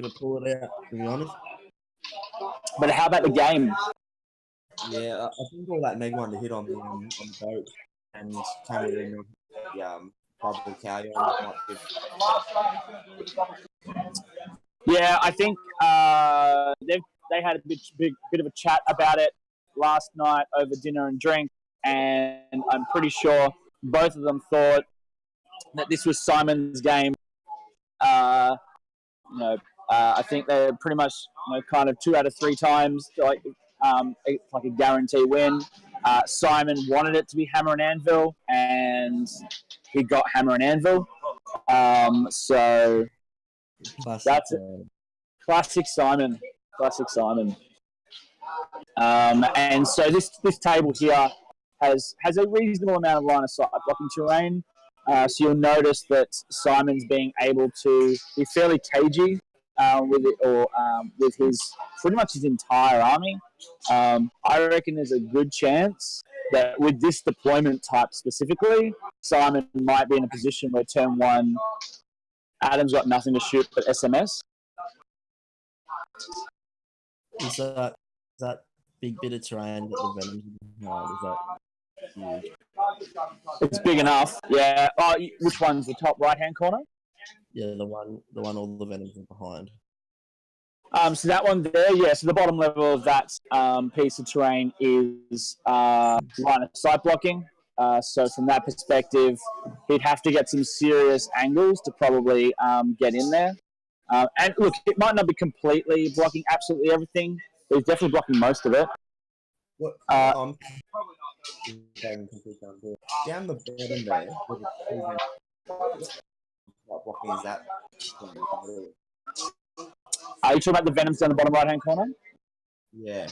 gonna pull it out, to be honest. But how about the game? Yeah, I think all that Meg wanted to hit on the boat and Camilleri the bubble cow might be. Yeah, I think they had a bit of a chat about it last night over dinner and drink, and I'm pretty sure both of them thought that this was Simon's game. I think they're pretty much kind of 2 out of 3 times it's like a guarantee win. Simon wanted it to be hammer and anvil, and he got hammer and anvil. So that's it. Classic Simon. Classic Simon. And so this table here has a reasonable amount of line of sight blocking terrain. So you'll notice that Simon's being able to be fairly cagey with it, or with his pretty much his entire army. I reckon there's a good chance that with this deployment type specifically, Simon might be in a position where turn 1, Adam's got nothing to shoot but SMS. Is that big bit of terrain that the Venoms behind? Is that huge? It's big enough, yeah. Oh, which one's the top right-hand corner? Yeah, the one all the Venoms are behind. So that one there, yeah. So the bottom level of that piece of terrain is line of sight blocking. So from that perspective, he'd have to get some serious angles to probably get in there. And look, it might not be completely blocking absolutely everything, but he's definitely blocking most of it. What? Down the bottom there, what blocking is that? Are you talking about the Venoms down the bottom right-hand corner? Yeah.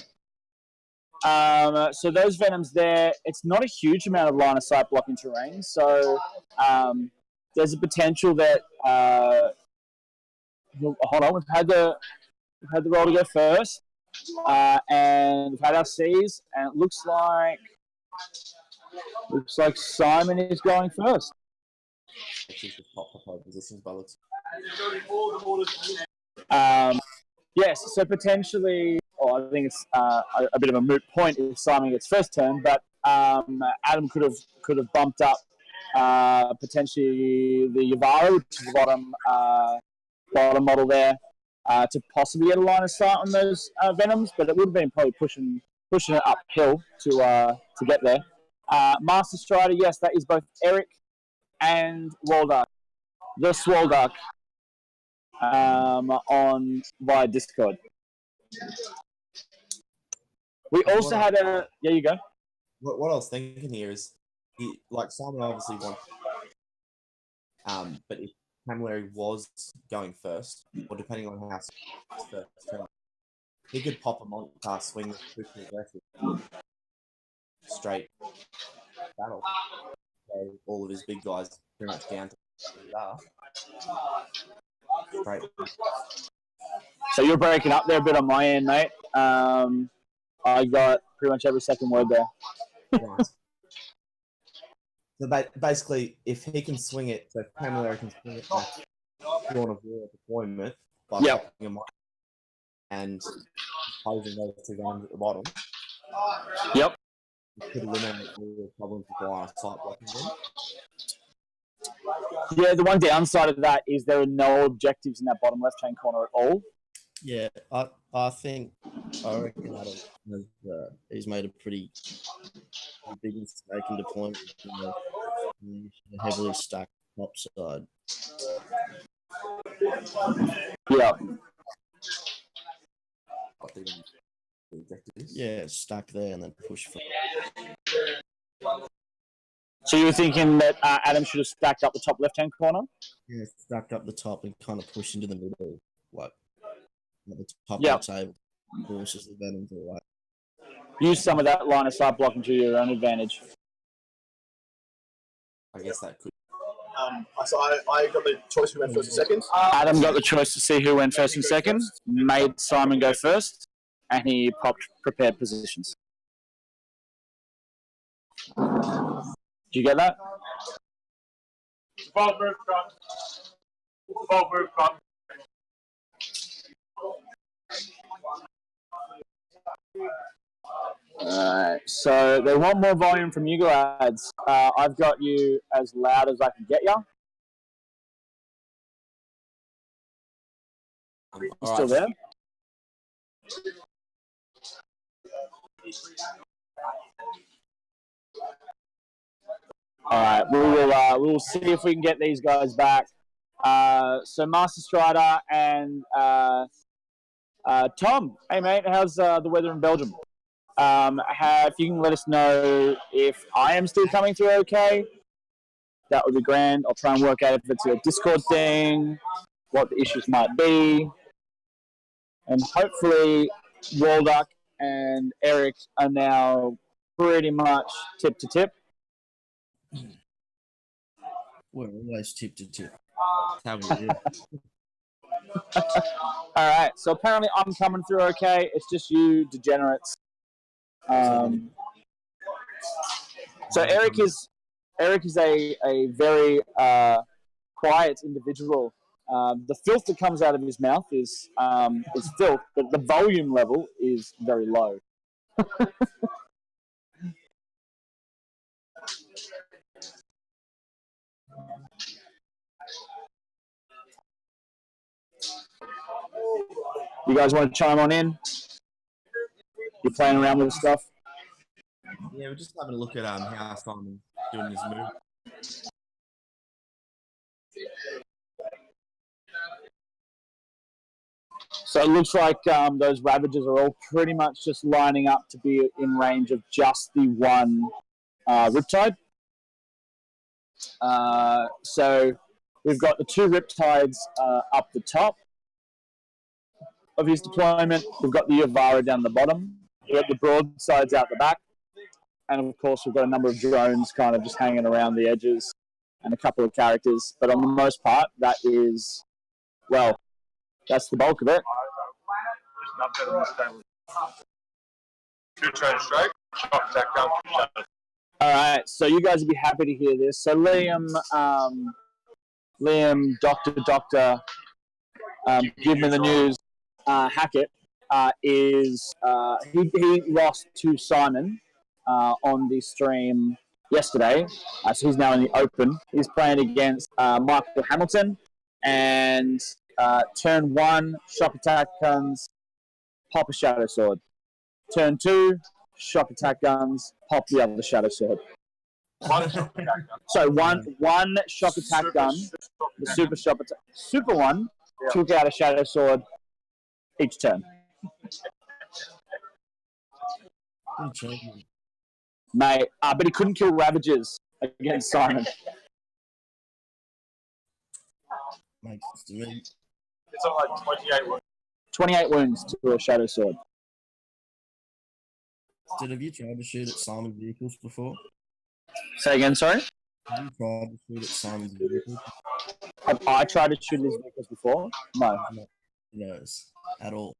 So those Venoms there, it's not a huge amount of line of sight blocking terrain. So there's a potential that hold on, we've had the roll to go first, and we've had our C's, and it looks like Simon is going first. Yes, so potentially, I think it's a bit of a moot point if Simon gets first turn, but Adam could have bumped up potentially the Yavara, which is the bottom model there, to possibly get a line of sight on those Venoms, but it would have been probably pushing it uphill to get there. Master Strider, yes, that is both Eric and Waldark. The Swaldark on via Discord. We also had a... Yeah, you go. What I was thinking here is, Simon obviously won, but if Camilleri was going first, or depending on how first turn, he could pop a monster swing with super aggressive, straight battle. So all of his big guys pretty much down to straight. So you're breaking up there a bit on my end, mate. I got pretty much every second word there. Right. So basically, if he can swing it, so Camilleri can swing it back on a war deployment by popping him up and posing those 2 guns at the bottom. Yep. It could eliminate all the problems with line of sight blocking them. Yeah, the one downside of that is there are no objectives in that bottom left-hand corner at all. Yeah, I reckon Adam he's made a pretty big mistake in deployment. Heavily stacked top side. Yeah. Yeah, stuck there and then push for. So you were thinking that Adam should have stacked up the top left-hand corner? Yeah, stacked up the top and kind of pushed into the middle, like at the top of the table. Forces the Venoms away. Use some of that line of sight blocking to your own advantage. I guess that could. So I got the choice who went first and second. Adam got the choice to see who went first and second, made Simon go first, and he popped prepared positions. Did you get that? Alright, so they want more volume from you lads. I've got you as loud as I can get you. You still there? Alright, we will see if we can get these guys back. So Master Strider and Tom, hey mate, how's the weather in Belgium? If you can let us know if I am still coming through okay, that would be grand. I'll try and work out if it's a Discord thing, what the issues might be. And hopefully Walduck and Eric are now pretty much tip to tip. We're always tip to tip. That's how we do. All right, so apparently I'm coming through okay. It's just you degenerates. So Eric is a very quiet individual. The filth that comes out of his mouth is filth, but the volume level is very low. You guys want to chime on in? You're playing around with stuff? Yeah, we're just having a look at how Simon's doing his move. So it looks like those Ravagers are all pretty much just lining up to be in range of just the one Riptide. So we've got the two Riptides up the top of his deployment. We've got the Yavara down the bottom. We've got the broadsides out the back. And of course, we've got a number of drones kind of just hanging around the edges and a couple of characters. But on the most part, that is, well, that's the bulk of it. Two turn strike. Shot attack down. All right, so you guys will be happy to hear this. So Liam, Doctor, give me the news. Hackett is he lost to Simon on the stream yesterday, so he's now in the open. He's playing against Michael Hamilton, and turn 1, shock attack guns, pop a shadow sword. Turn 2, shock attack guns, pop the other shadow sword. So one shock attack gun, the super one, took out a shadow sword each turn. Mate, but he couldn't kill Ravagers against Simon. Makes sense to me. It's on like 28 wounds. 28 wounds to a shadow sword. Have you tried to shoot at Simon's vehicles before? Say again, sorry? Have you tried to shoot at Simon's vehicles? Have I tried to shoot his vehicles before? No. No, at all.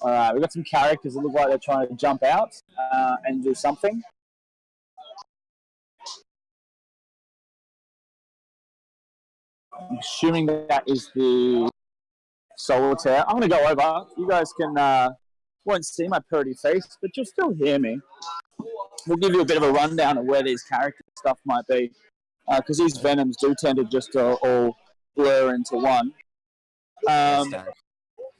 Alright, we've got some characters that look like they're trying to jump out and do something. I'm assuming that is the Solitaire. I'm going to go over. You guys won't see my pretty face, but you'll still hear me. We'll give you a bit of a rundown of where these character stuff might be, because these Venoms do tend to just all blur into one.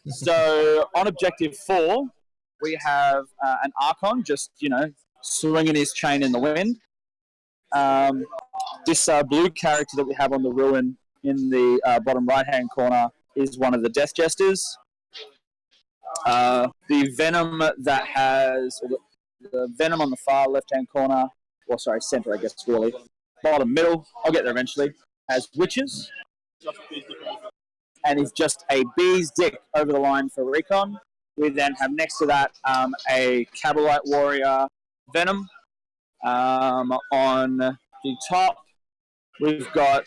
So on objective 4, we have an Archon just, swinging his chain in the wind. This blue character that we have on the ruin in the bottom right-hand corner is one of the Death Jesters. The Venom that has... The Venom on the far left-hand corner, center, I guess, really. Bottom middle, I'll get there eventually, has Witches. And is just a bee's dick over the line for recon. We then have next to that a Cabalite Warrior Venom. On the top, we've got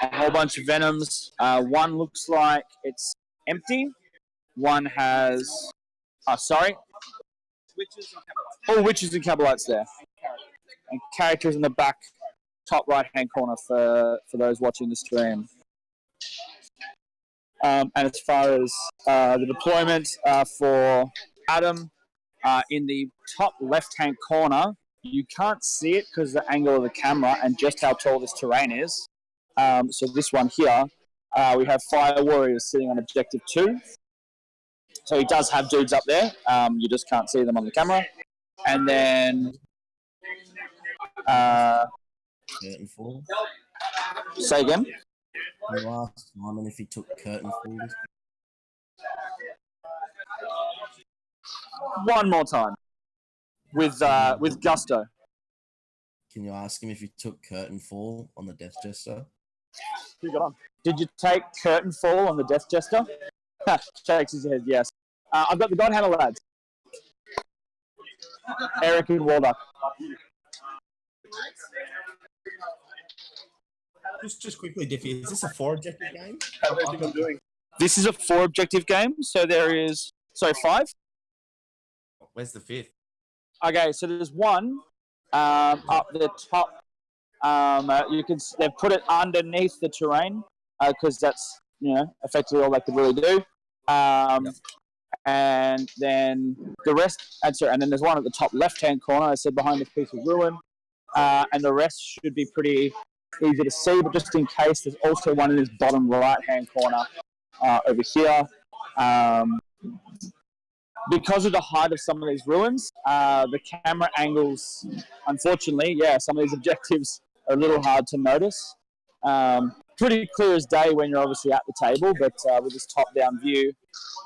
a whole bunch of Venoms. One looks like it's empty. One has... Witches and Cabalites there. And characters in the back, top right-hand corner for those watching the stream. And as far as the deployment for Adam, in the top left-hand corner, you can't see it because of the angle of the camera and just how tall this terrain is. So this one here, we have Fire Warriors sitting on Objective 2. So he does have dudes up there. You just can't see them on the camera. And then... Curtain fall. Say again? You asked Simon if he took curtain fall. One more time. With gusto. Can you ask him if he took curtain fall on the Death Jester? Who got on? Did you take curtain fall on the Death Jester? Shakes his head, yes. I've got the God Handle lads. Eric and Walduck. Just quickly, Diffie, is this a 4-objective game? This is a 4-objective game, so there is... Sorry, 5? Where's the 5th? Okay, so there's one up the top. They've put it underneath the terrain because that's effectively all they could really do. And then the rest. And then there's one at the top left-hand corner. I said behind this piece of ruin, and the rest should be pretty easy to see. But just in case, there's also one in this bottom right-hand corner over here. Because of the height of some of these ruins, the camera angles, unfortunately, some of these objectives are a little hard to notice. Pretty clear as day when you're obviously at the table, but with this top-down view,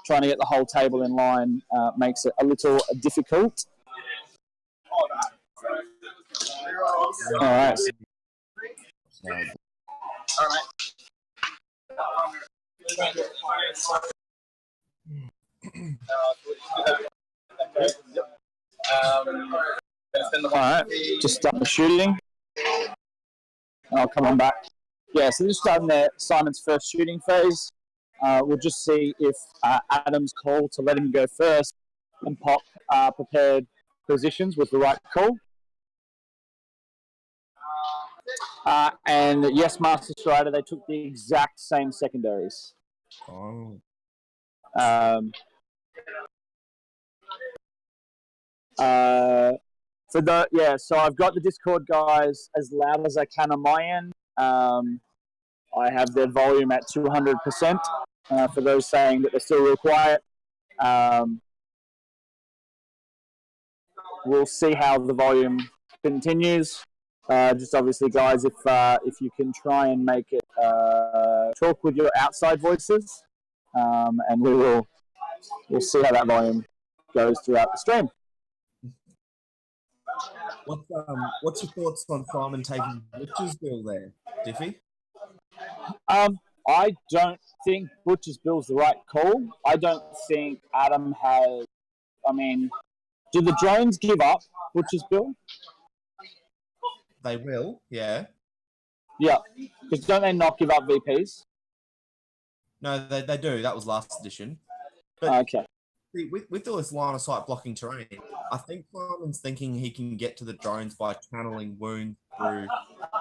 trying to get the whole table in line makes it a little difficult. All right. Alright, just start the shooting. I'll come on back. Yeah, so just starting Simon's first shooting phase. We'll just see if Adam's call to let him go first and pop prepared positions with the right call. And yes, Master Strider, they took the exact same secondaries. Oh. So I've got the Discord guys as loud as I can on my end. I have their volume at 200%. For those saying that they're still real quiet, we'll see how the volume continues. Just obviously, guys, if you can try and make it talk with your outside voices, and we'll see how that volume goes throughout the stream. What's your thoughts on Simon taking Butcher's bill there, Diffie? I don't think Butcher's bill's the right call. I don't think Adam has... I mean, do the drones give up Butcher's bill? They will, yeah. Yeah, because don't they not give up VPs? No, they do. That was last edition. But okay. With all this line of sight blocking terrain, I think Simon's thinking he can get to the drones by channeling wounds through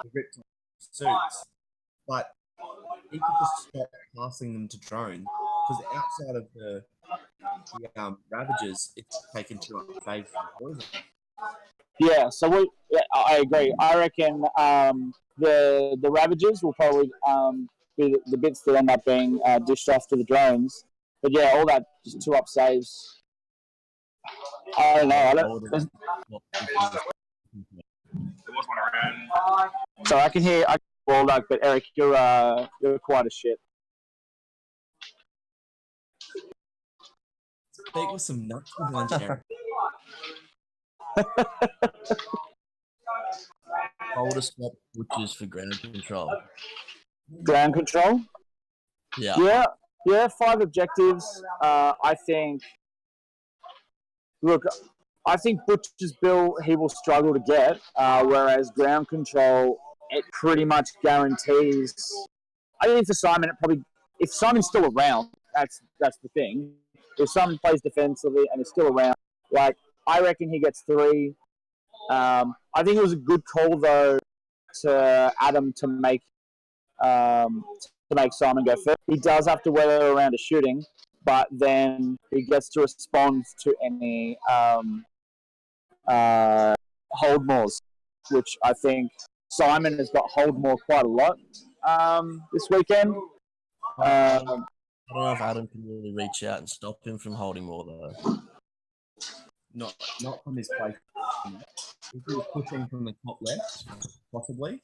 the ripped suits. But he could just stop passing them to drones because outside of the Ravagers, it's taken too much phase for them. Yeah, so I agree. I reckon the Ravagers will probably be the bits that end up being dished off to the drones. But yeah, all that just 2-up saves. I don't know. So I can hear Walduck, but Eric, you're quite a shit. Speak with some nuts behind you, Eric. Hold a swap Butchers for ground control. Ground control? Yeah. Yeah, 5 objectives. I think Butcher's bill he will struggle to get, whereas ground control, it pretty much guarantees. I think for Simon, if Simon's still around, that's the thing. If Simon plays defensively and is still around, I reckon he gets 3. I think it was a good call though to Adam to make to make Simon go first. He does have to weather around a shooting, but then he gets to respond to any Holdmores, which I think Simon has got Holdmore quite a lot this weekend. I don't know if Adam can really reach out and stop him from holding more though. Not from his place. If he was pushing from the top left, possibly.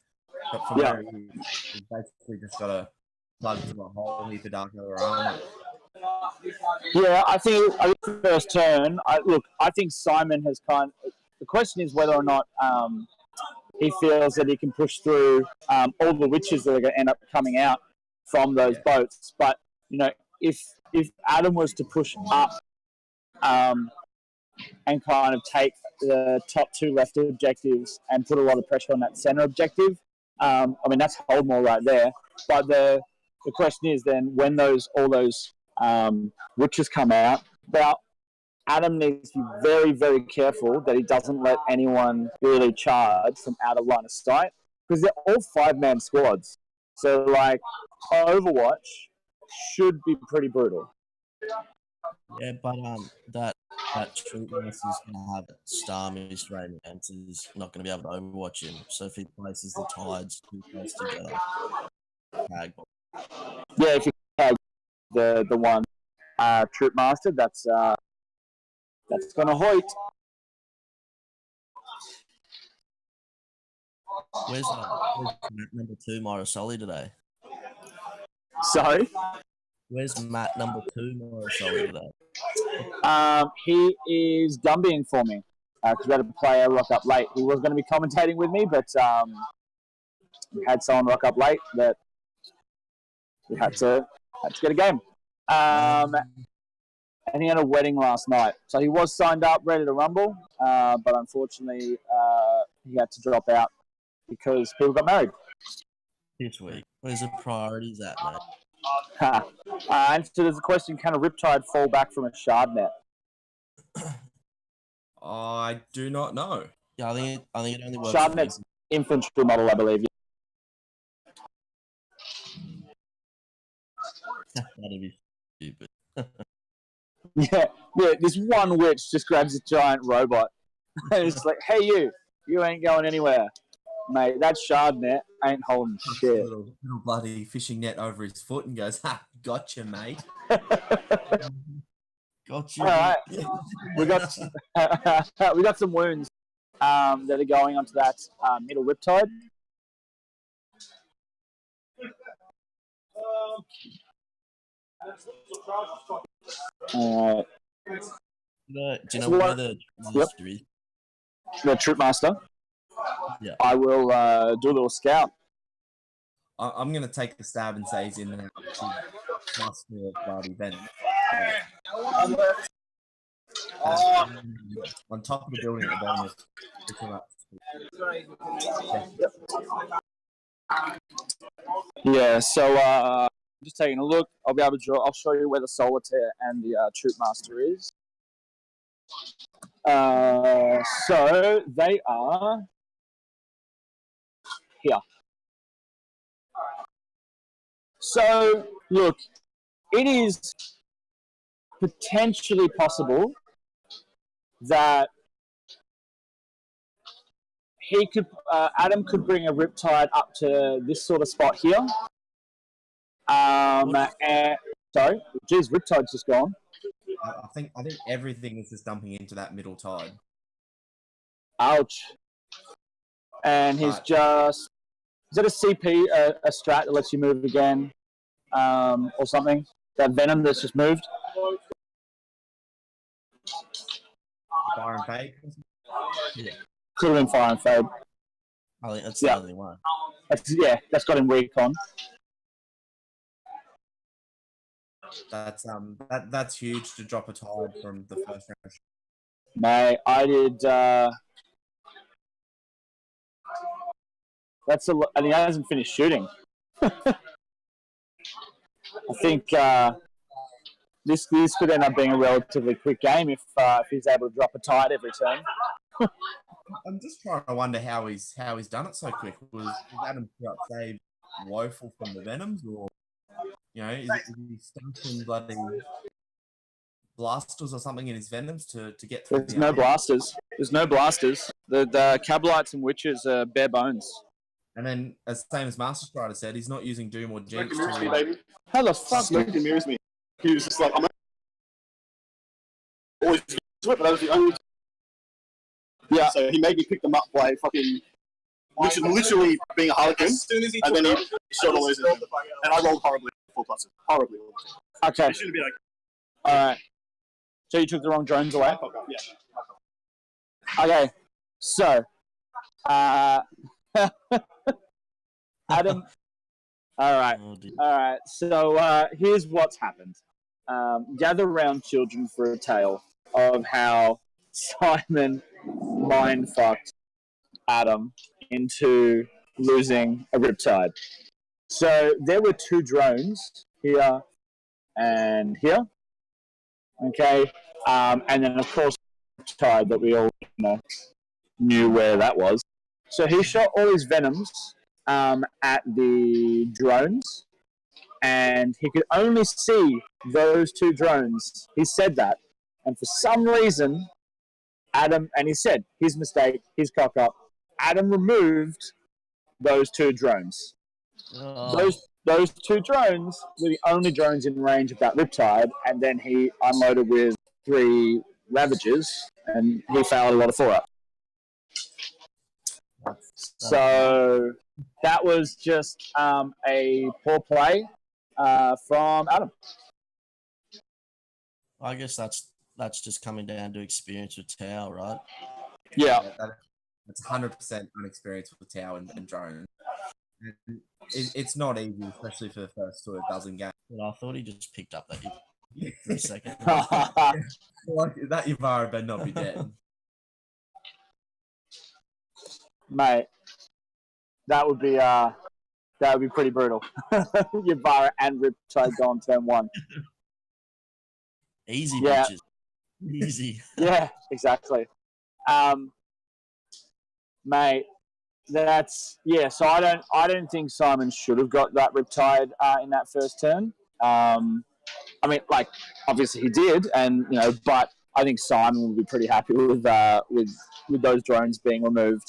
But from where he's basically just got to plug to a whole heap of dark other armor. Yeah, I think first turn. I think Simon has the question is whether or not he feels that he can push through all the witches that are going to end up coming out from those boats. But if Adam was to push up and kind of take the top two left objectives and put a lot of pressure on that center objective, that's Holdmore right there. But the question is then when all those witches come out, now Adam needs to be very, very careful that he doesn't let anyone really charge from out of line of sight because they're all 5-man squads. So, Overwatch should be pretty brutal. Yeah, but that treatment is going to have Star Mist Radiant and is not going to be able to overwatch him. So if he places the tides too close together, tag. Yeah, if you tag the one Troop Master, that's going to hoit. Where's Matt number 2 Morrisoli today? Sorry? Where's Matt number 2 Morrisoli today? He is Gumbying for me because we had a player rock up late. He was going to be commentating with me, but we had someone rock up late that we had to get a game. And he had a wedding last night. So he was signed up, ready to rumble, but unfortunately he had to drop out because people got married. This week. Where's the priorities at, mate? And so there's a question, can a Riptide fall back from a shard net? I do not know. Yeah, I think it only works. Shard net's infantry model, I believe. That'd be stupid. Yeah, this one witch just grabs a giant robot. And it's like, hey, you ain't going anywhere. Mate, that shard net ain't holding shit. Little bloody fishing net over his foot and goes, ha, gotcha, mate. Gotcha. All right. we got some wounds that are going onto that middle Riptide. All right. Do you know where the is? The Troop Master. Yeah. I will do a little scout. I'm going to take the stab and say he's in there. Last bloody venom. On top of the building at the bottom is Yeah, so just taking a look. I'll show you where the Solitaire and the Troop Master is. So they are here. So look, it is potentially possible that Adam could bring a Riptide up to this sort of spot here. Sorry, geez, Riptide's just gone. I think everything is just dumping into that middle tide. Ouch. And he's just... Is that a CP, a strat that lets you move again or something? That Venom that's just moved? Fire and fade? Yeah. Could have been Fire and Fade. I think that's the only one. That's got him recon. That's huge to drop a tide from the first round. Mate, I did... and he hasn't finished shooting. I think this could end up being a relatively quick game if he's able to drop a tide every turn. I'm just trying to wonder how he's done it so quick. Was Adam's save woeful from the Venoms, or You know, is he stuffing bloody blasters or something in his venoms to get through? There's no blasters. There's no blasters. The Cabalites and Witches are bare bones. And then, as same as Master Strider said, he's not using Doom or Jinx. Mirrors me, baby. How the fuck? Smoke mirrors me. He was just like, I'm always to it, but that was the only. Yeah. So he made me pick them up by fucking literally being a harlequin, and then he shot all those, and I rolled horribly 4 pluses. Horribly. Okay. It should be like. All right. So you took the wrong drones away. Yeah. Okay. So, Adam. All right. Oh, dear. All right. So here's what's happened. Gather round, children, for a tale of how Simon mind-fucked Adam into losing a Riptide. So there were 2 drones here and here. Okay. And then, of course, Riptide that we all knew where that was. So he shot all his venoms at the drones, and he could only see those 2 drones. He said that, and for some reason, Adam, and he said his mistake, his cock up. Adam removed those 2 drones. Oh. Those 2 drones were the only drones in range of that Riptide, and then he unloaded with 3 Ravagers, and he failed a lot of 4-up. So that was just a poor play from Adam. I guess that's just coming down to experience with Tau, right? Yeah. That's 100% unexperienced with Tau and drone. It's not easy, especially for the first 2 dozen games. But I thought he just picked up that for a second. Like, that Yavara better not be dead. Mate, that would be pretty brutal. Yavara and Riptide go on turn 1. Easy, Yeah. bitches. Easy. Yeah, exactly. Mate, so I don't think Simon should have got that Riptide in that first turn. I mean, like, obviously he did, and but I think Simon would be pretty happy with those drones being removed.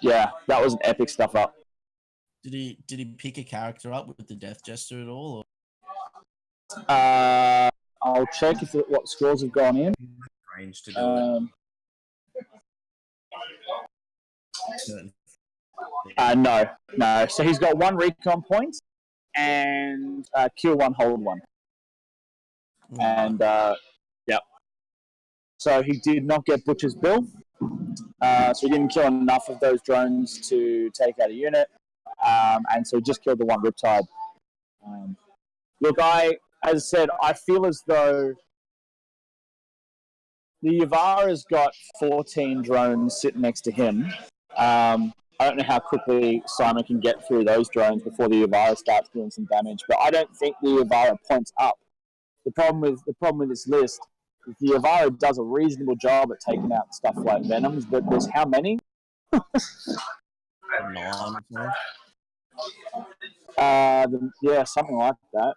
Yeah, that was an epic stuff up. Did he pick a character up with the Death Jester at all? Or? I'll check what scores have gone in. Range to do No. So he's got 1 recon point and kill 1, hold 1. And yep. So he did not get Butcher's Bill. So he didn't kill enough of those drones to take out a unit. And so he just killed the 1 Riptide. Look, as I said, I feel as though the Yavara's got 14 drones sitting next to him. I don't know how quickly Simon can get through those drones before the Yavara starts doing some damage, but I don't think the Yavara points up. The problem with this list is the Yavara does a reasonable job at taking out stuff like Venoms, but there's how many? 9 or something? Yeah, something like that.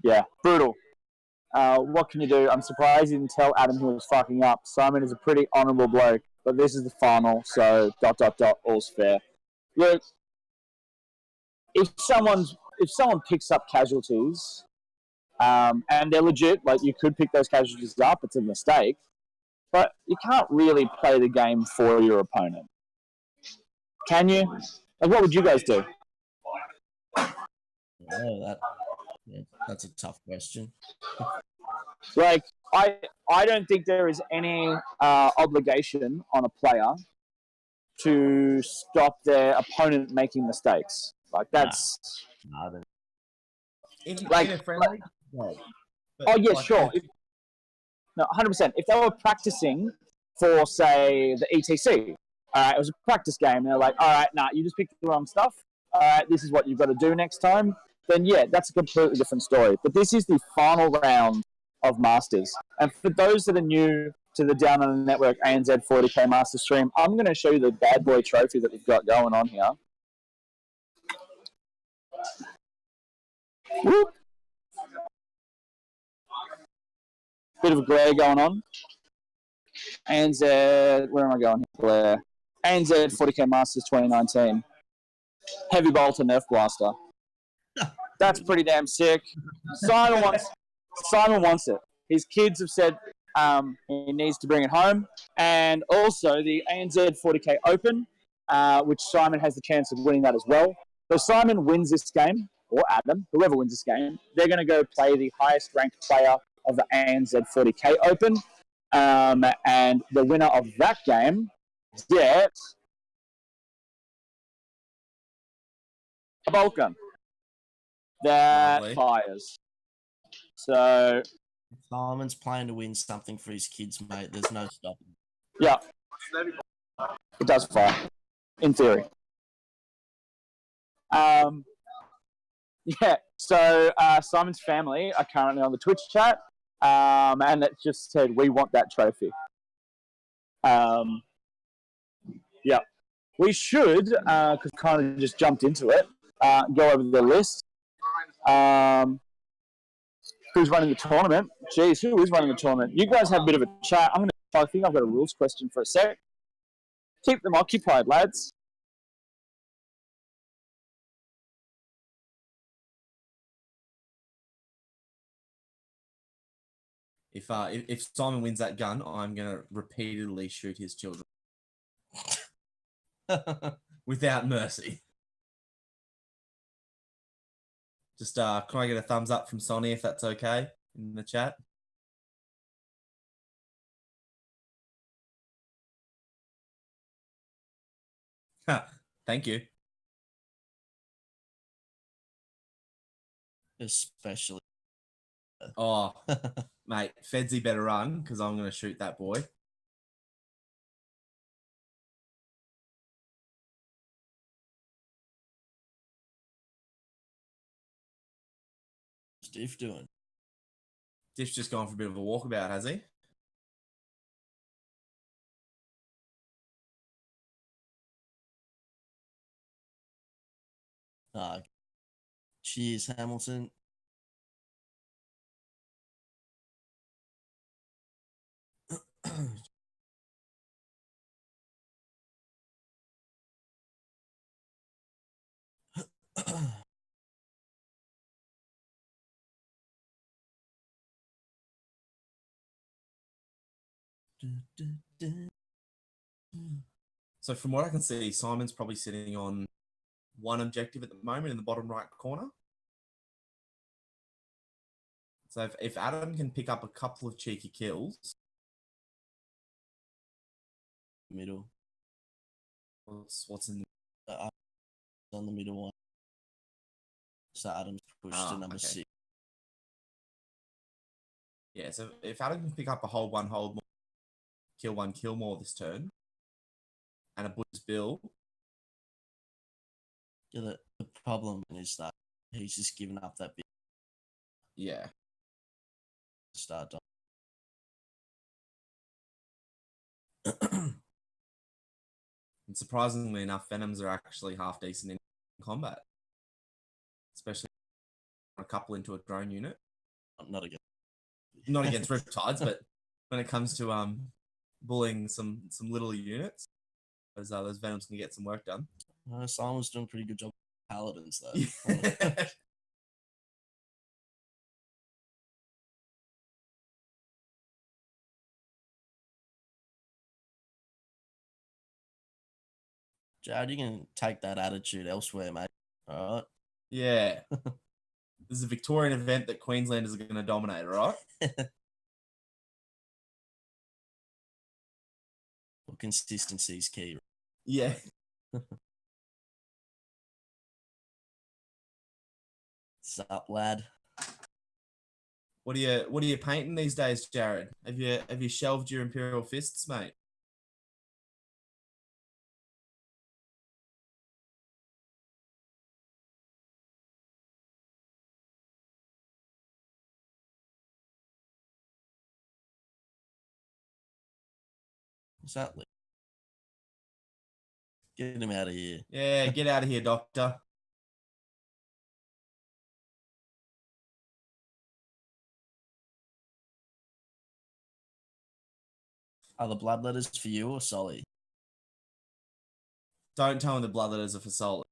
Yeah, brutal. What can you do? I'm surprised he didn't tell Adam he was fucking up. Simon is a pretty honourable bloke, but this is the final, so ... all's fair. Look, if someone picks up casualties, and they're legit, like you could pick those casualties up, it's a mistake, but you can't really play the game for your opponent. Can you? Like, what would you guys do? Oh, that's a tough question. Like, I don't think there is any obligation on a player to stop their opponent making mistakes. Like, that's... In like, a friendly? No. Oh, yeah, sure. No, 100%. If they were practicing for, say, the ETC, it was a practice game, and they're like, all right, you just picked the wrong stuff. All right, this is what you've got to do next time. Then, yeah, that's a completely different story. But this is the final round of Masters. And for those that are new to the Down Under Network ANZ40K Master stream, I'm going to show you the bad boy trophy that we've got going on here. Whoop. Bit of a glare going on. ANZ, where am I going? Glare. ANZ40K Masters 2019. Heavy bolter Nerf blaster. That's pretty damn sick. Simon wants it. His kids have said he needs to bring it home. And also the ANZ40K Open, which Simon has the chance of winning that as well. So Simon wins this game, or Adam, whoever wins this game, they're going to go play the highest ranked player of the ANZ40K Open. And the winner of that game gets a bolt gun that fires. So Simon's planning to win something for his kids, mate. There's no stopping. Yeah, it does fire, in theory. Yeah, so Simon's family are currently on the Twitch chat, and it just said, we want that trophy. Yeah, we should, because kind of just jumped into it, go over the list. Who's running the tournament? Jeez, who is running the tournament? You guys have a bit of a chat. I think I've got a rules question for a sec. Keep them occupied, lads. If Simon wins that gun, I'm gonna repeatedly shoot his children without mercy. Just can I get a thumbs up from Sonny if that's okay in the chat? Thank you. Especially. Oh, mate, Fedsy better run because I'm going to shoot that boy. What's Diff doing? Diff's just gone for a bit of a walkabout, has he? Cheers, Hamilton. So from what I can see, Simon's probably sitting on one objective at the moment in the bottom right corner. So if Adam can pick up a couple of cheeky kills. Middle. What's in on the middle one? So Adam's pushed to number 6. Yeah, so if Adam can pick up a hold more, kill more this turn, and a Bush Bill. Yeah, the problem is that he's just given up that bit. Yeah. Start. And surprisingly enough, Venoms are actually half decent in combat, especially a couple into a drone unit. Not against Riptides, but when it comes to bullying some little units, those Venoms can get some work done. Simon's doing a pretty good job with Paladins, though. Jared, you can take that attitude elsewhere, mate. All right? Yeah. This is a Victorian event that Queenslanders are going to dominate, all right? Well, consistency is key. Yeah. What's up, lad? What are you painting these days, Jared? Have you shelved your Imperial Fists, mate? Exactly. Get him out of here. Yeah, get out of here, Doctor. Are the bloodletters for you or Solly? Don't tell him the bloodletters are for Solly.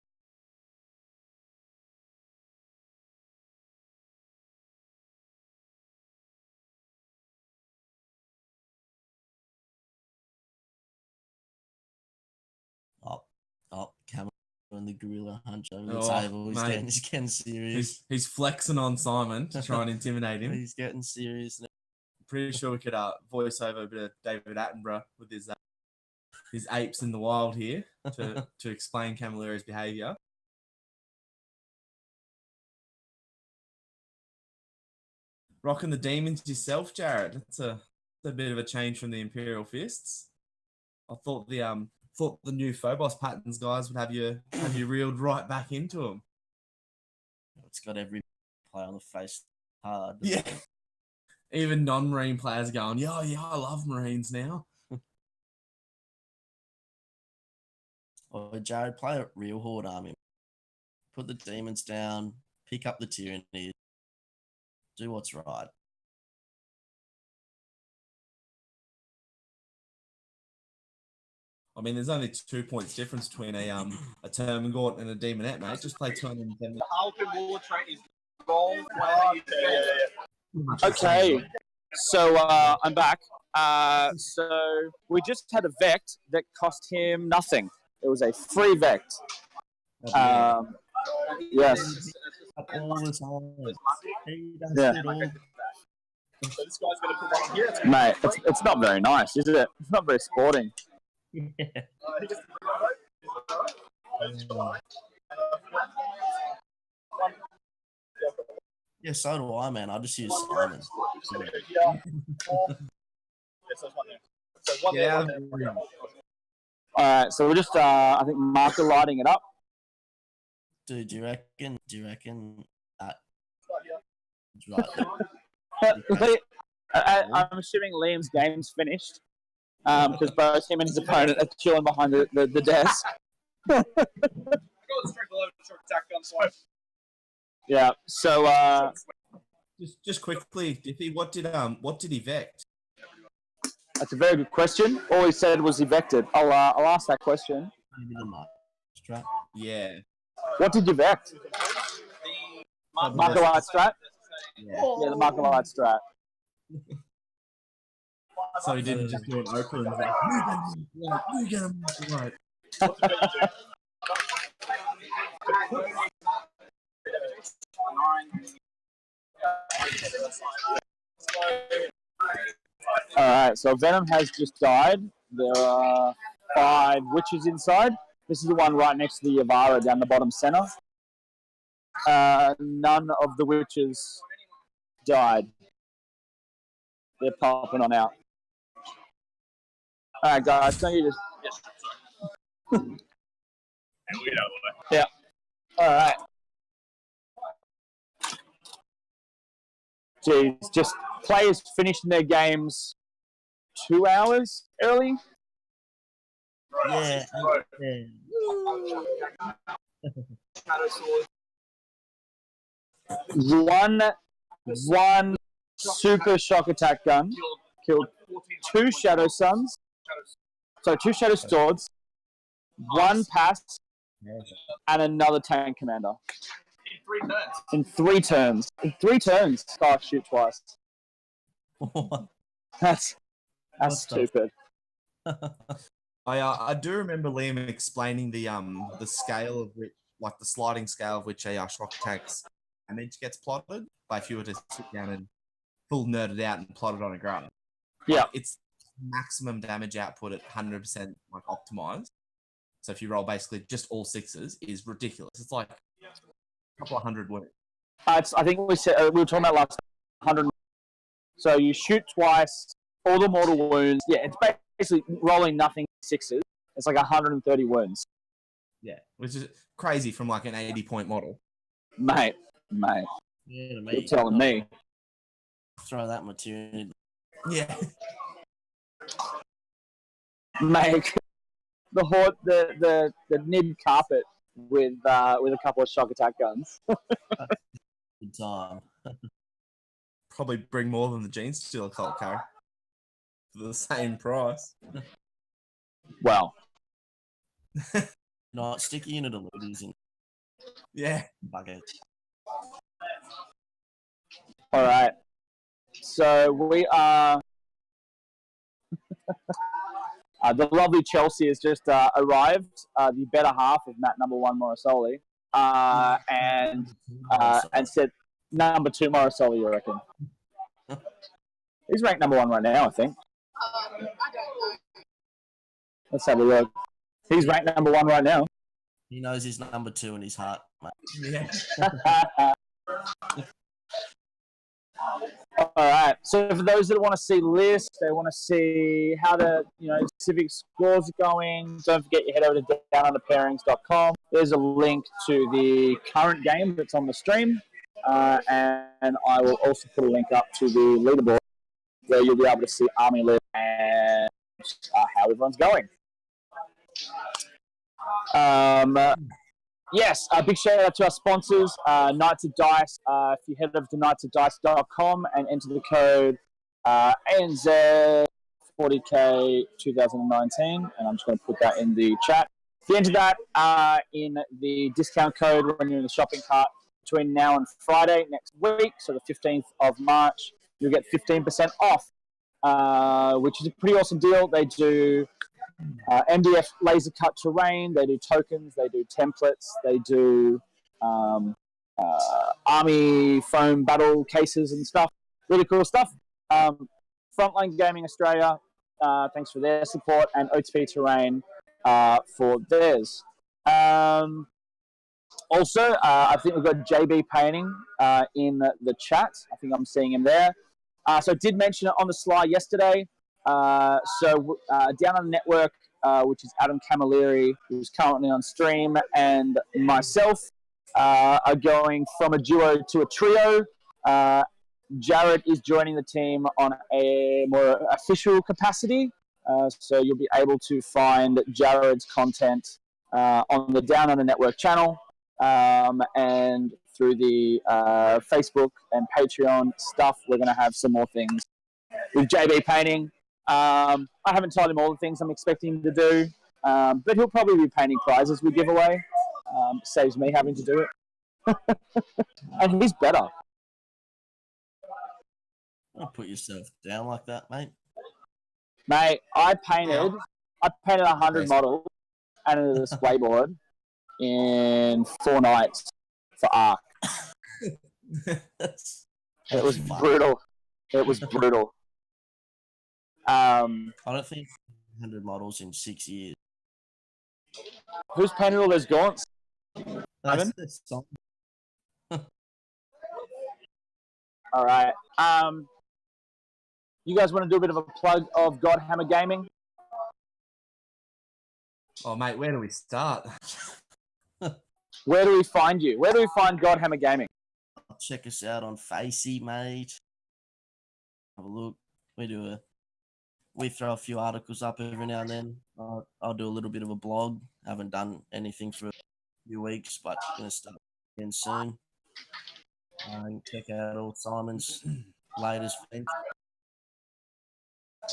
Camel and the gorilla hunch over the Oh, table. mate. He's getting serious. He's flexing on Simon to try and intimidate him. He's getting serious now. Pretty sure we could voice over a bit of David Attenborough with his apes in the wild here to explain Camilleri's behaviour. Rocking the demons yourself, Jared. That's a bit of a change from the Imperial Fists. I thought the new Phobos patterns guys would have you reeled right back into them. It's got every player on the face hard. Yeah. Even non-Marine players going, yeah, I love Marines now. Oh, Jared, play a real Horde army. Put the demons down, pick up the tyranny, do what's right. I mean, there's only 2 points difference between a Termagant and a Demonette, mate. Just play 210. The Halcyon War trait is gold. Okay, so I'm back. So we just had a Vect that cost him nothing. It was a free Vect. Yes. All the time. He does Yeah. it all. So this guy's going to put one on here. Mate, it's not very nice, is it? It's not very sporting. Yeah. He just Yeah, so do I, man. I just use Simon. Yeah. All right, so we're just, I think, marker lighting it up. Dude, do you reckon that? Right. I'm assuming Liam's game's finished because both him and his opponent are chilling behind the desk. Yeah. So Just quickly, Diffie, what did he Vect? that's a very good question. All he said was he vected. I'll ask that question. Maybe the mark strap. Yeah. What did you vect? Marker light strat. Yeah. Yeah, the marker light strat. So he didn't just do an open and like, you get him right. All right, so Venom has just died. There are 5 witches inside. This is the one right next to the Yavara down the bottom center. None of the witches died. They're popping on out. All right, guys, don't you just... Yeah. All right. Jeez, just players finishing their games 2 hours early. Yeah. One super shock attack gun killed 2 Shadow Suns. So 2 Shadow Swords, 1 pass, and another tank commander. In 3 turns. In 3 turns. Oh, shoot twice. That's stupid. I do remember Liam explaining the scale of which, like the sliding scale of which a shock attacks damage gets plotted. Like if you were to sit down and full nerd it out and plot it on a graph. Yeah. Like, it's maximum damage output at 100% like optimized. So if you roll basically just all 6s is ridiculous. It's like a couple of 100 wounds. I think we were talking about last 100. So you shoot twice, all the mortal wounds. Yeah, it's basically rolling nothing 6s. It's like 130 wounds. Yeah, which is crazy from like an 80-point model. Mate. Yeah, to me. You're telling me. Throw that material. Yeah. Mate, the nib carpet with a couple of shock attack guns. Good time. Probably bring more than the Gene Stealer cult, Carrie. for the same price. Well, No, stick a unit of looters in Yeah. the bucket. all right. So we are. The lovely Chelsea has just arrived, the better half of Matt number 1 Morrisoli, and said number 2 Morrisoli, you reckon? He's ranked number 1 right now, I think. Let's have a look. He's ranked number 1 right now. He knows he's number 2 in his heart, mate. Yeah. All right. So for those that want to see lists, they want to see how the specific scores are going. Don't forget you head over to downunderpairings.com. There's a link to the current game that's on the stream, and I will also put a link up to the leaderboard where you'll be able to see army list and how everyone's going. Yes, a big shout out to our sponsors, Knights of Dice. If you head over to knightsofdice.com and enter the code ANZ40K 2019, and I'm just going to put that in the chat. If you enter that in the discount code when you're in the shopping cart between now and Friday next week, so the 15th of March, you'll get 15% off, which is a pretty awesome deal. They do MDF laser cut terrain, they do tokens, they do templates, they do army foam battle cases and stuff. Really cool stuff. Frontline Gaming Australia, thanks for their support, and OTP Terrain for theirs. Also, I think we've got JB Painting in the chat. I think I'm seeing him there. So I did mention it on the slide yesterday. Down on the network, which is Adam Camilleri, who's currently on stream, and myself are going from a duo to a trio. Jared is joining the team on a more official capacity, so you'll be able to find Jared's content on the Down Under Network channel and through the Facebook and Patreon stuff. We're going to have some more things with JB Painting. I haven't told him all the things I'm expecting him to do, but he'll probably be painting prizes we give away. Saves me having to do it. And he's better. Don't put yourself down like that, mate. Mate, I painted 100 models and a display board in 4 nights for ARC. It was brutal. It was brutal. I don't think 100 models in 6 years. Who's painted all those gaunts? Simon? All right. You guys want to do a bit of a plug of Godhammer Gaming? Oh, mate, where do we start? Where do we find you? Where do we find Godhammer Gaming? Check us out on Facey, mate. Have a look. We throw a few articles up every now and then. I'll do a little bit of a blog. Haven't done anything for a few weeks, but going to start again soon. Check out all Simon's latest things.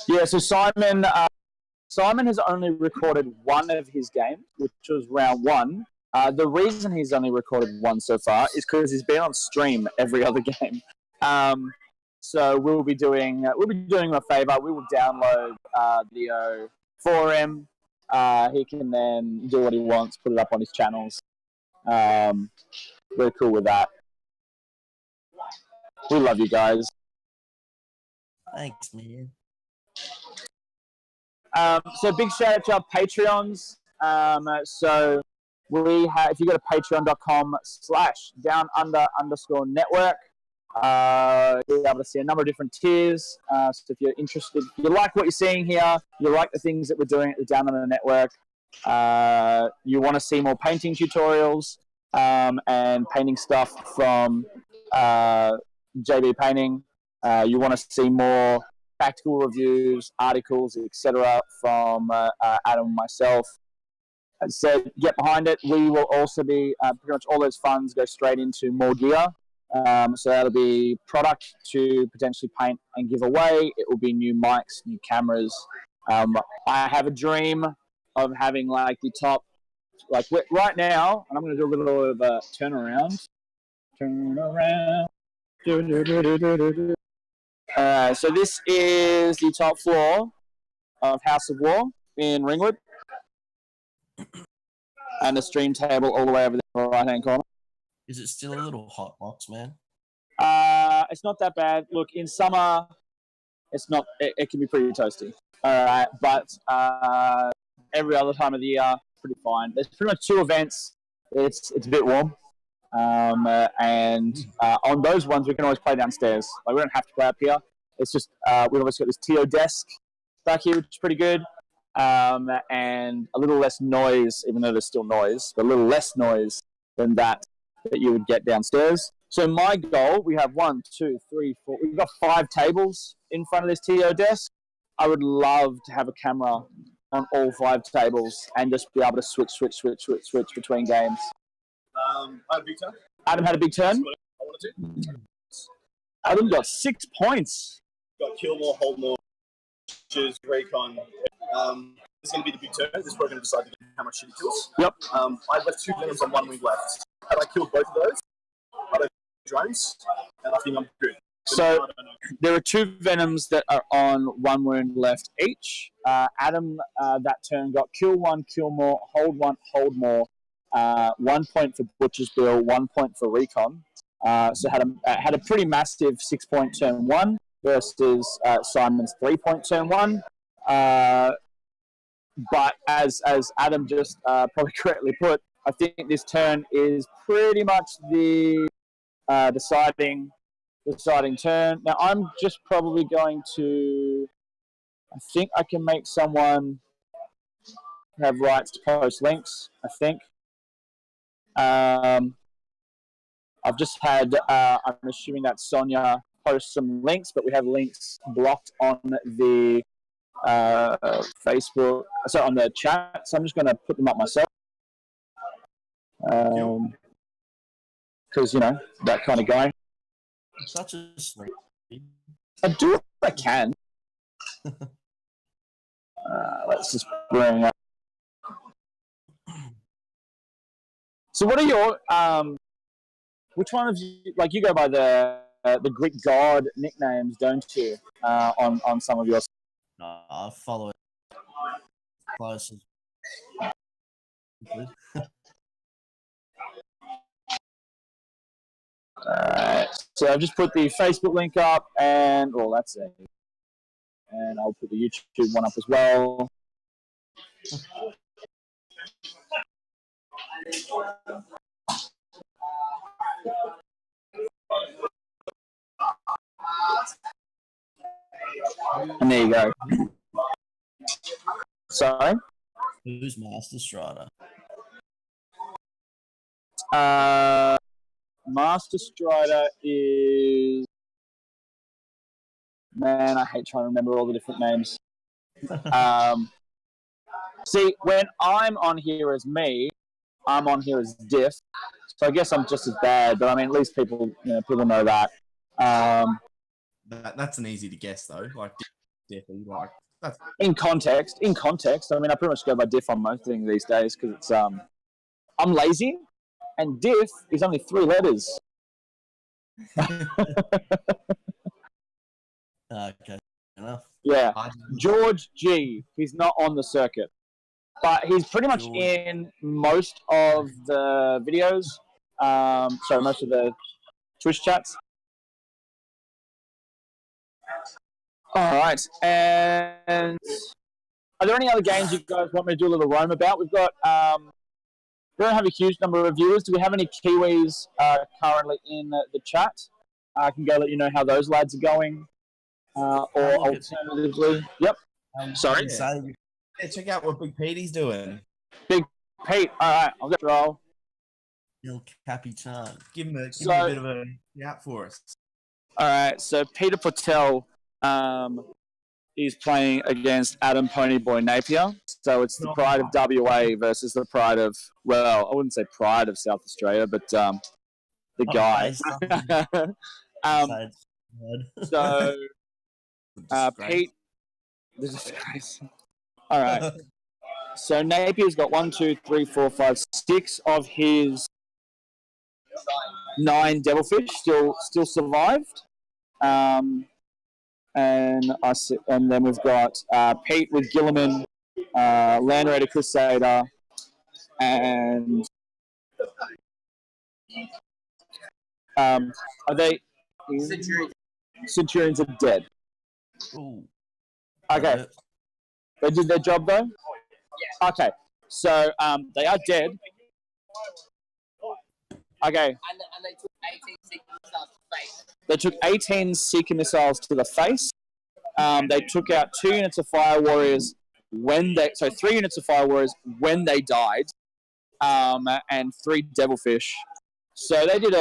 Yeah, so Simon has only recorded one of his games, which was round 1. The reason he's only recorded one so far is because he's been on stream every other game. So we'll be doing him a favor. We will download the for him. He can then do what he wants, put it up on his channels. We're cool with that. We love you guys. Thanks, man. So big shout out to our Patreons. So we have, if you go to patreon.com/downunder_network, you'll be able to see a number of different tiers. So if you're interested, if you like what you're seeing here, you like the things that we're doing at the Down Under Network, you want to see more painting tutorials and painting stuff from JB Painting, you want to see more practical reviews, articles, etc. from Adam and myself. As I said, get behind it. We will also be, pretty much all those funds go straight into more gear. So that'll be product to potentially paint and give away. It will be new mics, new cameras. I have a dream of having like the top, like right now, and I'm going to do a little of a turnaround. Turn around. So this is the top floor of House of War in Ringwood, and the stream table all the way over there in the right-hand corner. Is it still a little hot box, man? It's not that bad. Look, in summer, it's not. It can be pretty toasty. All right, but every other time of the year, pretty fine. There's pretty much 2 events. It's a bit warm, and on those ones we can always play downstairs. Like we don't have to play up here. It's just we've obviously got this TO desk back here, which is pretty good, and a little less noise, even though there's still noise, but a little less noise than that you would get downstairs. So my goal, we have 1, 2, 3, 4. We've got 5 tables in front of this TO desk. I would love to have a camera on all 5 tables and just be able to switch between games. I had a big turn. Adam had a big turn. I wanted to. Adam got 6 points. Got Killmore, Holdmore, Cheers, Raycon. This is going to be the big turn. This is where we're going to decide how much shit he kills. Yep. I left 2 venoms on 1 wing left. Had I killed both of those, I don't drones, and I think I'm good. So there are 2 venoms that are on 1 wound left each. Adam that turn got kill 1, kill more, hold 1, hold more. 1 point for Butcher's Bill, 1 point for Recon. So had a pretty massive 6-point turn 1 versus Simon's 3-point turn 1. But as Adam just probably correctly put, I think this turn is pretty much the deciding turn. Now I'm just probably going to. I think I can make someone have rights to post links. I think. I've just had. I'm assuming that Sonia post some links, but we have links blocked on the Facebook, so on the chat. So I'm just going to put them up myself. Because, that kind of guy. Such a snake. I do what I can. Let's just bring up. So what are your, which one of you, like you go by the Greek god nicknames, don't you, on some of your... No, I follow it close. So I've just put the Facebook link up, and that's it. And I'll put the YouTube one up as well. And there you go. Sorry? Who's Master Strider? Master Strider is... Man, I hate trying to remember all the different names. See, when I'm on here as me, I'm on here as Diff. So I guess I'm just as bad, but I mean, at least people know that. That's an easy to guess though. Like Diff, like that's in context. I mean, I pretty much go by Diff on most things these days because it's I'm lazy, and Diff is only 3 letters. Okay, enough. Yeah, George G. He's not on the circuit, but he's pretty much in most of the videos. Most of the Twitch chats. All right, and are there any other games you guys want me to do a little roam about? We've got we don't have a huge number of viewers. Do we have any Kiwis currently in the chat? I can go let you know how those lads are going. Or alternatively, yep. Sorry. Yeah, check out what Big Petey's doing. Big Pete. All right, I'll get roll. Il Capitan. Give him a bit of a out for us. All right, so Peter Patel is playing against Adam Ponyboy Napier. So it's the pride of WA versus the pride of, well, I wouldn't say pride of South Australia, but the guy. So Pete, the disgrace. All right. So Napier's got 1, 2, 3, 4, 5, 6 of his 9 devilfish still survived. And then we've got Pete with Gilliman, Land Raider Crusader, and are they? Centurions are dead. Ooh. Okay, they did their job though. Okay, so they are dead. Okay. And they took 18 Seeker missiles to the face. They took 18 Seeker missiles to the face. They took out 2 units of Fire Warriors 3 units of Fire Warriors when they died, and 3 Devilfish. So they did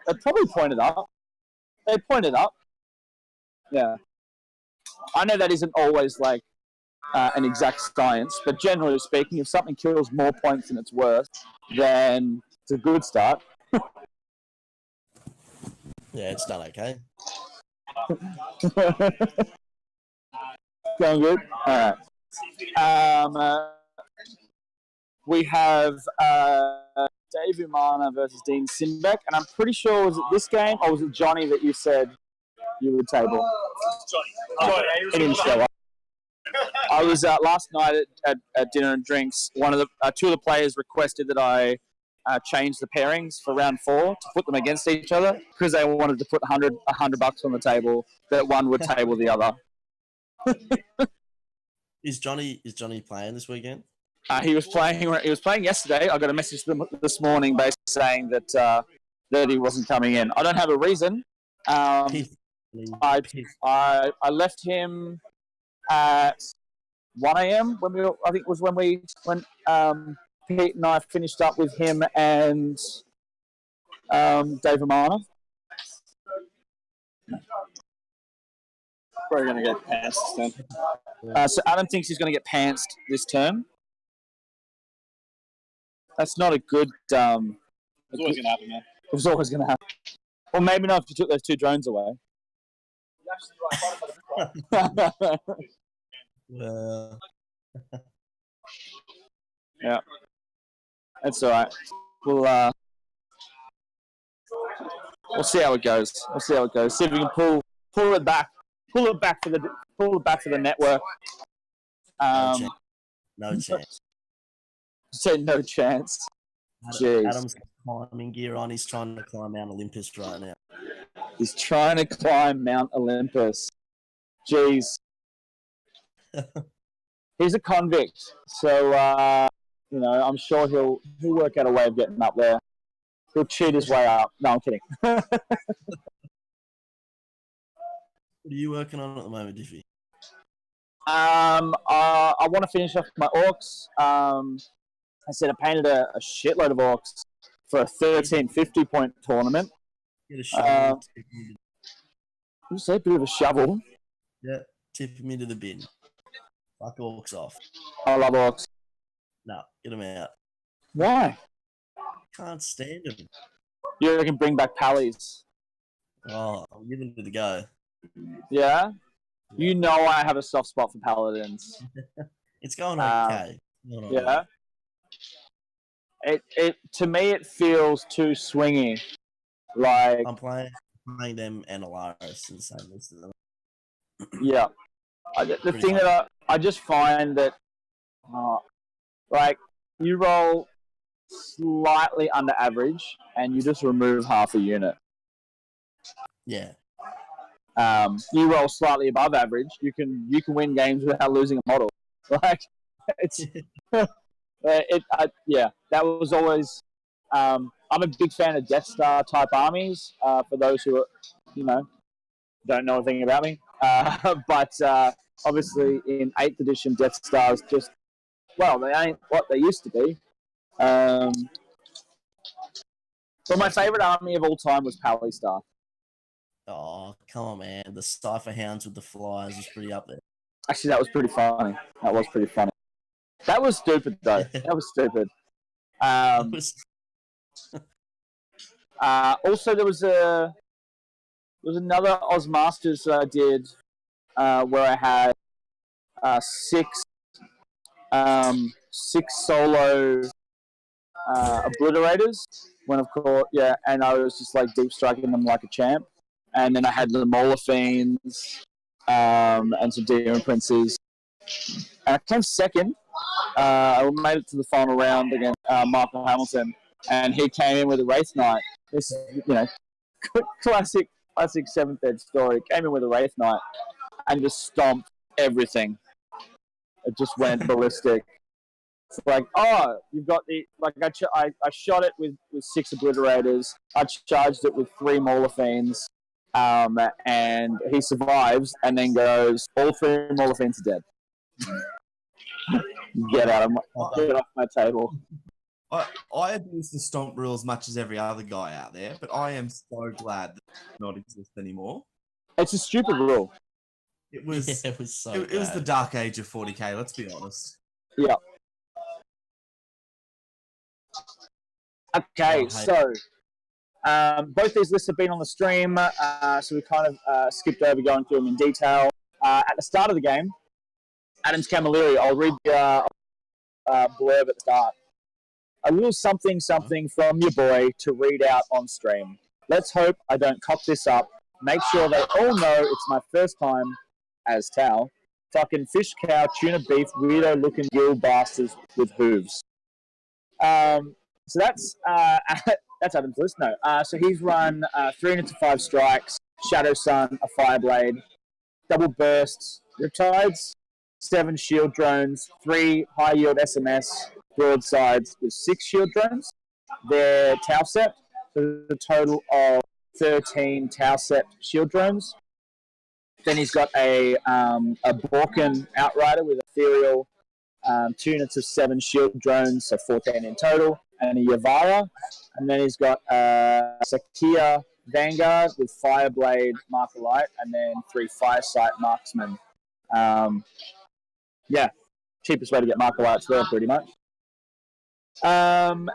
they probably pointed up. They pointed up. Yeah. I know that isn't always like an exact science, but generally speaking, if something kills more points than it's worth, then it's a good start. Yeah, it's done okay. Going good? All right. We have Dave Umana versus Dean Simbeck, and I'm pretty sure, was it this game, or was it Johnny that you said you would table? Johnny. He didn't show up. I was last night at dinner and drinks. One of the 2 of the players requested that I change the pairings for round 4 to put them against each other because they wanted to put $100 on the table that one would table the other. Is Johnny playing this weekend? He was playing yesterday. I got a message to him this morning basically saying that he wasn't coming in. I don't have a reason. I left him at 1 a.m. when Pete and I finished up with him and Dave Amana. Probably going to get pantsed then. So Adam thinks he's going to get pantsed this turn. That's not a good. It's always going to happen, man. It was always going to happen. Or maybe not if you took those 2 drones away. Yeah. That's all right. We'll see how it goes. See if we can pull it back for the network. No chance. Say no chance. Jeez. Adam's got climbing gear on. He's trying to climb Mount Olympus right now. He's trying to climb Mount Olympus. Jeez. He's a convict, so I'm sure he'll work out a way of getting up there. He'll cheat his way up. No, I'm kidding. What are you working on at the moment, Diffie? I want to finish off my orcs. I said I painted a shitload of orcs for a 1350 point tournament. Get a shovel. You say a bit of a shovel. Yeah, tip him into the bin. Fuck orcs off. I love orcs. No, get them out. Why? Can't stand them. You can bring back pallies. Oh, I'm giving it a go. Yeah? You know I have a soft spot for paladins. It's going okay. Yeah? It to me it feels too swingy. Like I'm playing them and Alaris in the same list as them. Yeah. The thing that I just find that like you roll slightly under average and you just remove half a unit. Yeah. You roll slightly above average, you can win games without losing a model. Like it's that was always. I'm a big fan of Death Star type armies. For those who don't know anything about me, but obviously in 8th edition, Death Stars they ain't what they used to be. But my favorite army of all time was Pally Star. Oh, come on, man. The Cypher Hounds with the flyers is pretty up there. Actually, that was pretty funny. That was stupid, though. That was stupid. Also, there was another Oz Masters that I did where I had six solo obliterators. When of course, yeah, and I was just like deep striking them like a champ. And then I had the Molafines and some Demon Princes. And I came second. I made it to the final round against Michael Hamilton, and he came in with a Wraith Knight. This is, classic 7th Ed story. Came in with a Wraith Knight and just stomped everything. It just went ballistic. It's like, oh, you've got the I shot it with 6 obliterators. I charged it with 3 Molafines, and he survives, and then goes, all 3 Molafines are dead. Get off my table. I abuse the stomp rule as much as every other guy out there, but I am so glad that it does not exist anymore. It's a stupid rule. It was It was so it was the dark age of 40k, let's be honest. Yeah. Okay, so both these lists have been on the stream, so we kind of skipped over going through them in detail. At the start of the game, Adam's Camilleri, I'll read the blurb at the start. A little something from your boy to read out on stream. Let's hope I don't cock this up. Make sure they all know it's my first time as Tao. Fucking fish cow, tuna beef, weirdo looking gill bastards with hooves. So that's Adam's list. No. So he's run 3 into 5 strikes, Shadow Sun, a Fireblade, double bursts, Riptides, 7 shield drones, 3 high yield SMS broadsides with 6 shield drones. Their Tau Sept, so a total of 13 Tau Sept shield drones. Then he's got a Borken Outrider with Ethereal, 2 units of 7 shield drones, so 14 in total, and a Yavara. And then he's got a Sakia Vanguard with Fireblade, Marker Light, and then 3 Firesight Marksmen. Yeah, cheapest way to get Marker Lights there, pretty much. And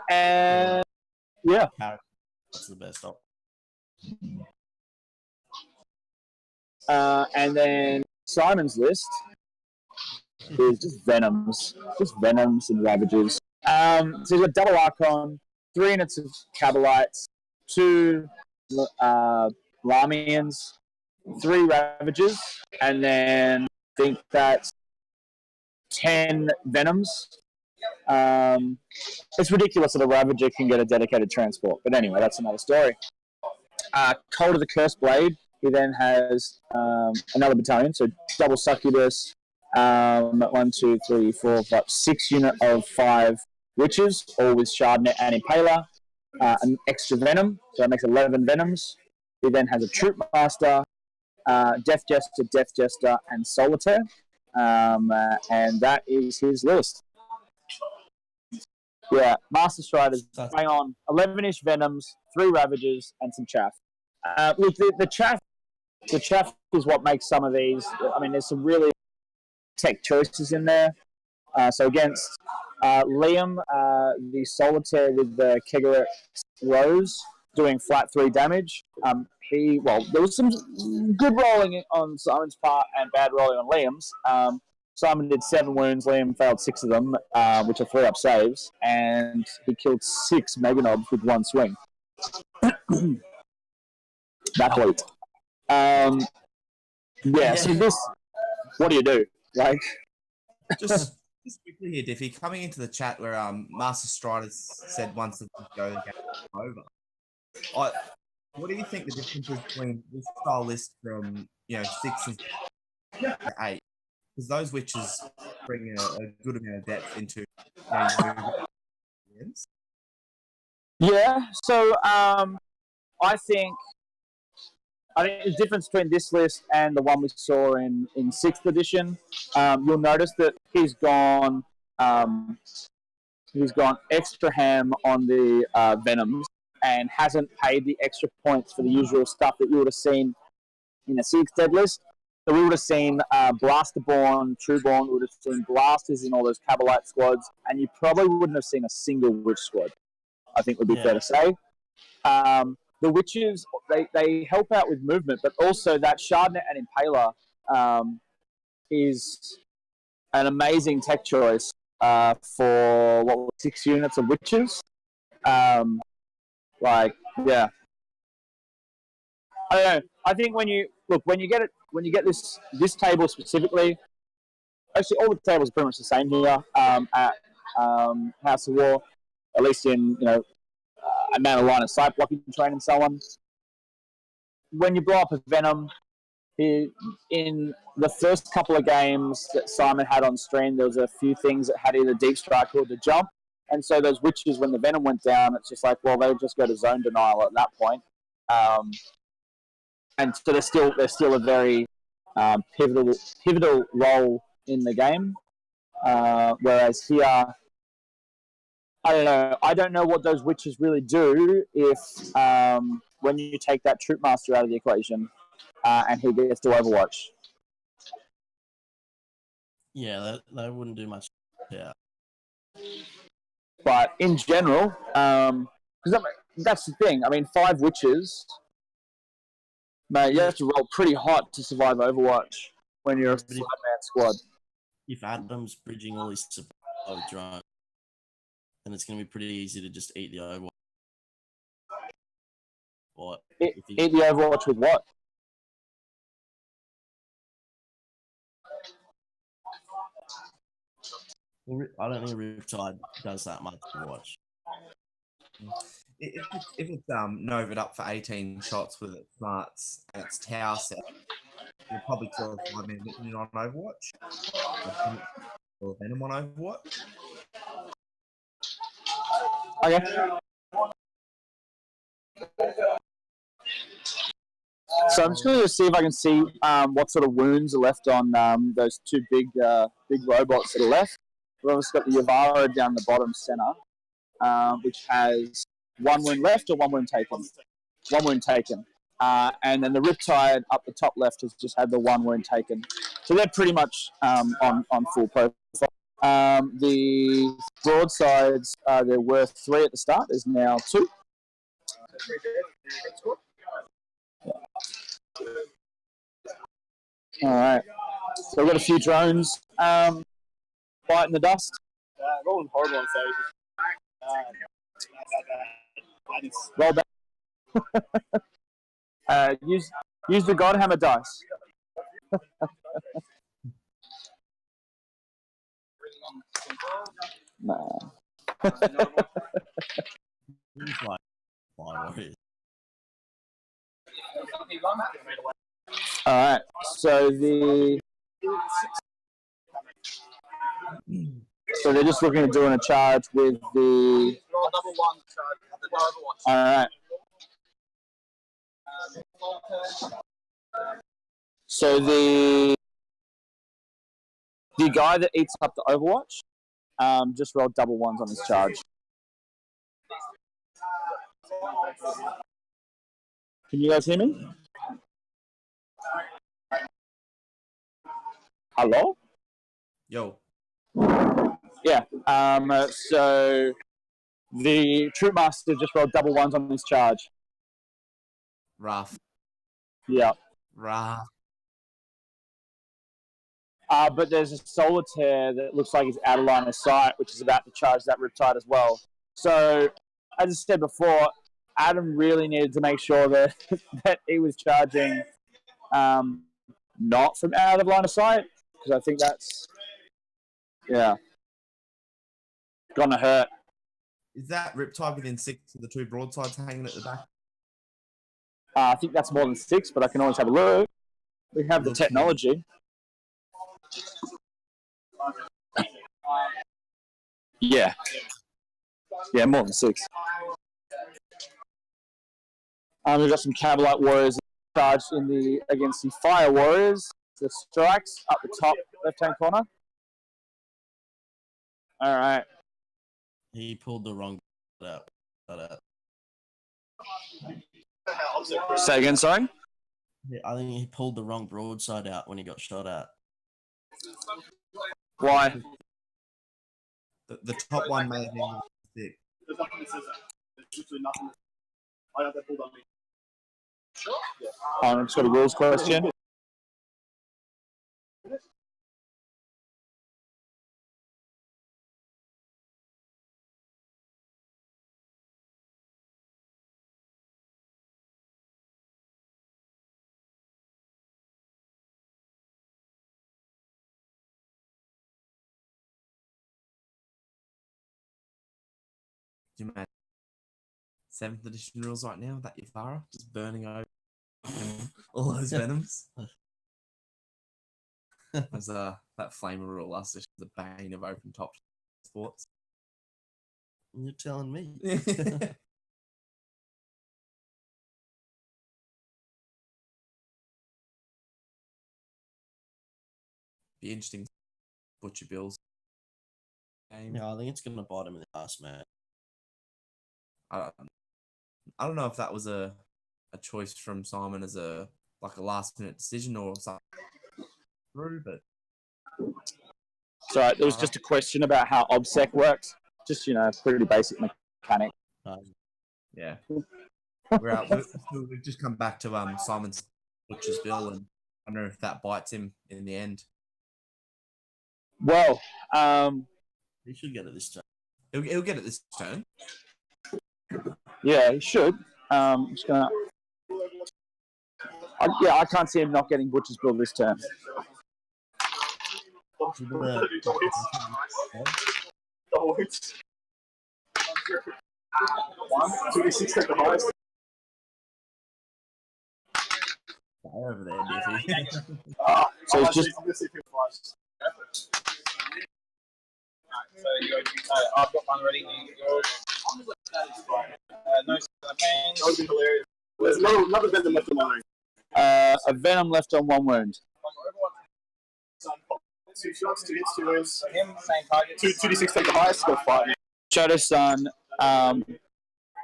yeah. That's the best option. And then Simon's list is just Venoms and Ravages. So he's got double Archon, 3 units of Cabalites, 2 Lamians, 3 Ravages, and then I think that's 10 Venoms. It's ridiculous that a Ravager can get a dedicated transport, but anyway, that's another story. Cult of the Cursed Blade. He then has another battalion, so double Succubus, 1, 2, 3, 4, 5, 6 unit of 5 Witches, all with Shardnet and Impaler, an extra Venom, so that makes 11 Venoms. He then has a Troop Master, Death Jester, and Solitaire, and that is his list. Yeah, Master Striders, bang on, 11-ish Venoms, 3 Ravagers, and some Chaff. Look, the chaff is what makes some of these. I mean, there's some really tech choices in there. So against Liam, the Solitaire with the Kegeret Rose doing flat 3 damage. There was some good rolling on Simon's part and bad rolling on Liam's. Simon did 7 wounds, Liam failed 6 of them, which are 3-up saves, and he killed 6 Meganobs with 1 swing. That bleat. So this, what do you do? Like, just quickly here, Diffie, coming into the chat where Master Striders said once the go the game is over. What do you think the difference is between this style list from 6 and 8? Because those witches bring a good amount of depth into yeah. So I think the difference between this list and the one we saw in 6th edition, you'll notice that he's gone extra ham on the Venoms and hasn't paid the extra points for the usual stuff that you would have seen in a 6th dead list. So we would have seen Blasterborn, Trueborn, we would have seen Blasters in all those Cabalite squads, and you probably wouldn't have seen a single Witch squad, I think would be fair to say. The witches, they help out with movement, but also that Shardnet and Impaler is an amazing tech choice for 6 units of witches. Yeah, I don't know. I think when you get this table specifically, actually all the tables are pretty much the same here at House of War, at least in amount of line of sight blocking terrain and so on. When you blow up a Venom, in the first couple of games that Simon had on stream, there was a few things that had either deep strike or the jump, and so those witches, when the Venom went down, it's just like, well, they would just go to zone denial at that point, and so they're still a very pivotal role in the game. Whereas here, I don't know what those witches really do if when you take that Troop Master out of the equation and he gets to Overwatch. Yeah, that wouldn't do much. Yeah. But in general, because that's the thing. I mean, 5 witches, mate, you have to roll pretty hot to survive Overwatch when you're a 5-man squad. If Adam's bridging all his support drone, then it's going to be pretty easy to just eat the Overwatch. What? Eat the Overwatch with what? I don't think Riptide does that much to watch. If it's Nova'd up for 18 shots with its smarts and its tower set, you'll probably kill a 5-man minion on Overwatch. Or Venom on Overwatch. Okay. So I'm just going to see if I can see what sort of wounds are left on those 2 big robots that are left. We've obviously got the Yavara down the bottom center, which has 1 wound left or 1 wound taken. 1 wound taken. And then the Riptide up the top left has just had the 1 wound taken. So they're pretty much on full profile. The broadsides, there were 3 at the start. There's now 2. All right. So we've got a few drones biting the dust. Rolling horrible on stage. Roll back. Use the Godhammer dice. Nah. He's like, Warriors. All right. So they're just looking at doing a charge with the. All right. So the guy that eats up the Overwatch just rolled double 1s on his charge. Can you guys hear me? Hello? Yo. Yeah. So the Troop Master just rolled double 1s on his charge. Rough. Yeah. Rough. But there's a Solitaire that looks like he's out of line of sight, which is about to charge that Riptide as well. So, as I said before, Adam really needed to make sure that that he was charging not from out of line of sight, because I think that's, gonna hurt. Is that Riptide within 6 of the 2 broadsides hanging at the back? I think that's more than 6, but I can always have a look. We have the technology. Yeah. Yeah, more than 6. We've got some Cavalite Warriors charged against the Fire Warriors. The strikes up the top left-hand corner. All right. He pulled the wrong out. Say again, sorry? Yeah, I think he pulled the wrong broadside out when he got shot at. Why? The top one may have been 6. There's nothing that says that. There's literally nothing. I have that pulled on me. I've just got a rules question. Do you imagine 7th edition rules right now? That Yavara just burning over all those venoms. There's that flamer rule last edition, the bane of open top sports. You're telling me. Be interesting. Butcher Bills game. Yeah, I think it's going to bite him in the ass, man. I don't know if that was a choice from Simon as a last minute decision or something through, but So there was just a question about how OBSEC works. Just, pretty basic mechanic. yeah. We've just come back to Simon's Butcher's Bill, and I don't know if that bites him in the end. Well, He should get it this time. He'll get it this turn. yeah, he should. Just gonna. I can't see him not getting Butcher's Bill this turn. Double hits. 2d6 take the highest. Over there, Diffie. So it's just. So I've got one ready. No pain. That would be hilarious. There's another venom left on one. A venom left on one wound. 2 shots, 2 hits, 2 wounds. So him, same target. 2d6 take the highest, go 5. Shadow-Sun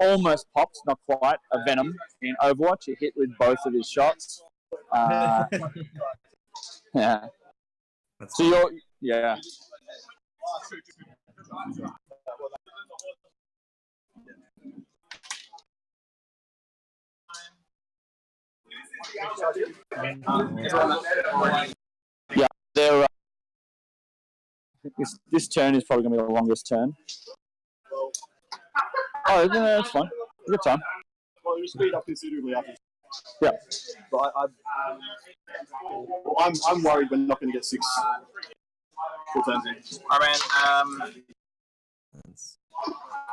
almost popped, not quite, a venom in Overwatch. It hit with both of his shots. Yeah. So you're, yeah. Yeah, they're. This turn is probably going to be the longest turn. Oh, no, it's fine. Good time. Well, you speed up considerably after. Yeah. But I'm worried we're not going to get 6 full turns in. I ran.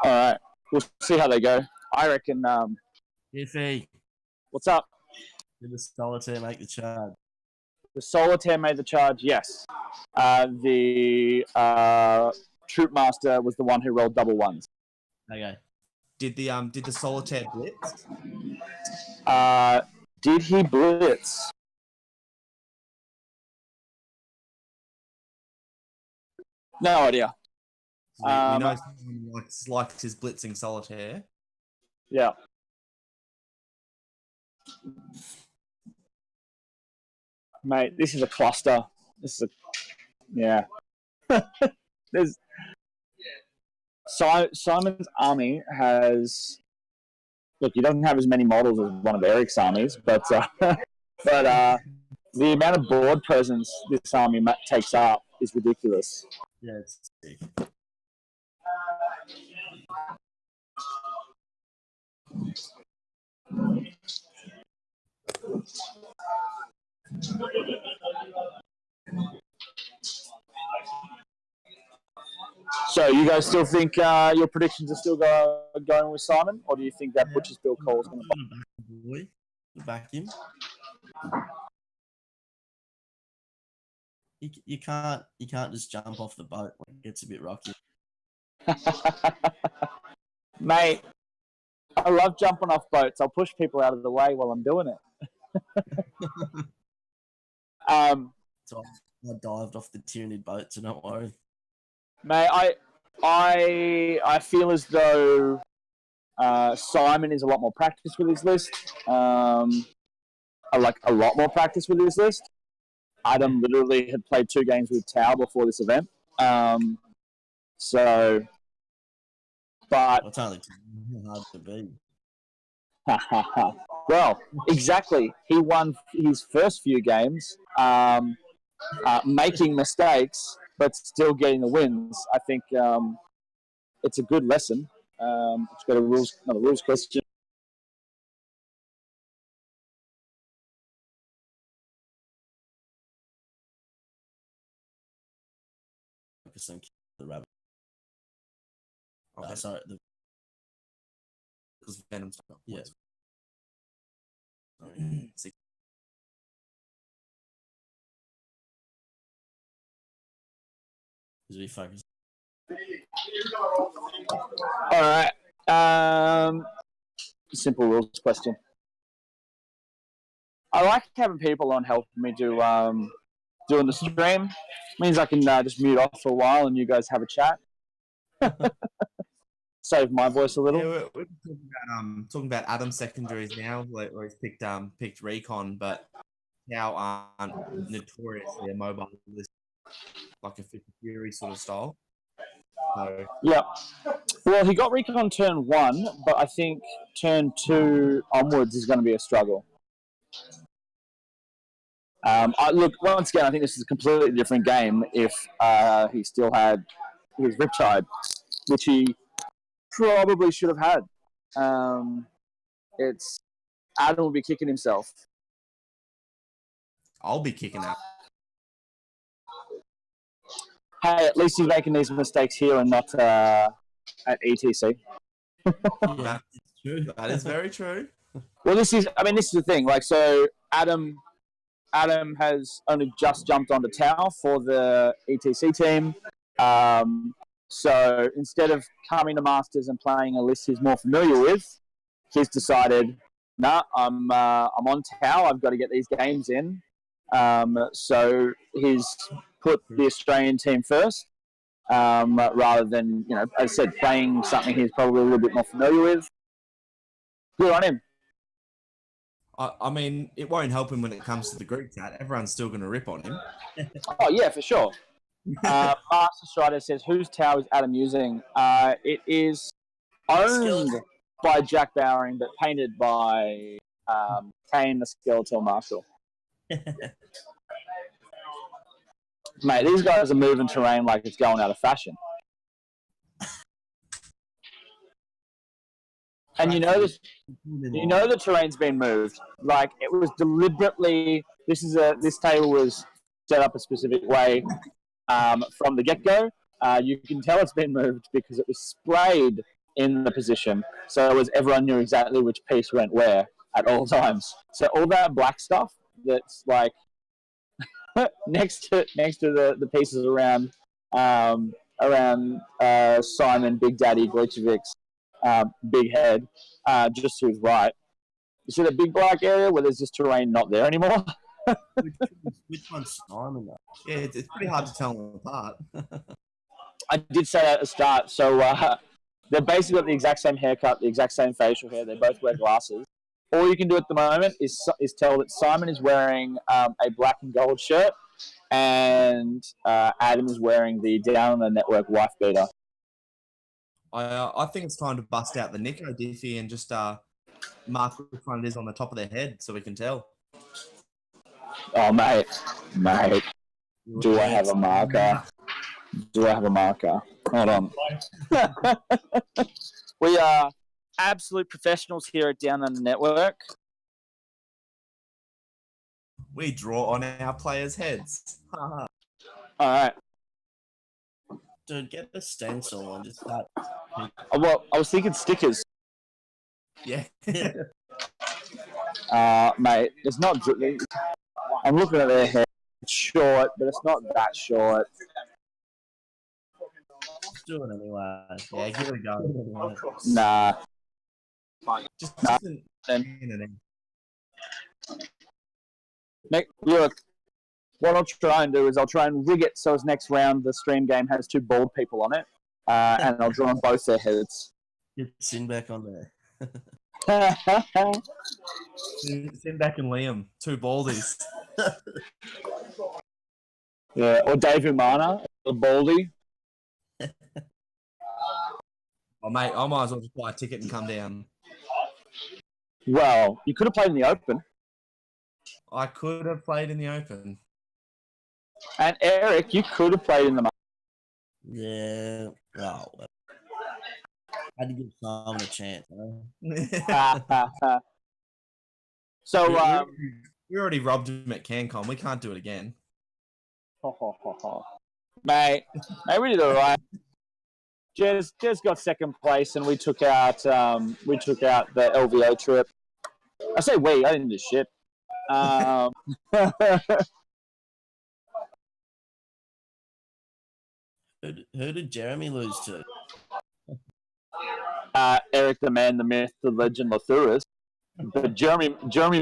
All right. We'll see how they go. I reckon. Diffie, What's up? did the Solitaire make the charge? The Solitaire made the charge, yes. The Troop Master was the one who rolled double ones. Okay. Did the Solitaire blitz? Did he blitz? No idea. We know someone likes his blitzing Solitaire. Yeah. Mate, this is a cluster. Yeah. There's Simon's army has. Look, he doesn't have as many models as one of Eric's armies, but the amount of board presence this army takes up is ridiculous. Yeah, it's sick. So, you guys still think your predictions are still going with Simon, or do you think that Butcher's Bill call is going to Back him. You can't just jump off the boat. It gets a bit rocky. Mate, I love jumping off boats. I'll push people out of the way while I'm doing it. So I dived off the Tyranid boat, so don't worry. Mate, I feel as though Simon is a lot more practiced with his list. I like a lot more practice with his list. Adam literally had played 2 games with Tau before this event. But It's only hard to beat. Well, exactly. He won his first few games, making mistakes, but still getting the wins. I think it's a good lesson. It's got another rules question. The rabbit. Okay. Sorry, Because Venom's not. yeah. Six. Is we focus? All right. Simple rules question. I like having people on helping me doing the stream. Means I can just mute off for a while and you guys have a chat. Save my voice a little. Yeah, we're talking about Adam's secondaries now, where he's picked Recon, but how notoriously a mobile list, like a Fury sort of style. So, Yeah. Well, he got Recon turn 1, but I think turn 2 onwards is going to be a struggle. Look, once again, I think this is a completely different game if he still had his Riptide, which he probably should have had. It's Adam will be kicking himself. I'll be kicking out. Hey, at least he's making these mistakes here and not at ETC. Yeah, it's true. That is very true. Well, this is the thing. Like, so Adam has only just jumped onto Tower for the ETC team. So instead of coming to Masters and playing a list he's more familiar with, he's decided, nah, I'm on Tower. I've got to get these games in. So he's put the Australian team first, rather than, as I said, playing something he's probably a little bit more familiar with. Good on him. I mean, it won't help him when it comes to the group chat. Everyone's still going to rip on him. Oh, yeah, for sure. Master Strider says, whose tower is Adam using? It is owned by Jack Bowering, but painted by Kane the Skeletal Marshal. Mate, these guys are moving terrain like it's going out of fashion. And the terrain's been moved. Like, it was deliberately. This table was set up a specific way from the get-go. You can tell it's been moved because it was sprayed in the position, so everyone knew exactly which piece went where at all times. So all that black stuff that's like next to the pieces around Simon, Big Daddy, Gojkovic's big head, just to his right. You see the big black area where there's just terrain not there anymore? Which one's Simon? Yeah, it's pretty hard to tell them apart. I did say that at the start. So they've basically got the exact same haircut, the exact same facial hair. They both wear glasses. All you can do at the moment is tell that Simon is wearing a black and gold shirt, and Adam is wearing the Down Under Network wife beater. I think it's time to bust out the Nico Diffie and just mark which one it is on the top of their head so we can tell. Oh, mate. Do I have a marker? Hold on. We are absolute professionals here at Down Under Network. We draw on our players' heads. All right. Dude, get the stencil and just start. Well, I was thinking stickers. Yeah. Mate, it's not. I'm looking at their hair. It's short, but it's not that short. Just do it anyway. Yeah, give it a go. Nah. Just Look, what I'll try and do is I'll try and rig it so as next round the stream game has two bald people on it, and I'll draw on both their heads. Get Sin back on there. Send back and Liam, two baldies. Yeah, or Dave Umana, the baldy. Oh, mate, I might as well just buy a ticket and come down. Well, you could have played in the Open. I could have played in the Open. And Eric, you could have played in the Yeah. Oh, well. I had to give Simon a chance. So, we already robbed him at CanCon. We can't do it again. mate, we did all right. Jez got second place, and we took out the LVO trip. I say we, I didn't do shit. Who did Jeremy lose to? Eric, the man, the myth, the legend, Lathuris. But Jeremy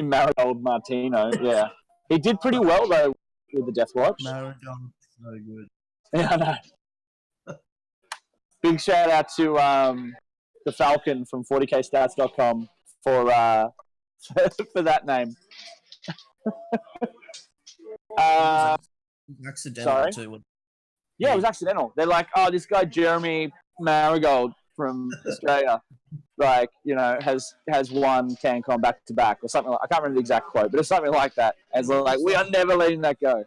Marigold Martino, yeah. He did pretty well, though, with the Death Watch. Marigold, so good. Yeah, I know. Big shout out to the Falcon from 40kstats.com for that name. Accidental sorry? too. Yeah, it was accidental. They're like, oh, this guy Jeremy Marigold from Australia, like, you know, has won CanCon back to back or something. I can't remember the exact quote, but it's something like that. And we're like, we are never letting that go.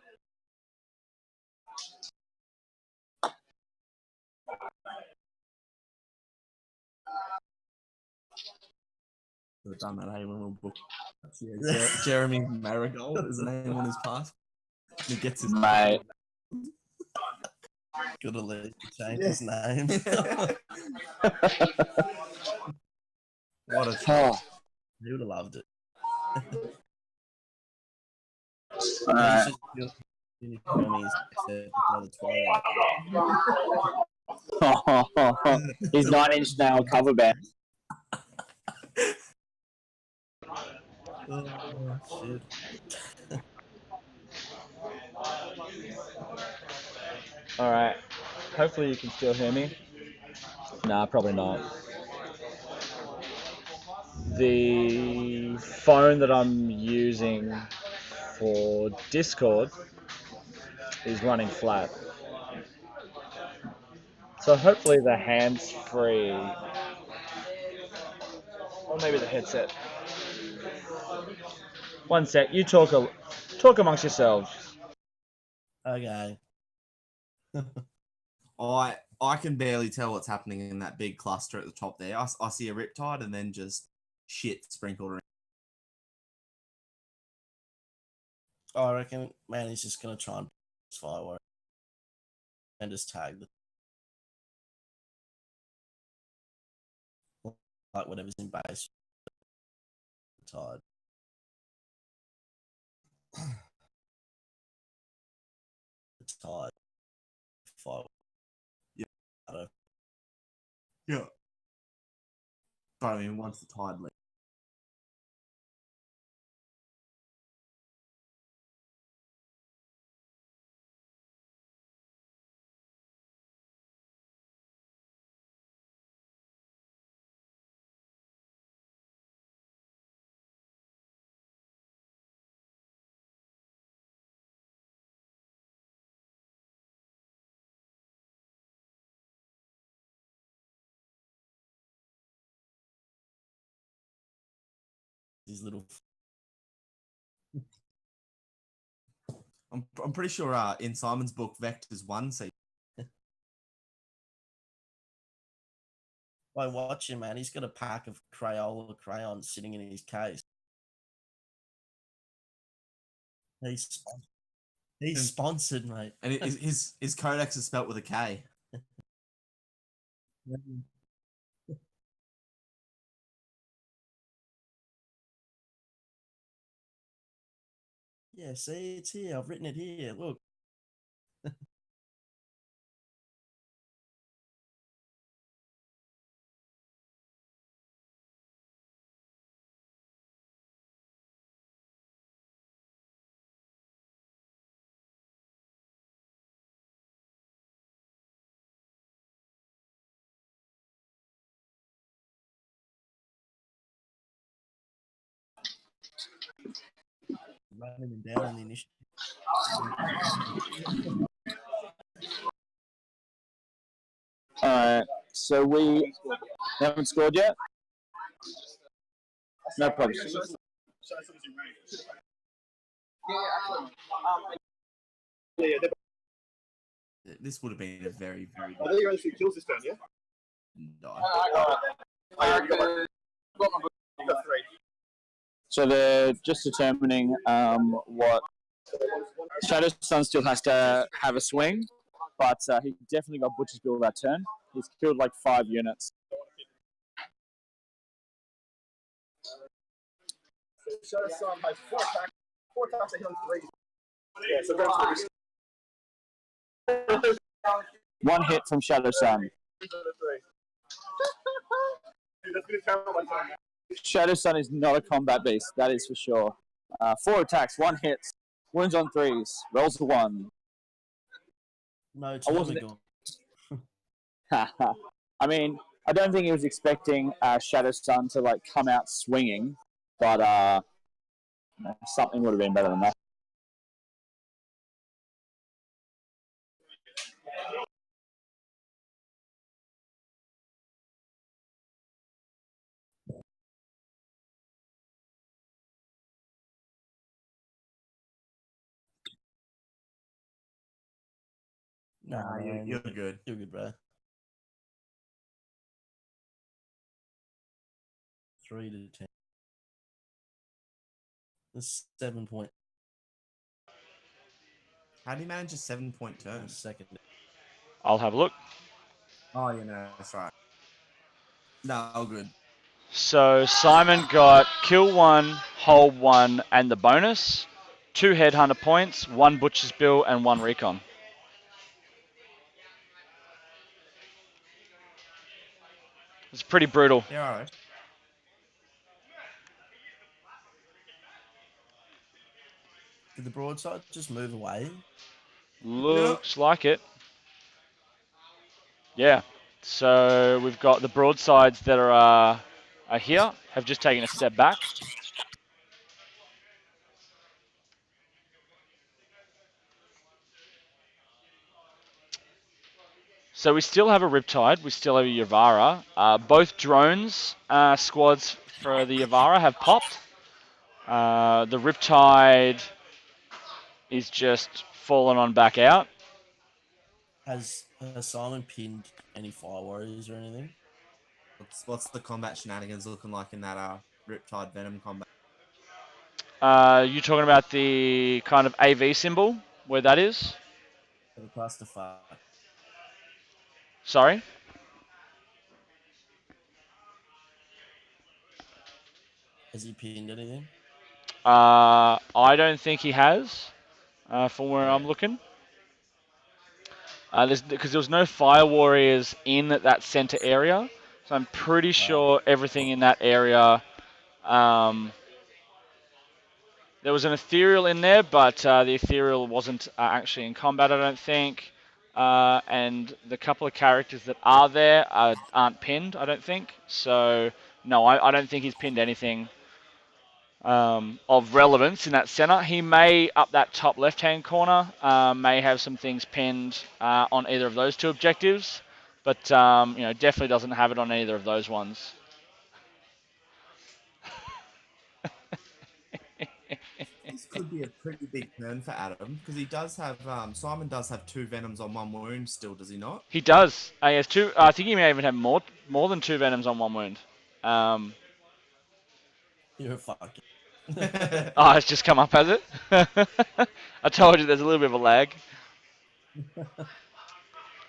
We've done that, hey, when we'll book. Yeah, Jeremy Marigold is the name on his pass. He gets his Mate. Could have let change his name. What a He would have loved it. All right. His 9-inch nail cover band. Oh, shit. All right. Hopefully you can still hear me. Nah, probably not. The phone that I'm using for Discord is running flat. So hopefully the hands-free, or maybe the headset. One sec. You talk amongst yourselves. Okay. I can barely tell what's happening in that big cluster at the top there. I see a riptide and then just shit sprinkled around. I reckon, man, he's just going to try and firework and just tag the like whatever's in base. Tide. It's tide. Fire. Yeah. Yeah. But I mean, once the tide leaves. These little. I'm pretty sure in Simon's book, Vector's 1 season. By watching, man, he's got a pack of Crayola crayons sitting in his case. He's sponsored, mate. And his codex is spelt with a K. Yeah, see, it's here. I've written it here. Look. Running him down in the initiative. Alright, so we haven't scored yet? No problem. Yeah, This would have been a very, very I good. think you're only 2 kills this turn, yeah? No. I got it. You got 3. So they're just determining what Shadow Sun still has to have a swing, but he definitely got Butcher's Bill that turn. He's killed like 5 units. Shadow Sun has 4 attacks, and 3. Yeah, so go to 1 hit from Shadow Sun. Shadow Sun is not a combat beast, that is for sure. 4 attacks, 1 hit, wounds on 3s, rolls a 1. No, I wasn't- Tommy I mean, I don't think he was expecting Shadow Sun to like come out swinging, but something would have been better than that. Nah, you're good. You're good, bro. 3 to 10. That's 7 point. How do you manage a 7-point turn? Second. I'll have a look. Oh, yeah, no, that's right. No, all good. So Simon got kill 1, hold 1, and the bonus. 2 headhunter points, 1 butcher's bill, and 1 recon. It's pretty brutal. Yeah, all right. Did the broadside just move away? Looks like it. Yeah. So we've got the broadsides that are here, have just taken a step back. So we still have a Riptide, we still have a Yavara. Both drones squads for the Yavara have popped. The Riptide is just fallen on back out. Has Simon pinned any Fire Warriors or anything? What's the combat shenanigans looking like in that Riptide Venom combat? You're talking about the kind of AV symbol, where that is? The clusterfuck. Sorry? Has he pinned anything? I don't think he has, from where I'm Yeah. looking. Because there was no Fire Warriors in that center area, so I'm pretty sure everything in that area. There was an Ethereal in there, but the Ethereal wasn't actually in combat, I don't think. And the couple of characters that are there aren't pinned, I don't think. So, no, I don't think he's pinned anything of relevance in that center. He may, up that top left-hand corner, may have some things pinned on either of those 2 objectives, but definitely doesn't have it on either of those ones. This could be a pretty big turn for Adam because he does have Simon does have 2 Venoms on 1 wound still, does he not? He does. He has 2. I think he may even have more than 2 Venoms on 1 wound. You're a fuck. Oh, it's just come up, has it? I told you there's a little bit of a lag.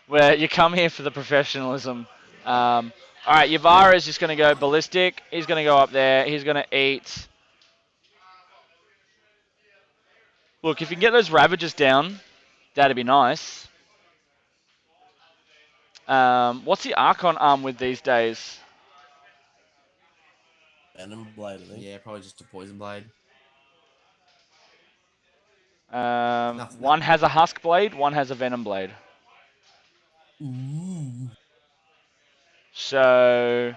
Where you come here for the professionalism. All right, Yavara is just going to go ballistic. He's going to go up there. He's going to eat. Look, if you can get those Ravagers down, that'd be nice. What's the Archon arm with these days? Venom Blade, I think. Yeah, probably just a Poison Blade. One has a Husk Blade, one has a Venom Blade. Ooh. So...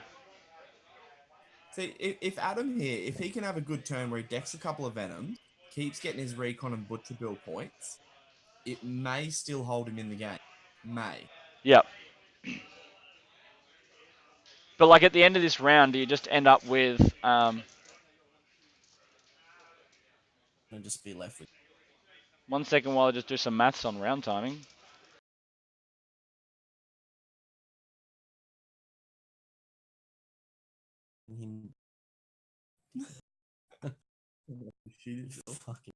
See, if Adam here, if he can have a good turn where he decks a couple of Venoms, keeps getting his Recon and Butcher Bill points, it may still hold him in the game. May. Yep. But like at the end of this round, do you just end up with going to just be left with. 1 second while I just do some maths on round timing. Him. Shoot himself. Fucking.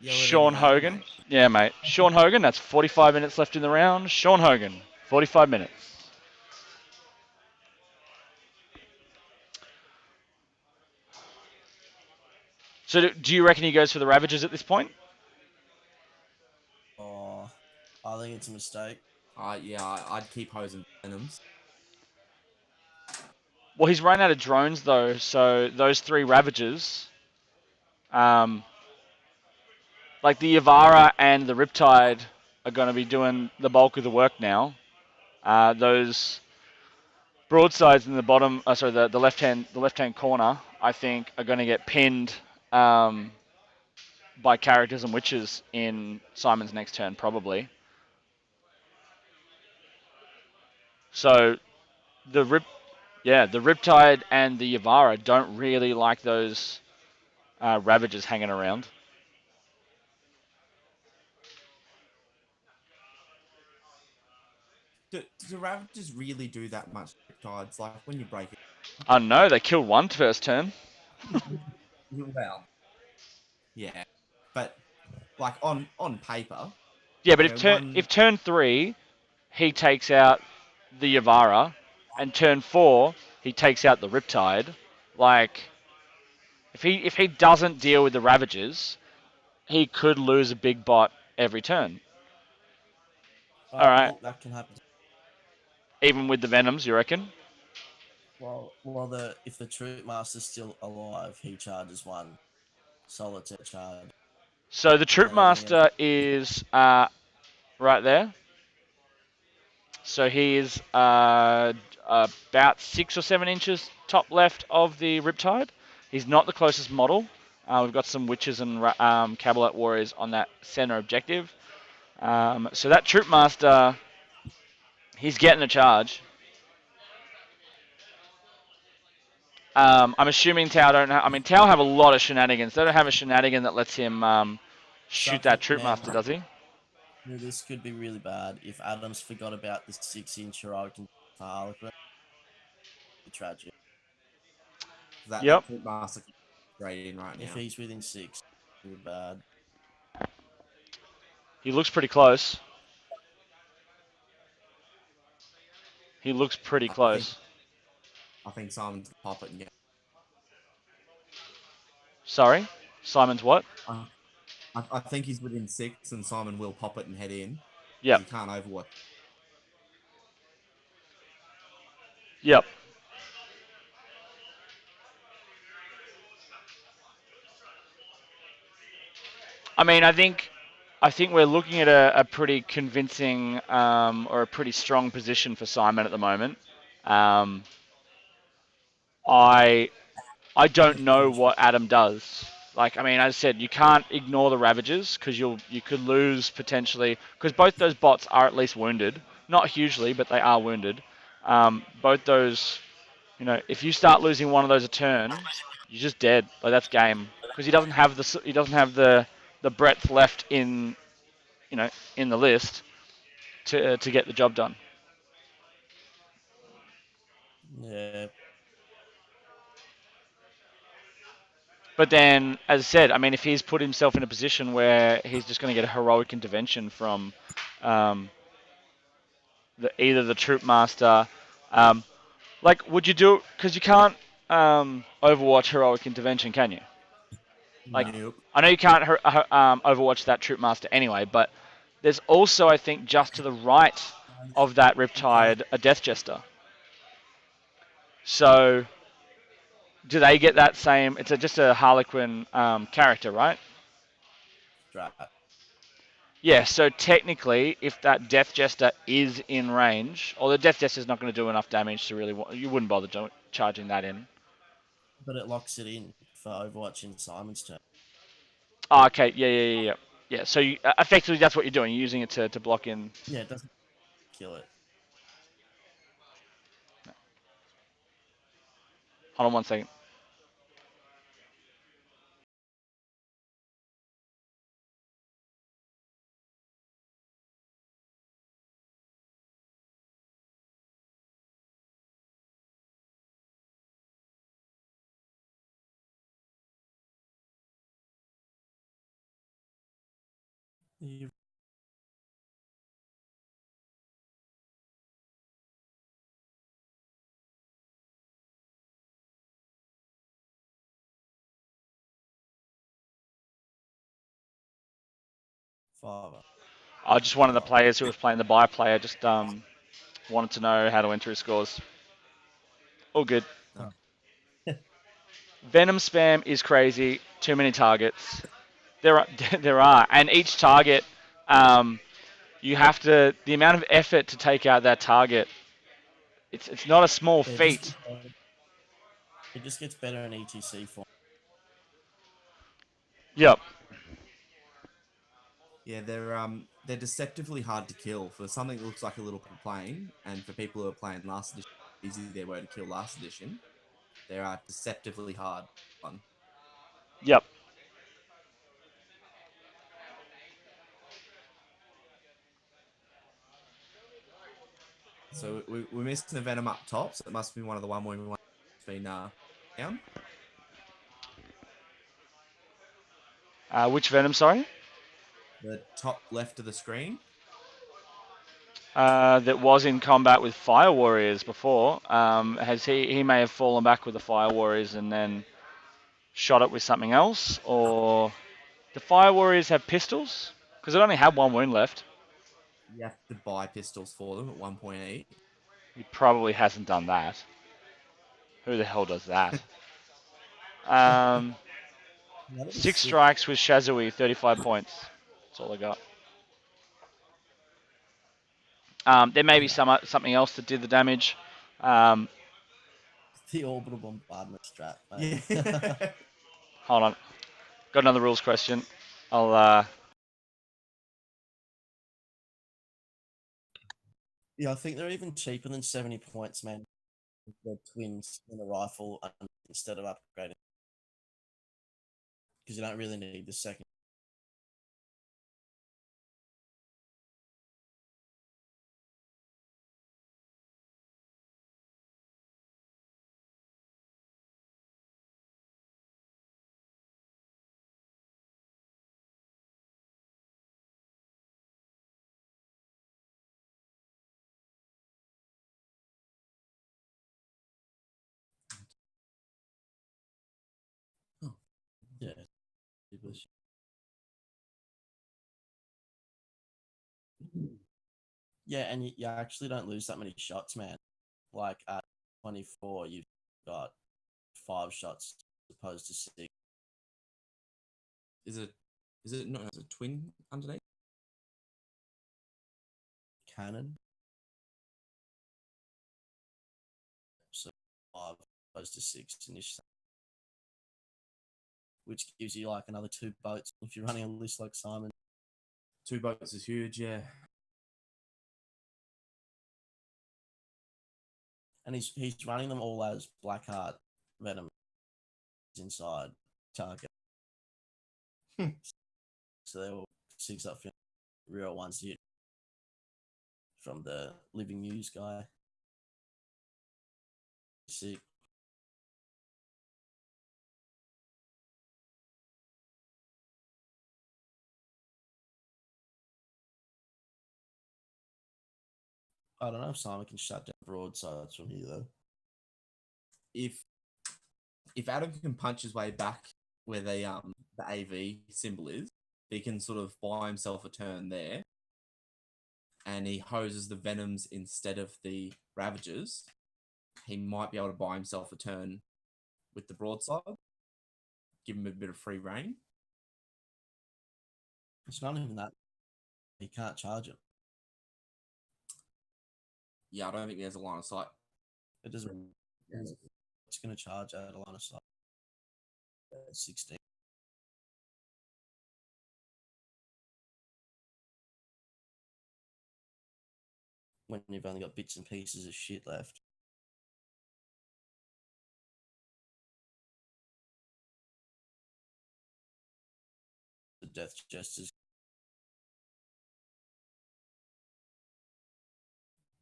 Yeah, whatever Sean you reckon, Hogan. mate. Yeah, mate. Sean Hogan, that's 45 minutes left in the round. Sean Hogan, 45 minutes. So do you reckon he goes for the Ravagers at this point? Oh, I think it's a mistake. Yeah, I'd keep hosing Venoms. Well, he's run out of drones, though, so those 3 Ravagers, like the Yavara and the Riptide, are going to be doing the bulk of the work now. Those broadsides in the bottom, the left hand corner, I think, are going to get pinned by characters and witches in Simon's next turn, probably. So the Riptide and the Yavara don't really like those Ravagers hanging around. Do Ravagers really do that much Riptides? Like when you break it? I know they killed one first turn. Well, yeah, but like on paper, Yeah, but where if turn 3 he takes out the Yavara, and turn 4 he takes out the Riptide, like if he doesn't deal with the Ravagers, he could lose a big bot every turn. All I right, think that can happen. even with the Venoms, you reckon? Well, if the Troop Master's still alive, he charges 1 solitaire charge. So the Troop And everything else. Master is right there. So he is about 6 or 7 inches top left of the Riptide. He's not the closest model. We've got some Witches and Cabalot Warriors on that center objective. So that Troop Master, he's getting a charge. I'm assuming Tau don't have... I mean, Tau have a lot of shenanigans. They don't have a shenanigan that lets him shoot that Troop Master, does he? This could be really bad if Adams forgot about the 6-inch heroic for Harlequin. It'd be tragic. Yep. Troop Master can straight in right now. If he's within 6, it'd be bad. He looks pretty close. He looks pretty close. I think Simon's gonna pop it and get. Sorry? Simon's what? I think he's within 6, and Simon will pop it and head in. Yep. He can't overwatch. Yep. I mean, I think we're looking at a pretty convincing or a pretty strong position for Simon at the moment. I don't know what Adam does. Like, I mean, as I said, you can't ignore the Ravagers because you could lose potentially, because both those bots are at least wounded, not hugely, but they are wounded. Both those, if you start losing one of those a turn, you're just dead. Like, that's game, because he doesn't have the breadth left in in the list to get the job done. Yeah. But then, as I said, I mean, if he's put himself in a position where he's just going to get a heroic intervention from either the Troop Master, like, would you do it? Because you can't Overwatch heroic intervention, can you? Like, Nope. I know you can't Overwatch that Troop Master anyway, but there's also, I think, just to the right of that Riptide, a Death Jester. So, do they get that same? It's just a Harlequin character, right? Right. Yeah, so technically, if that Death Jester is in range, or the Death Jester's not going to do enough damage to really, you wouldn't bother charging that in. But it locks it in for Overwatch in Simon's turn. Oh, okay, yeah. Yeah, so effectively that's what you're doing. You're using it to block in. Yeah, it doesn't kill it. Hold on one second. You Father. Just one of the players who was playing the buy player just wanted to know how to enter his scores. All good. Oh. Venom spam is crazy. Too many targets. There are, and each target, you have to the amount of effort to take out that target. It's not a small Yeah, feat. it just gets better in ETC form. Yep. Yeah, they're deceptively hard to kill for something that looks like a little plane, and for people who are playing last edition, easy they were to kill last edition. They are deceptively hard one. Yep. So we missed the Venom up top, so it must be one of the one we want been down. Which Venom? Sorry. The top left of the screen. That was in combat with Fire Warriors before. Has he may have fallen back with the Fire Warriors and then shot it with something else, or the Fire Warriors have pistols? Because it only had one wound left. You have to buy pistols for them at 1.8. He probably hasn't done that. Who the hell does that? That'd be 6 sick. strikes with Shazui, 35 points. That's all I got. There may be something else that did the damage. The orbital bombardment strat, mate. Yeah. Hold on. Got another rules question. I'll Yeah, I think they're even cheaper than 70 points, man. The twins in a rifle instead of upgrading. Because you don't really need the second. Oh, yeah. It was. Yeah, and you actually don't lose that many shots, man. Like at 24, you've got 5 shots as opposed to 6. Is it not as a twin underneath? Cannon. So 5 opposed to 6 initially. Which gives you like another 2 boats if you're running a list like Simon. 2 boats is huge, yeah. And he's running them all as Blackheart Venom inside target. So they all 6 up real ones hit from the Living Muse guy. Sick. I don't know if Simon can shut down broadsides from here though. If Adam can punch his way back where the AV symbol is, he can sort of buy himself a turn there, and he hoses the Venoms instead of the Ravagers. He might be able to buy himself a turn with the broadside, give him a bit of free reign. It's not even that. He can't charge it. Yeah, I don't think there's a line of sight. It doesn't. It's going to charge out a line of sight. 16. When you've only got bits and pieces of shit left. The death jesters.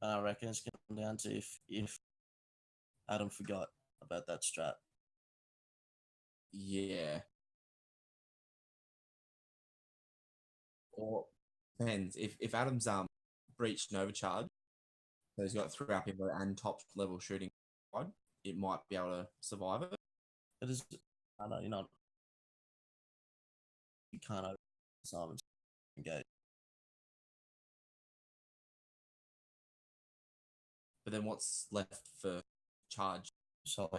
And I reckon it's going to come down to if Adam forgot about that strat. Yeah. Or depends. If Adam's breached an overcharge, so he's got 3 up input and top level shooting, it might be able to survive it. It is. I know you're not. You can't open Simon's gate. But then what's left for charge? So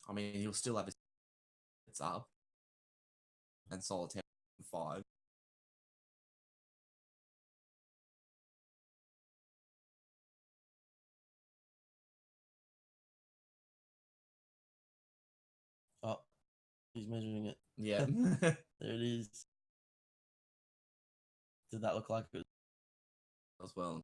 I mean, he'll still have his it's up and solitaire 5. Oh, he's measuring it. Yeah. There it is. Did that look like it? As well.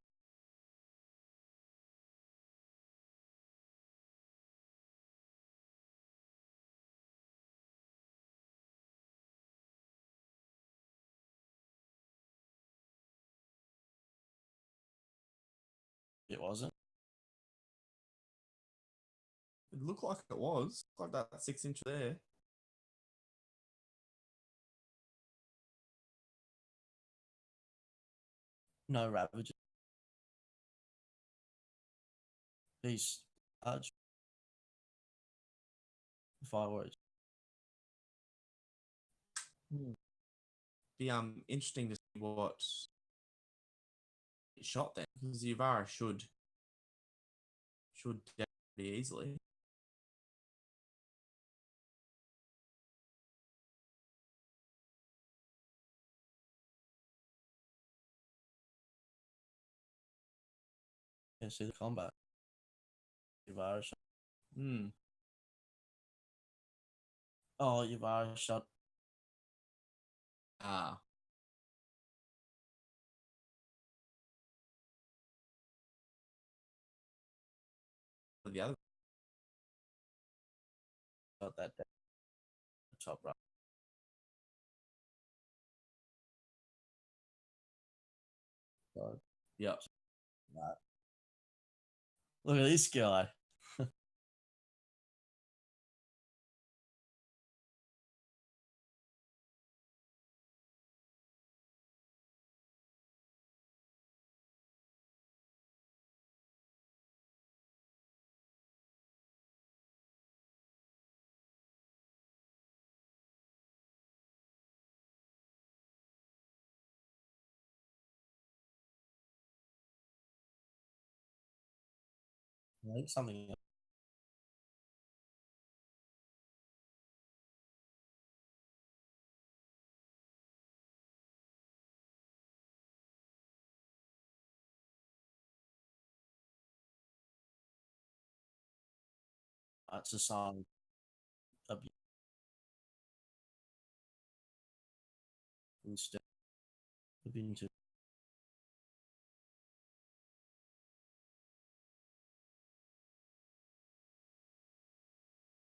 It wasn't. It looked like it was. Like that 6-inch there. No Ravager. He's large. Fireworks. Be interesting to see what it shot then, because Yuvara should definitely easily. Yeah, see the combat. Yuvara shot. Oh, Yuvara shot. Ah. The other. Got that down. Top right. So, Yep. that. Look at this guy. I think something. It's a song. Instead of into.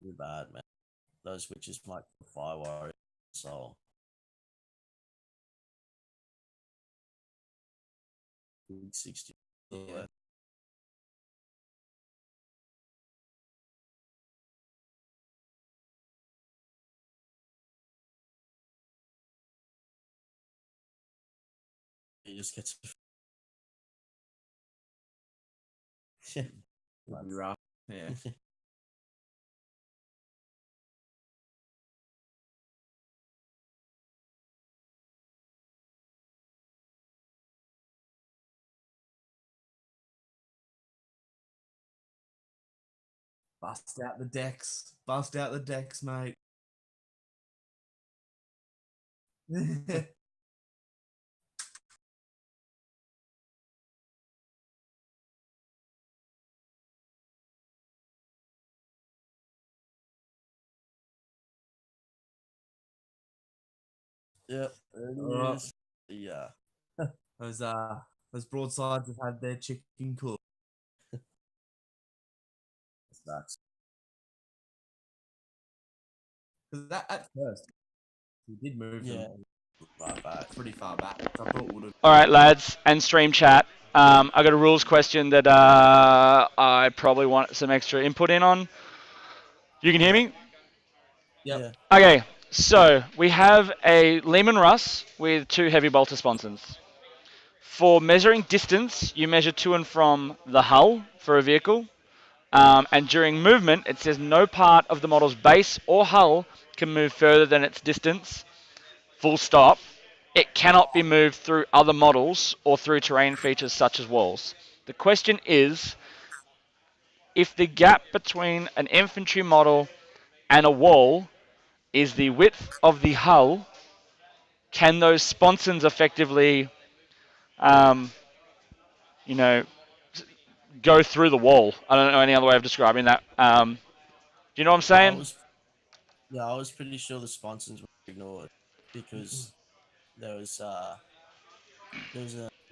Too bad, man. Those witches might fire warrior soul. 60. Yeah. He just gets. It'd be rough. Yeah. Bust out the decks. Bust out the decks, mate. Yep, there it Alright. is. Yeah. Those broadsides have had their chicken cooked. Sucks. Because that at first he did move Yeah. them Right back. pretty far back, which I thought would have. All right, lads, and stream chat. I got a rules question that I probably want some extra input in on. You can hear me? Yep. Yeah. Okay, so we have a Lehman Russ with 2 heavy bolter sponsons. For measuring distance, you measure to and from the hull for a vehicle. And during movement, it says no part of the model's base or hull can move further than its distance. Full stop. It cannot be moved through other models or through terrain features such as walls. The question is, if the gap between an infantry model and a wall is the width of the hull, can those sponsons effectively, um, you know, go through the wall? I don't know any other way of describing that. Do you know what I'm saying? I was pretty sure the sponsons were ignored because there was a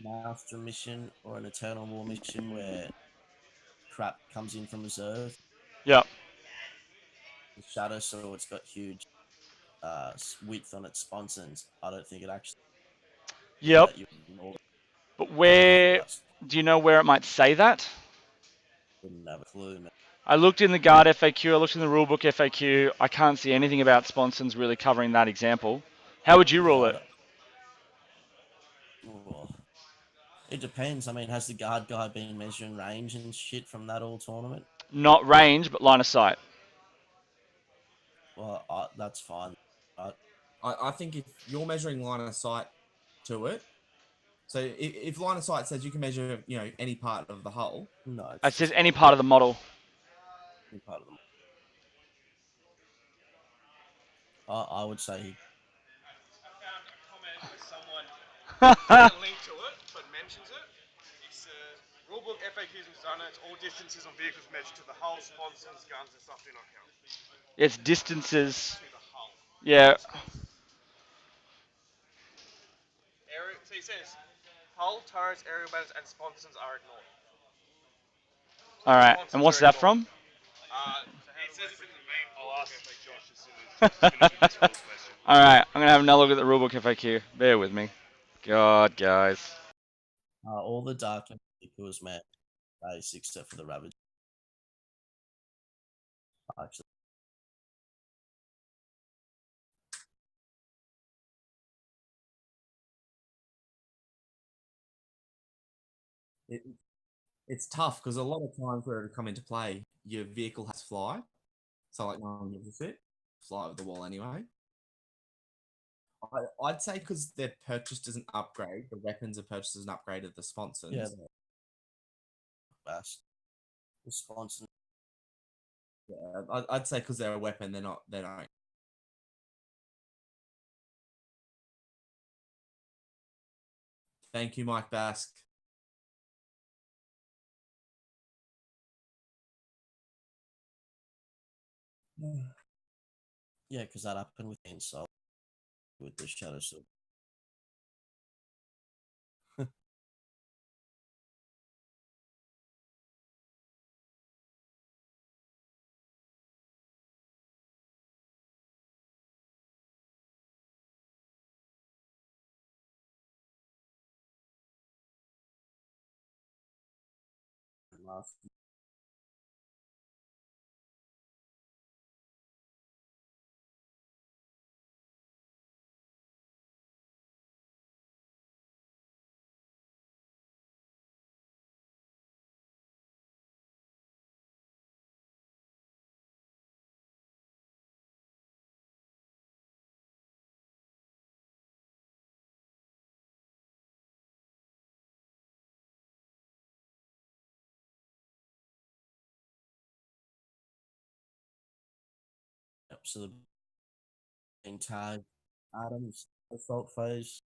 Maelstrom mission or an Eternal War mission where crap comes in from reserve. Yep. The Shadow Sword's got huge width on its sponsons. I don't think it actually Yep. let you ignore But it. where do you know where it might say that? Wouldn't have a clue, man. I looked in the guard FAQ, I looked in the rulebook FAQ. I can't see anything about sponsons really covering that example. How would you rule it? Well, it depends. I mean, has the guard guy been measuring range and shit from that all tournament? Not range, but line of sight. Well, that's fine. I think if you're measuring line of sight to it, so if line of sight says you can measure, any part of the hull. No, It it's says just any part of the model. any part of them. I would say he. Link to it, but mentions it. It's rulebook FAQs and standards. All distances on vehicles measured to the hull, sponsons, guns, and stuff do not count. It's distances. To the hull. Yeah. So he says, hull, turrets, aerial banners, and sponsons are ignored. All right. Sponsons And what's are that ignored. from? It says it's in the main I'll rulebook ask. FAQ. Josh as soon as he's finished with this rules question. All right. I'm gonna have another look at the rulebook FAQ. Bear with me. God, guys. All the dark vehicles, man, base except for the Ravage. Actually, It's tough because a lot of times where it come into play, your vehicle has fly, so like no one gives a shit. Fly over the wall anyway. I'd say because they're purchased as an upgrade, the weapons are purchased as an upgrade of the sponsons. yeah, best. The sponsor. Yeah, I'd say because they're a weapon, they're not. They don't. Thank you, Mike Bask. Yeah, because that happened with Insult with the Shadow Sword. Last Yep, so the tag Adams assault phase.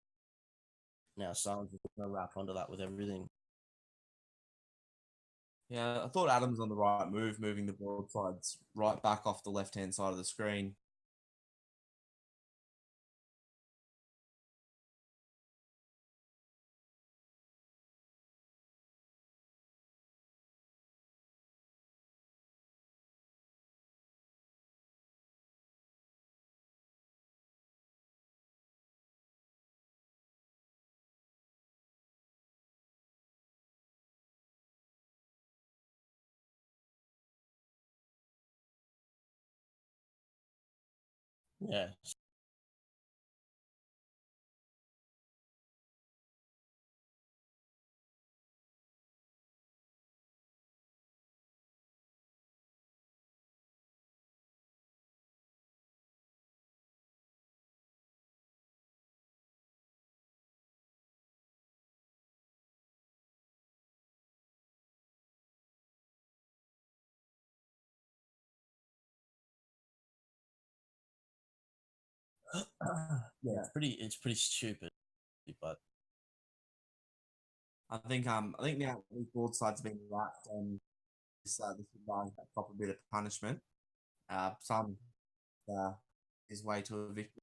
Now Simon's going to wrap onto that with everything. Yeah, I thought Adam's on the right move, moving the broadsides right back off the left-hand side of the screen. Yeah. Yeah, it's pretty stupid, but I think now these broadsides have been wrapped and this guy got a bit of punishment. Some his way to a victory.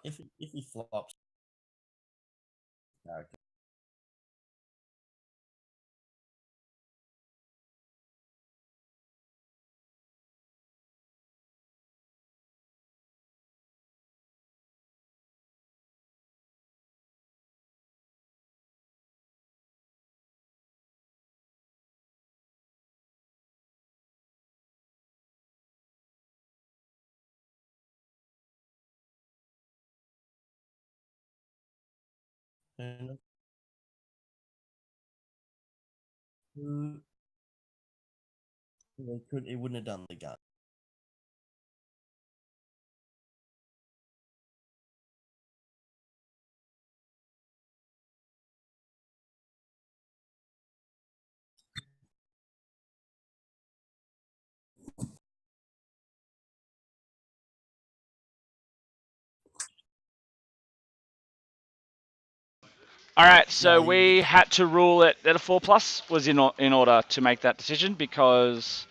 if he flops, character. And he wouldn't have done the gun. All right, so No, we had to rule it that a 4+ was in order to make that decision because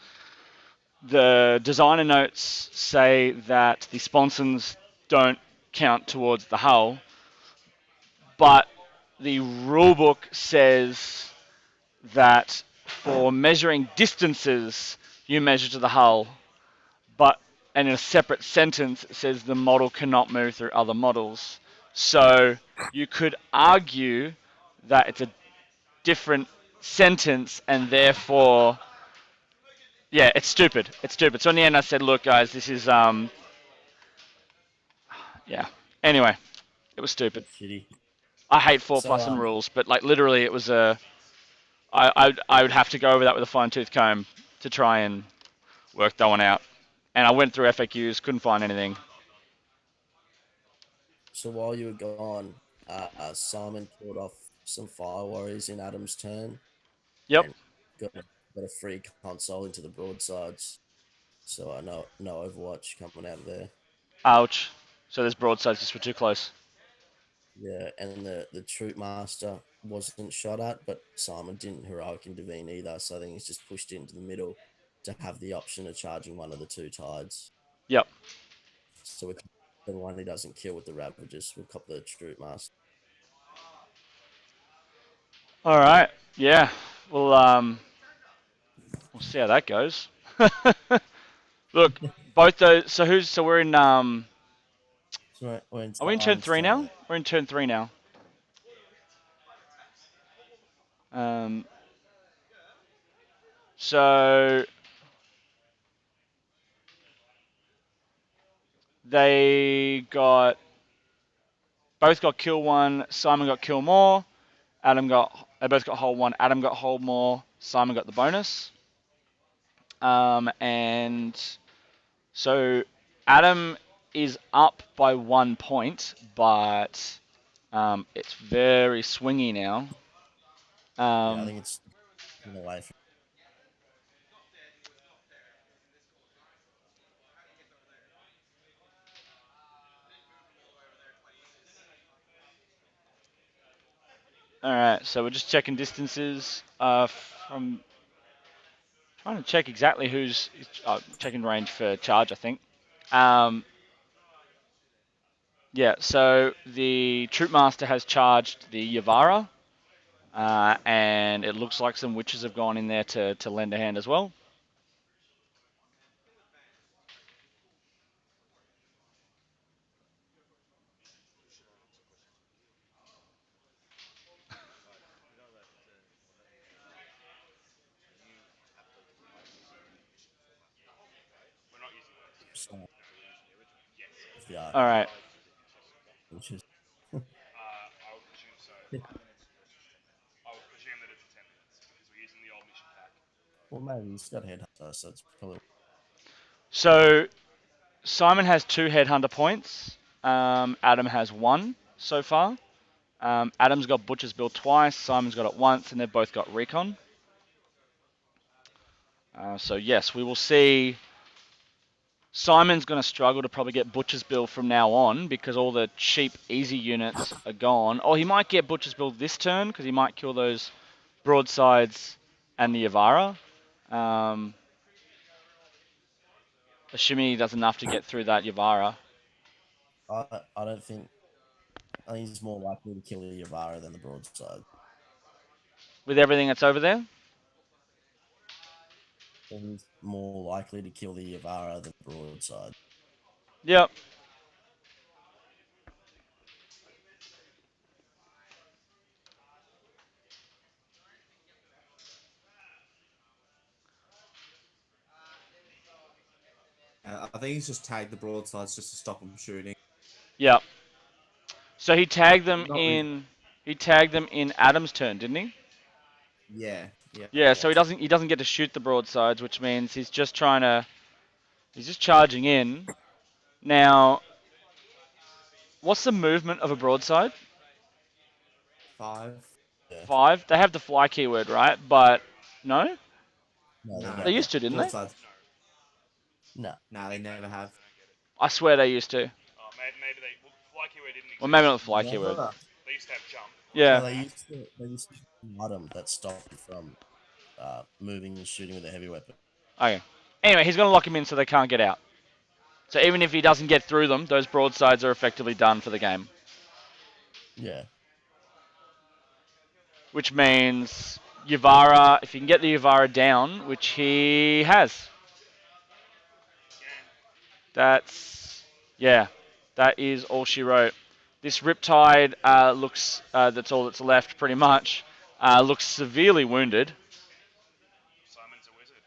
the designer notes say that the sponsons don't count towards the hull, but the rulebook says that for measuring distances, you measure to the hull, but and in a separate sentence, it says the model cannot move through other models. So you could argue that it's a different sentence and therefore, yeah, it's stupid. It's stupid. So in the end, I said, look, guys, this is, yeah. Anyway, it was stupid. That's shitty. I hate 4+ So and rules, but like literally, it was I would have to go over that with a fine tooth comb to try and work that one out. And I went through FAQs, couldn't find anything. So while you were gone, Simon killed off some fire warriors in Adam's turn. Yep. And got a free console into the broadsides. So I know no Overwatch coming out of there. Ouch. So those broadsides just were too close. Yeah, and the troop master wasn't shot at, but Simon didn't heroic intervene either. So I think he's just pushed into the middle to have the option of charging one of the two tides. Yep. So the one he doesn't kill with the Ravagers will cop the troop master. All right. Yeah. We'll see how that goes. Look, both those. So we're in So we're in Are we in turn Simon's 3 now? turn. We're in turn 3 now. So they both got kill 1. Simon got kill more. They both got hold 1. Adam got hold more. Simon got the bonus. And so Adam is up by 1 point, but it's very swingy now. Yeah, I think it's away from. All right, so we're just checking distances. From trying to check exactly who's checking range for charge. I think. Um, yeah, so the Troop Master has charged the Yavara, and it looks like some witches have gone in there to lend a hand as well. So, if the art, All right. which is I would presume so. I would presume that it's 10 minutes because we're using the old mission pack. well, maybe he's got headhunter, so it's probably So Simon has 2 headhunter points. Adam has 1 so far. Adam's got Butcher's Bill twice. Simon's got it once, and they've both got Recon. So yes, we will see. Simon's going to struggle to probably get Butcher's Bill from now on because all the cheap, easy units are gone. Or he might get Butcher's Bill this turn because he might kill those broadsides and the Yavara. Assuming he does enough to get through that Yavara. I don't think. I think he's more likely to kill the Yavara than the broadside. With everything that's over there? I think he's more likely to kill the Yavara than the broadside. Yep. I think he's just tagged the broadsides just to stop him shooting. Yep. So he tagged them Not really. in. He tagged them in Adam's turn, didn't he? Yeah. Yeah. So he doesn't get to shoot the broadsides, which means he's just trying to. He's just charging in. Now, what's the movement of a broadside? 5. Yeah. 5. They have the fly keyword, right? But no, No, No, they used to, didn't they? broadsides. No. No, they never have. I swear they used to. Oh, maybe they. Well, fly keyword didn't exist. Well, maybe not the fly Never. keyword. They used to have jump. Yeah. No, they used to item that stopped you from moving and shooting with a heavy weapon. Okay. Anyway, he's going to lock him in so they can't get out. So even if he doesn't get through them, those broadsides are effectively done for the game. Yeah. Which means Yavara, if you can get the Yavara down, which he has. Yeah, that is all she wrote. This Riptide looks, that's all that's left pretty much, looks severely wounded. Simon's a wizard.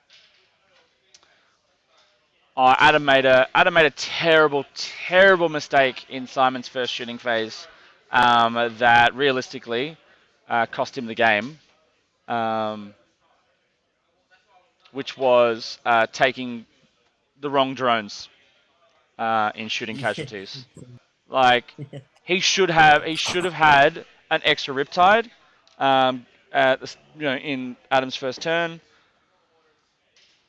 Oh, Adam made a terrible, terrible mistake in Simon's first shooting phase that realistically cost him the game, which was taking the wrong drones in shooting casualties. Like he should have had an extra Riptide in Adam's first turn.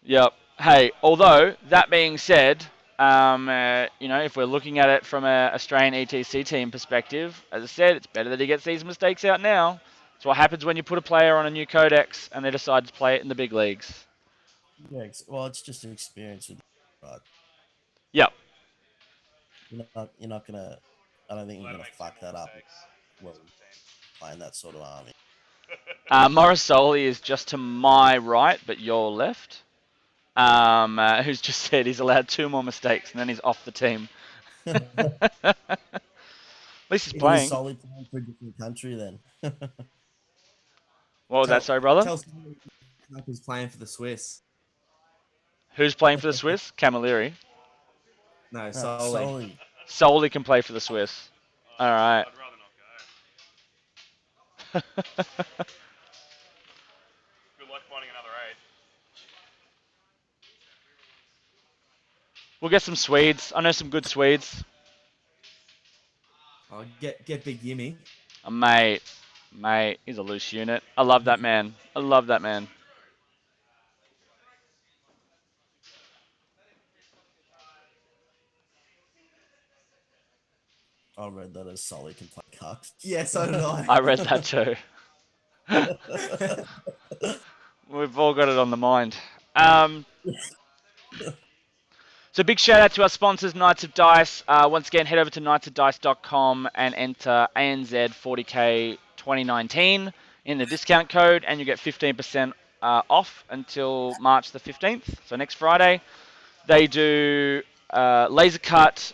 Yep. Hey, although that being said, if we're looking at it from a Australian ETC team perspective, as I said, it's better that he gets these mistakes out now. It's what happens when you put a player on a new codex and they decide to play it in the big leagues. Yeah. Well, it's just an experience with, right? Yep. You're not gonna. I don't think you're gonna fuck that up. Mistakes. Well, playing that sort of army. Morrisoli is just to my right, but your left. Who's just said he's allowed 2 more mistakes and then he's off the team. At least he's He was playing. solely playing for a different country then. What was that, sorry, brother? Tell someone who's playing for the Swiss. Who's playing for the Swiss? Camilleri. No, No, solely. Solely can play for the Swiss. All right. I'd rather not go. Good luck finding another raid. We'll get some Swedes. I know some good Swedes. Oh, get Big Yimmy. Mate, he's a loose unit. I love that man. I love that man. I read that as solely can play cucks. Yeah, so did I. I read that too. We've all got it on the mind. So big shout out to our sponsors, Knights of Dice. Once again, head over to knightsofdice.com and enter ANZ40K 2019 in the discount code, and you get 15% off until March the 15th, so next Friday. They do laser cut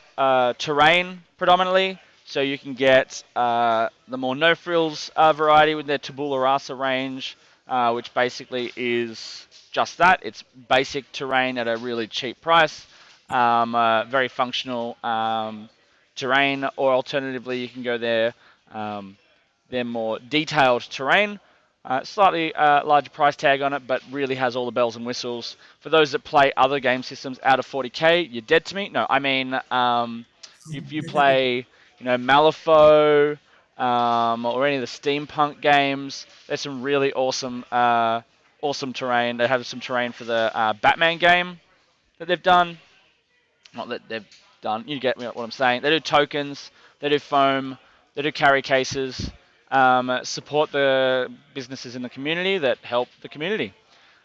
terrain predominantly, so you can get the more no frills variety with their tabula rasa range, which basically is just that. It's basic terrain at a really cheap price, very functional terrain, or alternatively you can go their more detailed terrain. Slightly larger price tag on it, but really has all the bells and whistles. For those that play other game systems out of 40k, you're dead to me. No, I mean, if you play, Malifaux or any of the steampunk games, there's some really awesome, awesome terrain. They have some terrain for the Batman game that they've done. Not that they've done. You get what I'm saying. They do tokens. They do foam. They do carry cases. Support the businesses in the community that help the community.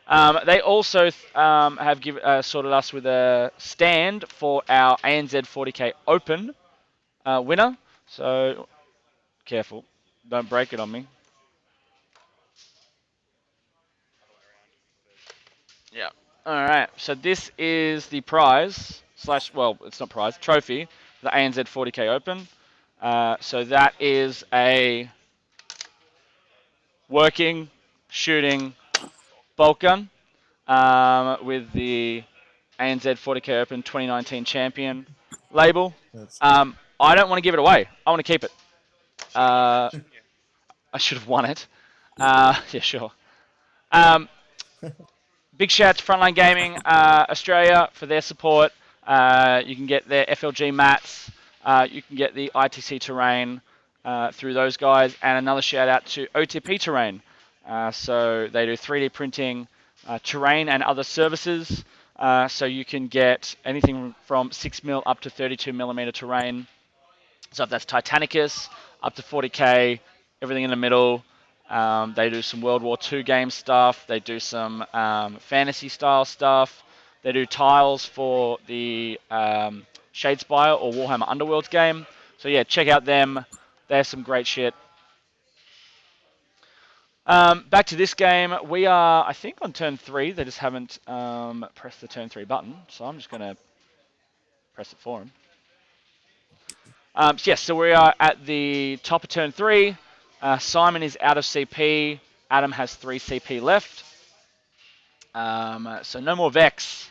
They also have sorted us with a stand for our ANZ40K Open winner. So careful, don't break it on me. Yeah. All right. So this is the prize / well, it's not prize, trophy, the ANZ40K Open. So that is a working, shooting bolt gun with the ANZ40K Open 2019 champion label. I don't want to give it away. I want to keep it. I should have won it. Yeah, sure. Big shout out to Frontline Gaming Australia for their support. You can get their FLG mats. You can get the ITC terrain through those guys. And another shout out to OTP Terrain. So they do 3D printing, terrain and other services. So you can get anything from 6mm up to 32mm terrain. So if that's Titanicus, up to 40k, everything in the middle. They do some World War II game stuff. They do some fantasy style stuff. They do tiles for the Shadespire or Warhammer Underworlds game. So yeah, check out them. They're some great shit. Back to this game. We are, I think, on turn 3. They just haven't pressed the turn 3 button. So I'm just going to press it for them. Yes, so we are at the top of turn 3. Simon is out of CP. Adam has 3 CP left. So no more Vex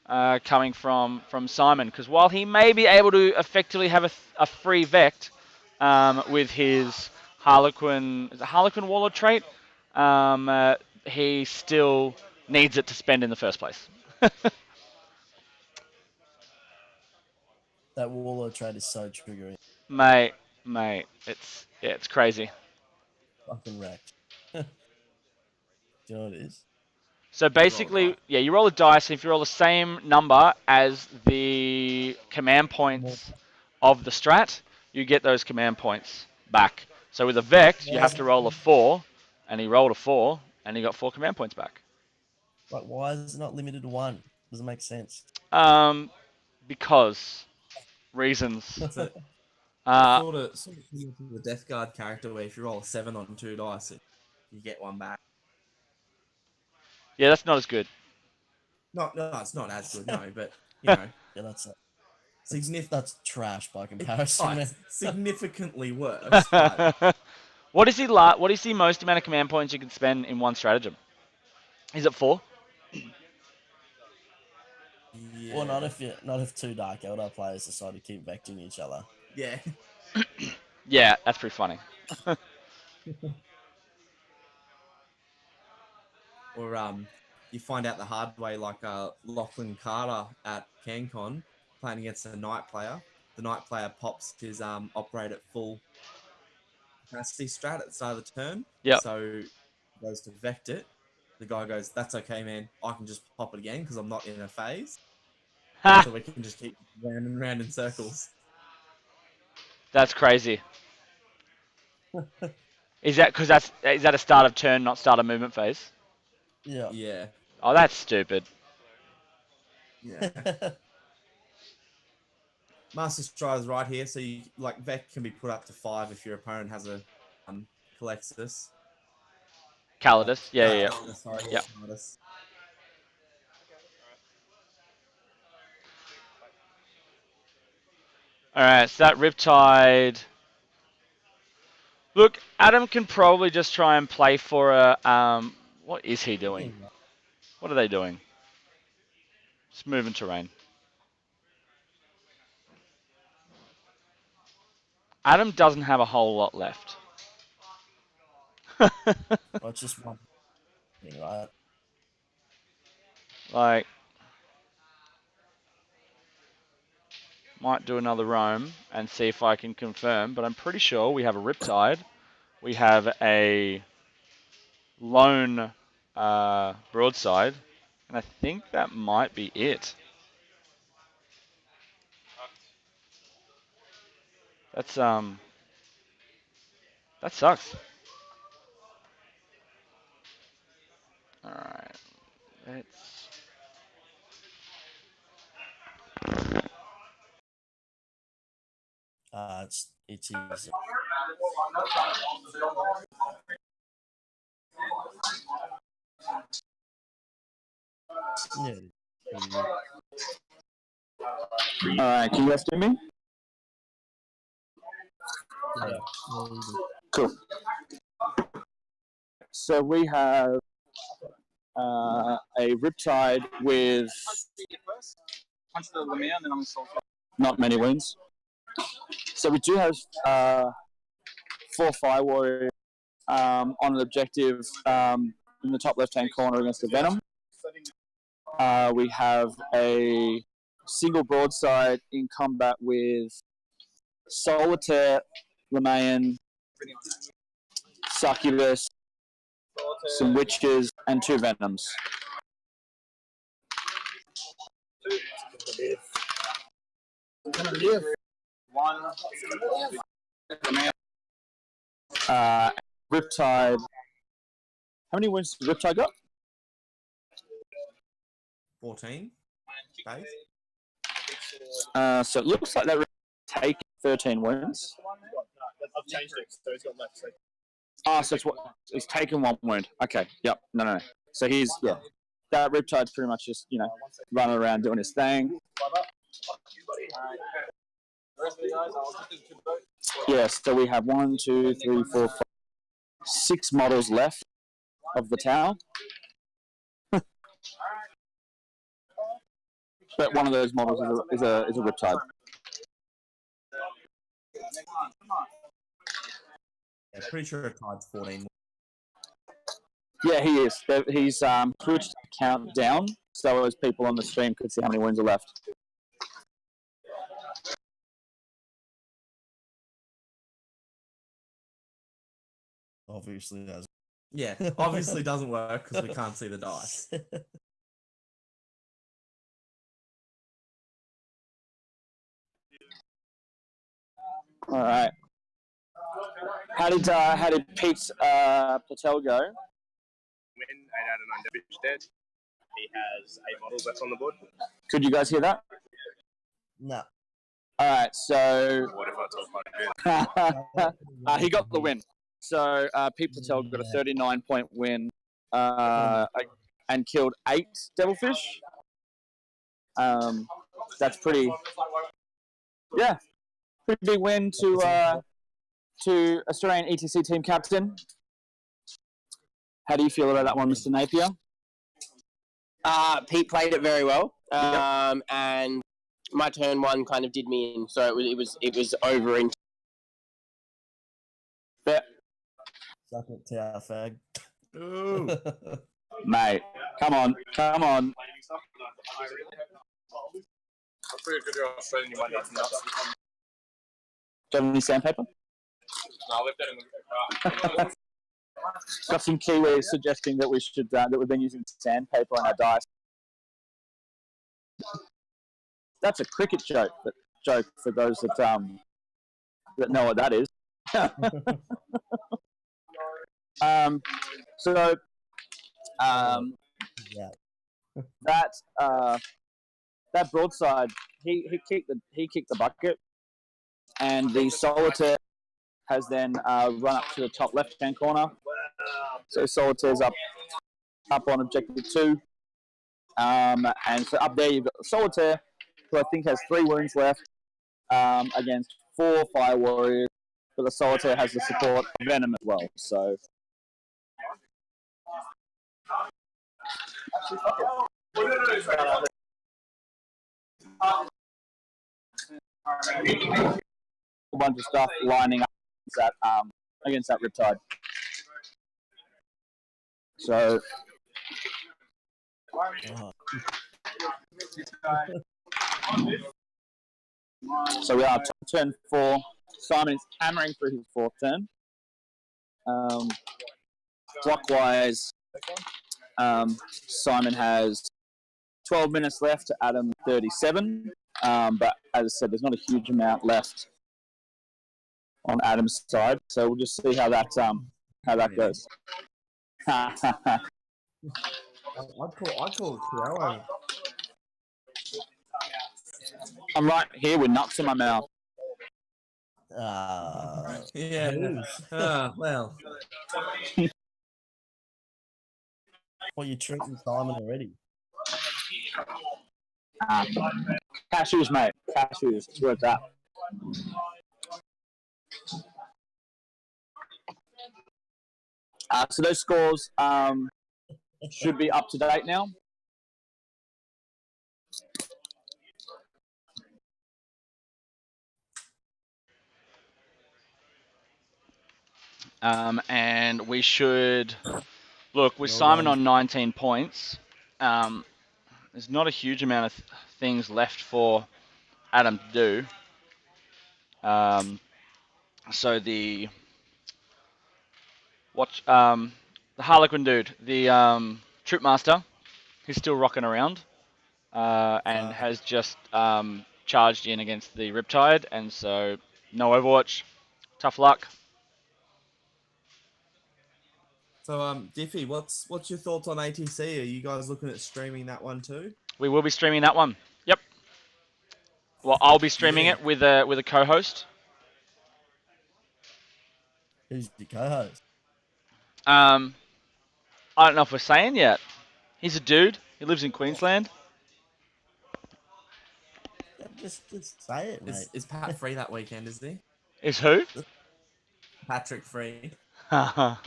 coming from Simon, because while he may be able to effectively have a free Vect with his Harlequin Warlord trait, he still needs it to spend in the first place. That Warlord trade is so triggering. Mate, it's crazy. Fucking wrecked. Do you know what it is? So basically, yeah, you roll a dice. If you roll the same number as the command points of the strat, you get those command points back. So with a Vect, you have to roll a 4, and he rolled a 4, and he got 4 command points back. Like, why is it not limited to 1? Doesn't make sense. Because reasons. Sort of the Death Guard character where if you roll a 7 on 2 dice, you get 1 back. Yeah, that's not as good. No, it's not as good, no, but yeah, that's that's trash by comparison. It's significantly worse. But... What is the most amount of command points you can spend in one stratagem? Is it 4? Yeah. Well, not if 2 Dark Eldar players decide to keep vecting each other. Yeah. Yeah, that's pretty funny. Or you find out the hard way, like Lachlan Carter at CanCon playing against a Knight player. The Knight player pops his operate at full capacity strat at the start of the turn. Yeah. So goes to vect it. The guy goes, "That's okay, man. I can just pop it again because I'm not in a phase." So we can just keep round and round in circles. That's crazy. Is that because is that a start of turn, not start of movement phase? Yeah. Yeah. Oh, that's stupid. Yeah. Master Strider's right here, so you like Vec can be put up to 5 if your opponent has a Calexis. Calidus. Yeah. Sorry, Yep. Calexis. All right, so that Riptide. Look, Adam can probably just try and play for a. What is he doing? What are they doing? Just moving terrain. Adam doesn't have a whole lot left. Well, it's just one thing, right? Like, might do another roam and see if I can confirm, but I'm pretty sure we have a Riptide. We have a lone broadside, and I think that might be it. That's that sucks. All right, let's. It's easy. Yeah. All right, can you guys hear me? Yeah. Cool. So we have a Riptide with not many wins. So we do have 4 Fire Warriors on an objective in the top left-hand corner against the Venom. We have a single broadside in combat with Solitaire, Lemayan, Succubus, some Witches, and 2 Venoms. Riptide. How many wins did Riptide got? 14. Dave? So it looks like that take 13 wins. I've changed it, so he's got left. So it's taken 1 wound. Okay. Yep. No. So he's that Riptide's pretty much just running around doing his thing. Yes. So we have 1, 2, 3, 4, 5, 6 models left of the tower. But one of those models is a Riptide. Yeah, pretty sure it tides 14. Yeah, he is. He's switched the count down so as people on the stream could see how many wins are left. Obviously does. Yeah, obviously doesn't work because we can't see the dice. All right. How did Pete's Patel go? Win 8 out of 9 damage dead. He has 8 models left on the board. Could you guys hear that? No. All right. So What if I talk like this? he got the win. So Pete Patel got a 39-point win and killed 8 devilfish. That's pretty big win to Australian ETC team captain. How do you feel about that one, Mr. Napier? Pete played it very well, and my turn 1 kind of did me in, so it was over in. Suck it, tower fag. Ooh. Mate, come on. I'm pretty good at Australian, you might not know. Do you have any sandpaper? No, I left that in the car. Got some Kiwis suggesting that we should that we've been using sandpaper on our dice. That's a cricket joke for those that know what that is. So Yeah. that broadside, he kicked the bucket, and the solitaire has then run up to the top left-hand corner. So Solitaire's up on objective 2. And so up there you've got the Solitaire, who I think has 3 wounds left against 4 Fire Warriors, but the Solitaire has the support of Venom as well. So a bunch of stuff lining up against that Riptide. So so we are turn 4. Simon is hammering through his 4th turn. Clockwise, Simon has 12 minutes left to Adam 37. But as I said, there's not a huge amount left on Adam's side, so we'll just see how that goes. I'd call it Corello. I'm right here with nuts in my mouth. Yeah. Well. Well, you're treating Simon already. Cashews, mate. Cashews. It's worth that. So those scores should be up to date now. And we should look with Simon on 19 points. There's not a huge amount of things left for Adam to do. So the Harlequin dude, the Troop Master, he's still rocking around and has just charged in against the Riptide, and so no Overwatch. Tough luck. So, Diffie, what's your thoughts on ATC? Are you guys looking at streaming that one too? We will be streaming that one. Yep. Well, I'll be streaming it with a co-host. Who's your co-host? I don't know if we're saying yet. He's a dude. He lives in Queensland. Yeah, just say it, mate. Is Pat free that weekend, is he? Is who? Patrick free. No,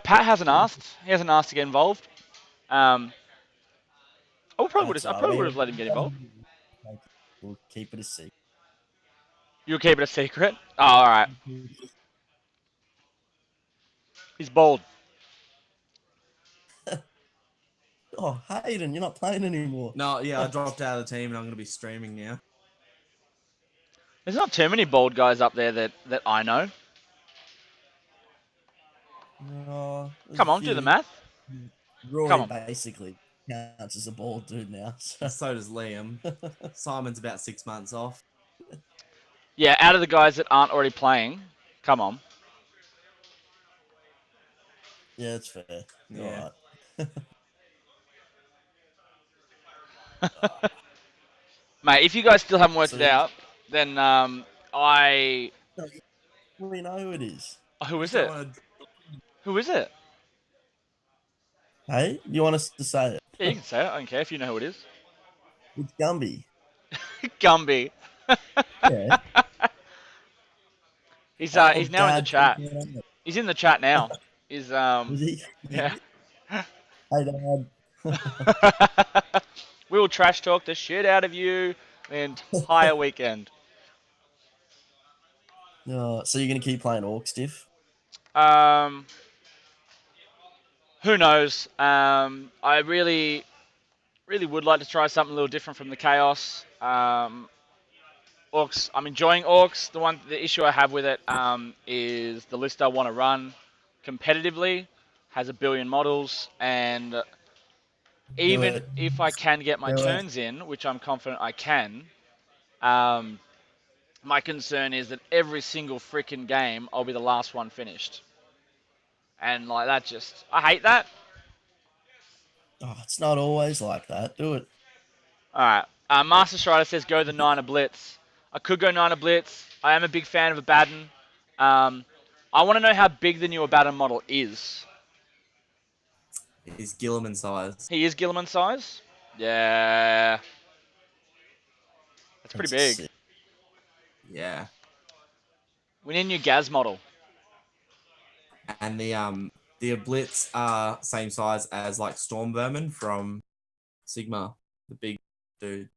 Pat hasn't asked. He hasn't asked to get involved. I probably would have let him get involved. We'll keep it a secret. You'll keep it a secret? Oh, all right. He's bold. Oh, Hayden, you're not playing anymore. No, yeah, I dropped out of the team and I'm going to be streaming now. There's not too many bold guys up there that I know. No, Come on, do the math. Rory Come on. basically counts as a bald dude now. So does Liam. Simon's about 6 months off. Yeah, out of the guys that aren't already playing, come on. Yeah, it's fair. Yeah. All right. Mate, if you guys still haven't worked it out, then we know who it is. Who is it? Who is it? Hey, you want us to say it? Yeah, you can say it. I don't care if you know who it is. It's Gumby. Gumby. Yeah. He's now in the chat. He's in the chat now. Is he? Yeah. Hey, Dad. We will trash talk the shit out of you the entire weekend. So you're gonna keep playing Orc Stiff? Who knows? I really would like to try something a little different from the Chaos. Orcs, I'm enjoying Orcs. The issue I have with it is the list I want to run competitively has 1 billion models, and even if I can get my turns in, which I'm confident I can, My concern is that every single freaking game, I'll be the last one finished. And like that just, I hate that. Oh, it's not always like that. Do it. All right. Master Strider says go the Niner Blitz. I could go Niner Blitz. I am a big fan of Abaddon. I want to know how big the new Abaddon model is. He's Gilliman size. He is Gilliman size? Yeah. That's pretty big. Sick. Yeah. We need a new Gaz model. And the Blitz are same size as like Storm Vermin from Sigma, the big dude.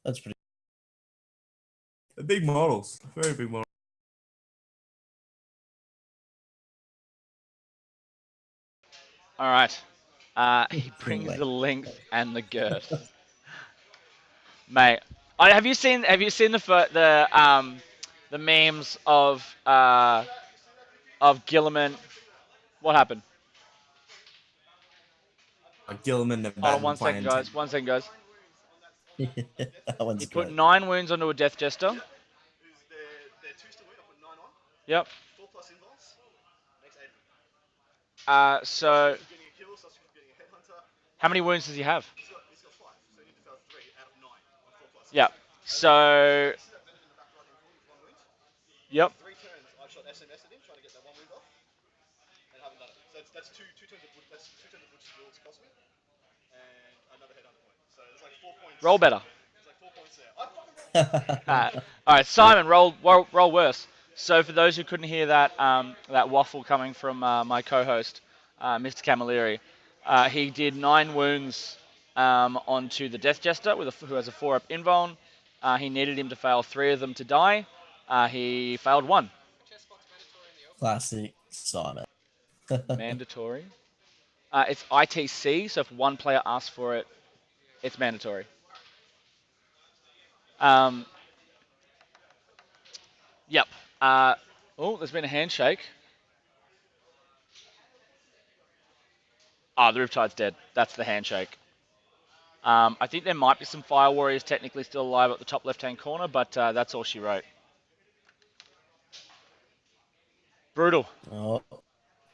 That's pretty. The big models, very big models. All right. He brings the length and the girth. Mate, have you seen the memes of Gilliman? What happened? Gilliman and Hold on Abaddon 1 second, playing. guys. 1 second, guys. That one's He put great. 9 wounds onto a Death Jester. They're 2 to win. I put 9 on. Yep. 4 plus involves. Makes 8. So Getting a kill, subsequent getting a headhunter. how many wounds does he have? He's got 5, so he needs to fail 3 out of 9 on 4 plus. Yep. So See that in the back right hand corner with 1 wound? yep. 3 turns I've shot SMS at him trying to get that 1 wound off, and haven't done it. So that's two turns of that's 2 turns of Butcher's Wills cost me, and another headhunter point. So it's like 4 points. Roll better. It's like 4 points there. I fucking rolled. All right, Simon, roll worse. So for those who couldn't hear that waffle coming from my co-host, Mr. Camilleri, he did 9 wounds onto the Death Jester who has a 4-up invuln. He needed him to fail 3 of them to die. He failed 1. Classic Simon. Mandatory. It's ITC, so if one player asks for it, it's mandatory. Yep. There's been a handshake. The Riptide's dead. That's the handshake. I think there might be some Fire Warriors technically still alive at the top left-hand corner, but that's all she wrote. Brutal. Oh,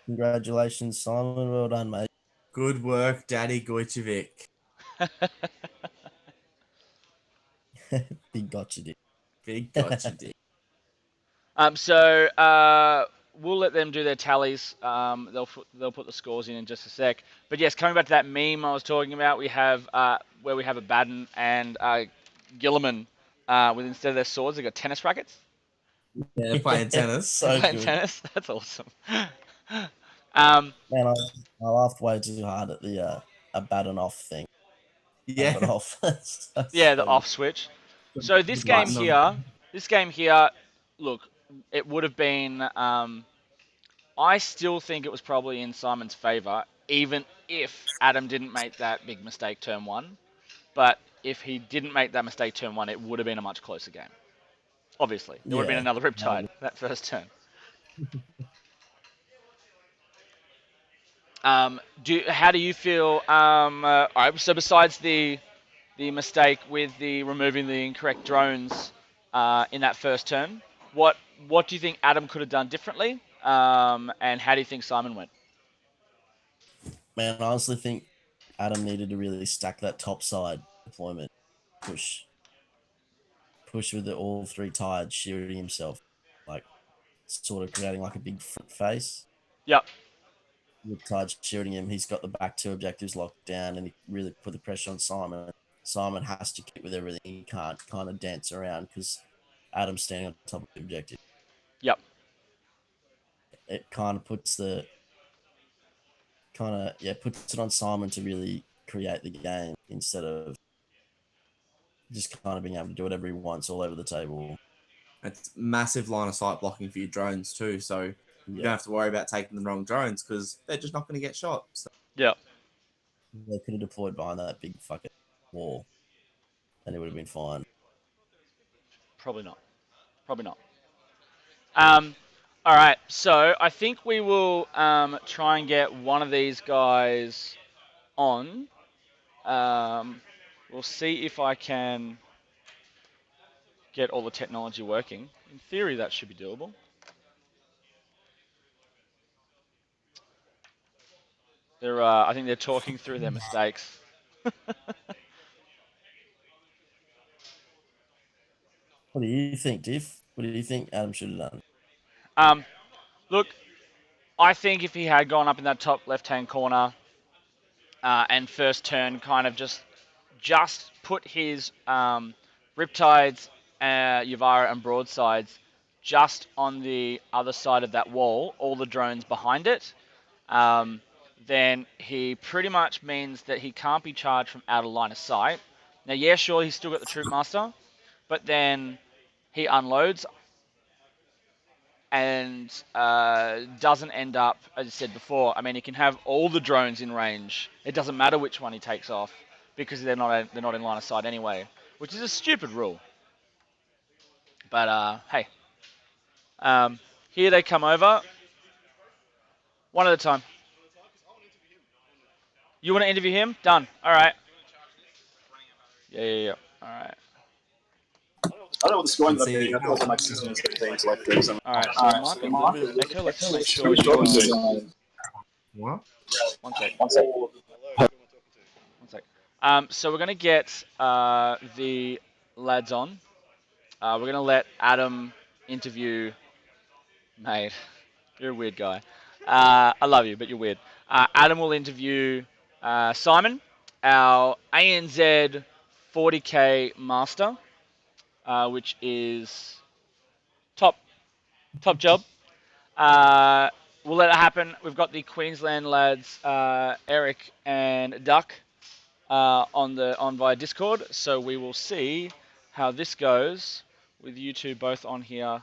congratulations, Simon. Well done, mate. Good work, Daddy Gojkovic. Big gotcha, dude. Big gotcha, dick. We'll let them do their tallies. They'll put the scores in just a sec. But yes, coming back to that meme I was talking about, we have where we have Abaddon and Gilliman with instead of their swords, they got tennis rackets. Yeah, playing tennis. So Playing good. tennis. That's awesome. Man, I laughed way too hard at the Abaddon off thing. Yeah. Off. Yeah, the off switch. So this game here, look, it would have been. I still think it was probably in Simon's favour, even if Adam didn't make that big mistake turn 1. But if he didn't make that mistake turn 1, it would have been a much closer game. Obviously, there would have been another Riptide that first turn. How do you feel? All right. So besides the mistake with the removing the incorrect drones in that first turn, what do you think Adam could have done differently? And how do you think Simon went? Man, I honestly think Adam needed to really stack that top side deployment, push with all 3 tides, shielding himself, like sort of creating like a big front face. Yep. With Tide shielding him, he's got the back 2 objectives locked down, and he really put the pressure on Simon. Simon has to keep with everything. He can't kind of dance around because Adam's standing on top of the objective. Yep. It kind of puts it on Simon to really create the game instead of just kind of being able to do whatever he wants all over the table. It's massive line of sight blocking for your drones too, so you don't have to worry about taking the wrong drones because they're just not going to get shot. So. Yeah. They could have deployed behind that big fucking wall, and it would have been fine. Probably not. All right. So I think we will try and get one of these guys on. We'll see if I can get all the technology working. In theory, that should be doable. I think they're talking through their mistakes. What do you think, Diff? What do you think Adam should have done? Look, I think if he had gone up in that top left-hand corner and first turn kind of just put his Riptides, Yavara, and Broadsides just on the other side of that wall, all the drones behind it, then he pretty much means that he can't be charged from out of line of sight. Now, yeah, sure, he's still got the Troop Master, but then he unloads and doesn't end up, as I said before, I mean, he can have all the drones in range. It doesn't matter which one he takes off because they're not in line of sight anyway, which is a stupid rule. But hey, here they come over, one at a time. You want to interview him? Done. All right. Yeah. All right. I don't know what the score ended up See, being. I thought it was like 16 13 to like 30 something. All right. So there might be a little bit of echo. Let's make sure. what? One sec. One sec. One sec. So we're gonna get the lads on. We're gonna let Adam interview. Mate, you're a weird guy. I love you, but you're weird. Adam will interview Simon, our ANZ40K master, which is top job. We'll let it happen. We've got the Queensland lads, Eric and Duck, on via Discord. So we will see how this goes with you two both on here.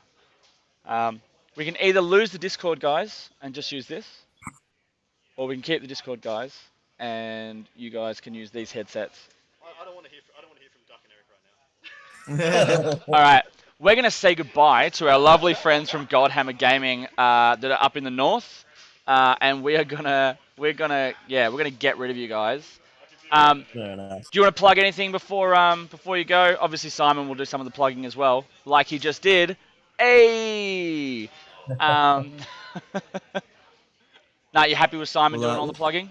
We can either lose the Discord guys and just use this, or we can keep the Discord guys and you guys can use these headsets. I don't want to hear from Duck and Eric right now. All right, we're gonna say goodbye to our lovely friends from Godhammer Gaming that are up in the north, and we're gonna get rid of you guys. Very nice. Do you want to plug anything before you go? Obviously, Simon will do some of the plugging as well, like he just did. Hey. Nah, you happy with Simon doing all the plugging?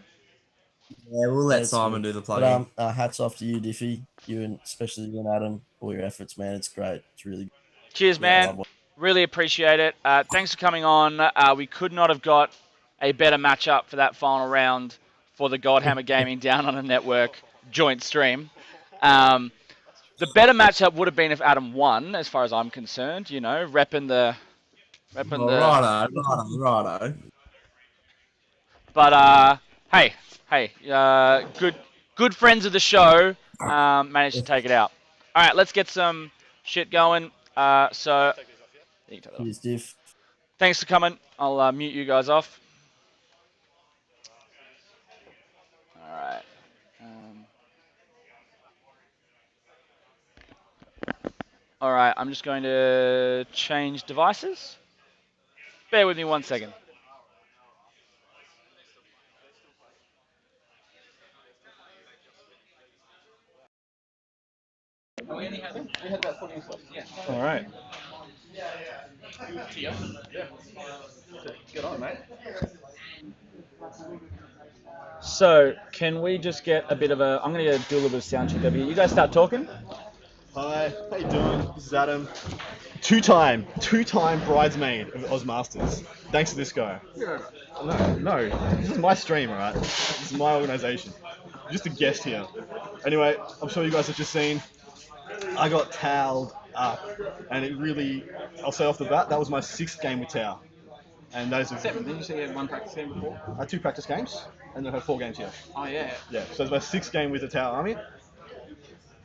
Yeah, we'll let That's Simon good. do the plugging. But hats off to you, Diffie. You and especially you and Adam, all your efforts, man. It's great. It's really good. Cheers, man. Really appreciate it. Thanks for coming on. We could not have got a better matchup for that final round for the Godhammer Gaming Down Under Network joint stream. The better matchup would have been if Adam won, as far as I'm concerned. You know, repping the. Righto. But hey, good friends of the show managed to take it out. All right, let's get some shit going. So, you can take that off. Cheers, Diff. Thanks for coming. I'll mute you guys off. All right. All right, I'm just going to change devices. Bear with me 1 second. All right. Get on, mate. So, can we just get a bit of a... I'm going to do a little bit of sound check over here. You guys start talking. Hi, how you doing? This is Adam. Two-time bridesmaid of Oz Masters. Thanks to this guy. No, this is my stream, alright? This is my organisation. I'm just a guest here. Anyway, I'm sure you guys have just seen, I got towed up, and it really, I'll say off the bat, that was my 6th game with Tau. And those are... Didn't you say you had one practice game before? 2 practice games, and then I had 4 games here. Oh, yeah. Yeah, so it's my 6th game with the Tau Army.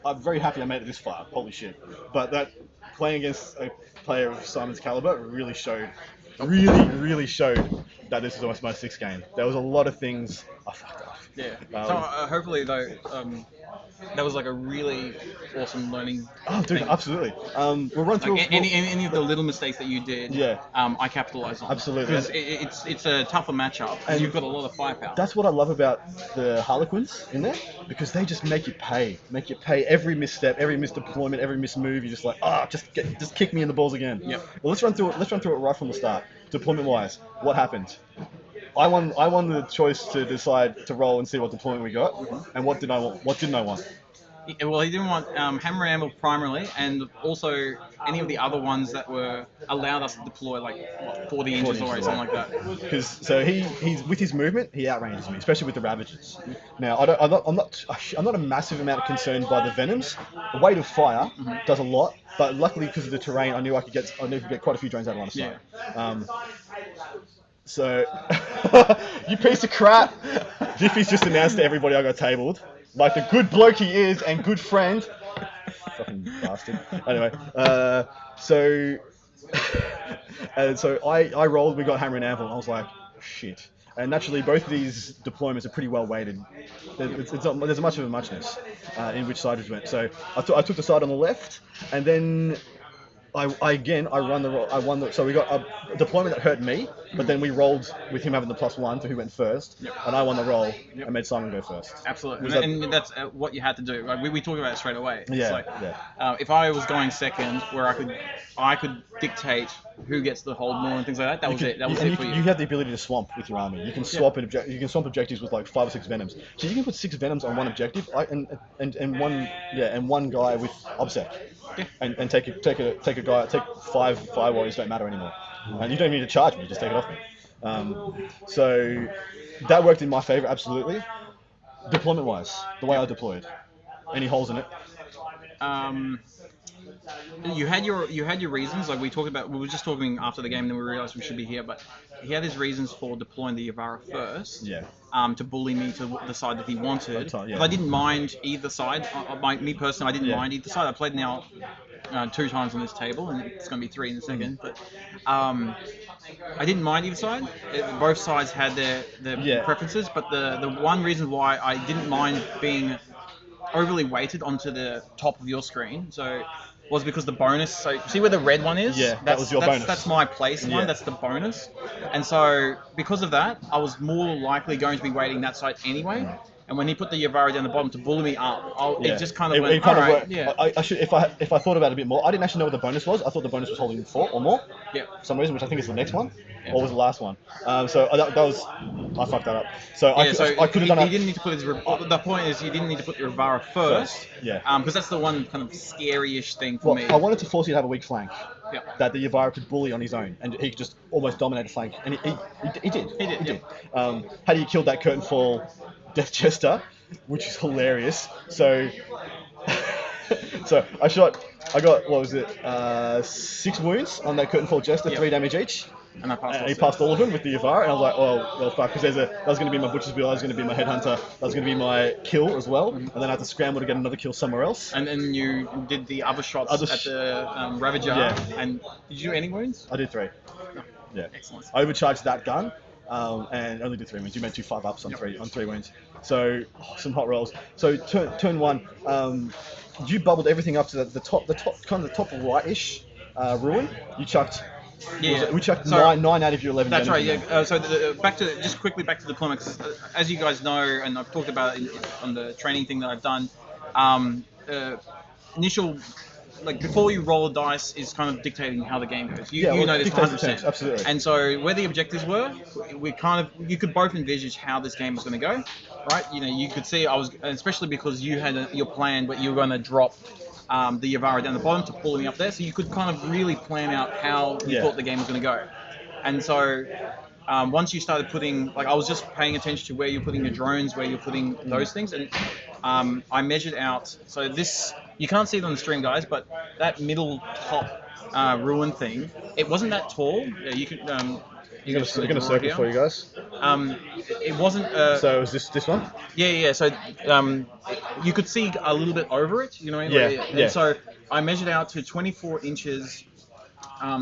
I'm very happy I made it this far, holy shit. But that playing against a player of Simon's caliber really showed that this is almost my 6th game. There was a lot of things I fucked up. Yeah. So hopefully though, that was like a really awesome learning. Oh, dude, thing. absolutely. We'll run through. Like any of the little mistakes that you did, Yeah. I capitalized on. Absolutely. Because it's a tougher matchup. And You've got a lot of firepower. That's what I love about the Harlequins in there, because they just make you pay every misstep, every misdeployment, every mismove. You're just like, just kick me in the balls again. Yep. Well, let's run through it right from the start. Deployment wise, what happened? I won the choice to decide to roll and see what deployment we got, and what didn't I want? Well, he didn't want Hammer and Anvil primarily, and also any of the other ones that were allowed us to deploy like 40 inches away, something like that. Because he's with his movement, he outranges me, especially with the Ravagers. Now I'm not a massive amount of concerned by the Venoms. The weight of fire does a lot, but luckily because of the terrain, I knew I could get quite a few drones out of line of sight. Yeah. So, you piece of crap! Jiffy's just announced to everybody I got tabled. Like the good bloke he is and good friend. Fucking bastard. Anyway, so I rolled, we got Hammer and Anvil, and I was like, shit. And naturally, both of these deployments are pretty well weighted. There's a much of a muchness in which side we went. So I took the side on the left, and then I won the so we got a deployment that hurt me, but then we rolled with him having the +1 for who went first, and I won the roll and made Simon go first. Absolutely, and that's what you had to do. Like we talked about it straight away. Yeah, it's like, if I was going second, where I could dictate who gets the hold more and things like that. That was it for you. You have the ability to swamp with your army. You can swap you can swamp objectives with like 5 or 6 Venoms. So you can put 6 Venoms on one objective, and one guy with obsec. Yeah. And take a guy, take 5 fire warriors, don't matter anymore. And you don't need to charge me, just take it off me. So that worked in my favor, absolutely. Deployment wise, the way I deployed, any holes in it? You had your reasons, like we talked about. We were just talking after the game, then we realized we should be here. But he had his reasons for deploying the Yavara first. Yeah. To bully me to the side that he wanted. Yeah. But I didn't mind either side. Me personally, I didn't mind either side. I played now 2 times on this table, and it's going to be 3 in a second. But I didn't mind either side. Both sides had their preferences, but the one reason why I didn't mind being overly weighted onto the top of your screen, was because the bonus. So see where the red one is? Yeah, that was your bonus. That's my place one. That's the bonus. And so because of that, I was more likely going to be weighting that side anyway. And when he put the Yavara down the bottom to bully me up, it just kind of went. It kind of worked. Yeah. I should, if I thought about it a bit more, I didn't actually know what the bonus was. I thought the bonus was holding 4 or more. Yeah. For some reason, which I think is the next one, or was the last one. So that was, I fucked that up. So I could have done. He didn't need to put his. The point is, you didn't need to put your Yavara first. Yeah. Because that's the one kind of scary-ish thing for me. I wanted to force you to have a weak flank. Yeah. That the Yavara could bully on his own, and he could just almost dominate a flank, and he did. He did. Had he killed that curtain fall Death Chester, which is hilarious. So I got, what was it, 6 wounds on that curtain fall Jester, 3 damage each. And he passed all of them with the Yavara, and I was like, well, fuck, because that was going to be my Butcher's Bill, that was going to be my Headhunter, that was going to be my kill as well, and then I had to scramble to get another kill somewhere else. And then you did the other shots at the Ravager, and did you do any wounds? I did 3. Yeah. Excellent. I overcharged that gun, and only did 3 wounds. You made 2 5-ups on 3 wounds. So some hot rolls. So turn 1, you bubbled everything up to the top right-ish ruin. You chucked. We chucked 9 out of your 11. That's right. Yeah. So back to deployment. 'Cause, as you guys know, and I've talked about it on the training thing that I've done. Initial. Like before you roll a dice is kind of dictating how the game goes. You know this 100%. Absolutely. And so where the objectives were, you could both envisage how this game was going to go, right? You could see especially because you had your plan, but you were going to drop the Yavara down the bottom to pull me up there, so you could kind of really plan out how you thought the game was going to go. And so once you started putting, like I was just paying attention to where you're putting your drones, where you're putting those things, and I measured out. So this. You can't see it on the stream, guys, but that middle top ruin thing, it wasn't that tall. Yeah, you could. You're gonna circle for you guys. It wasn't. So is this one? Yeah. So you could see a little bit over it. You know what I mean? Yeah. And so I measured out to 24 inches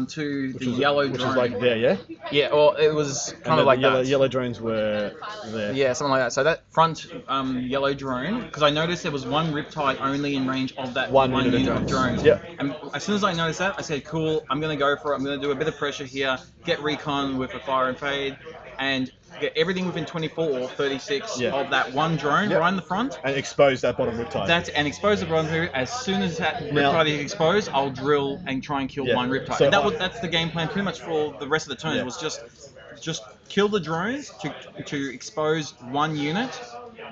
to Which the was, yellow which drone. was like there, yeah? Yeah, well, it was And kind then of like the that. yellow drones were there. Yeah, something like that. So that front yellow drone, because I noticed there was one Riptide only in range of that one unit of drones. Yep. And as soon as I noticed that, I said, cool, I'm going to go for it. I'm going to do a bit of pressure here, get recon with a fire and fade, and get everything within 24 or 36 of that one drone right in the front. And expose that bottom Riptide. And expose the bottom Riptide. As soon as that Riptide is exposed, I'll drill and try and kill one Riptide. So And that's the game plan pretty much for the rest of the turn. Was just kill the drones to expose one unit,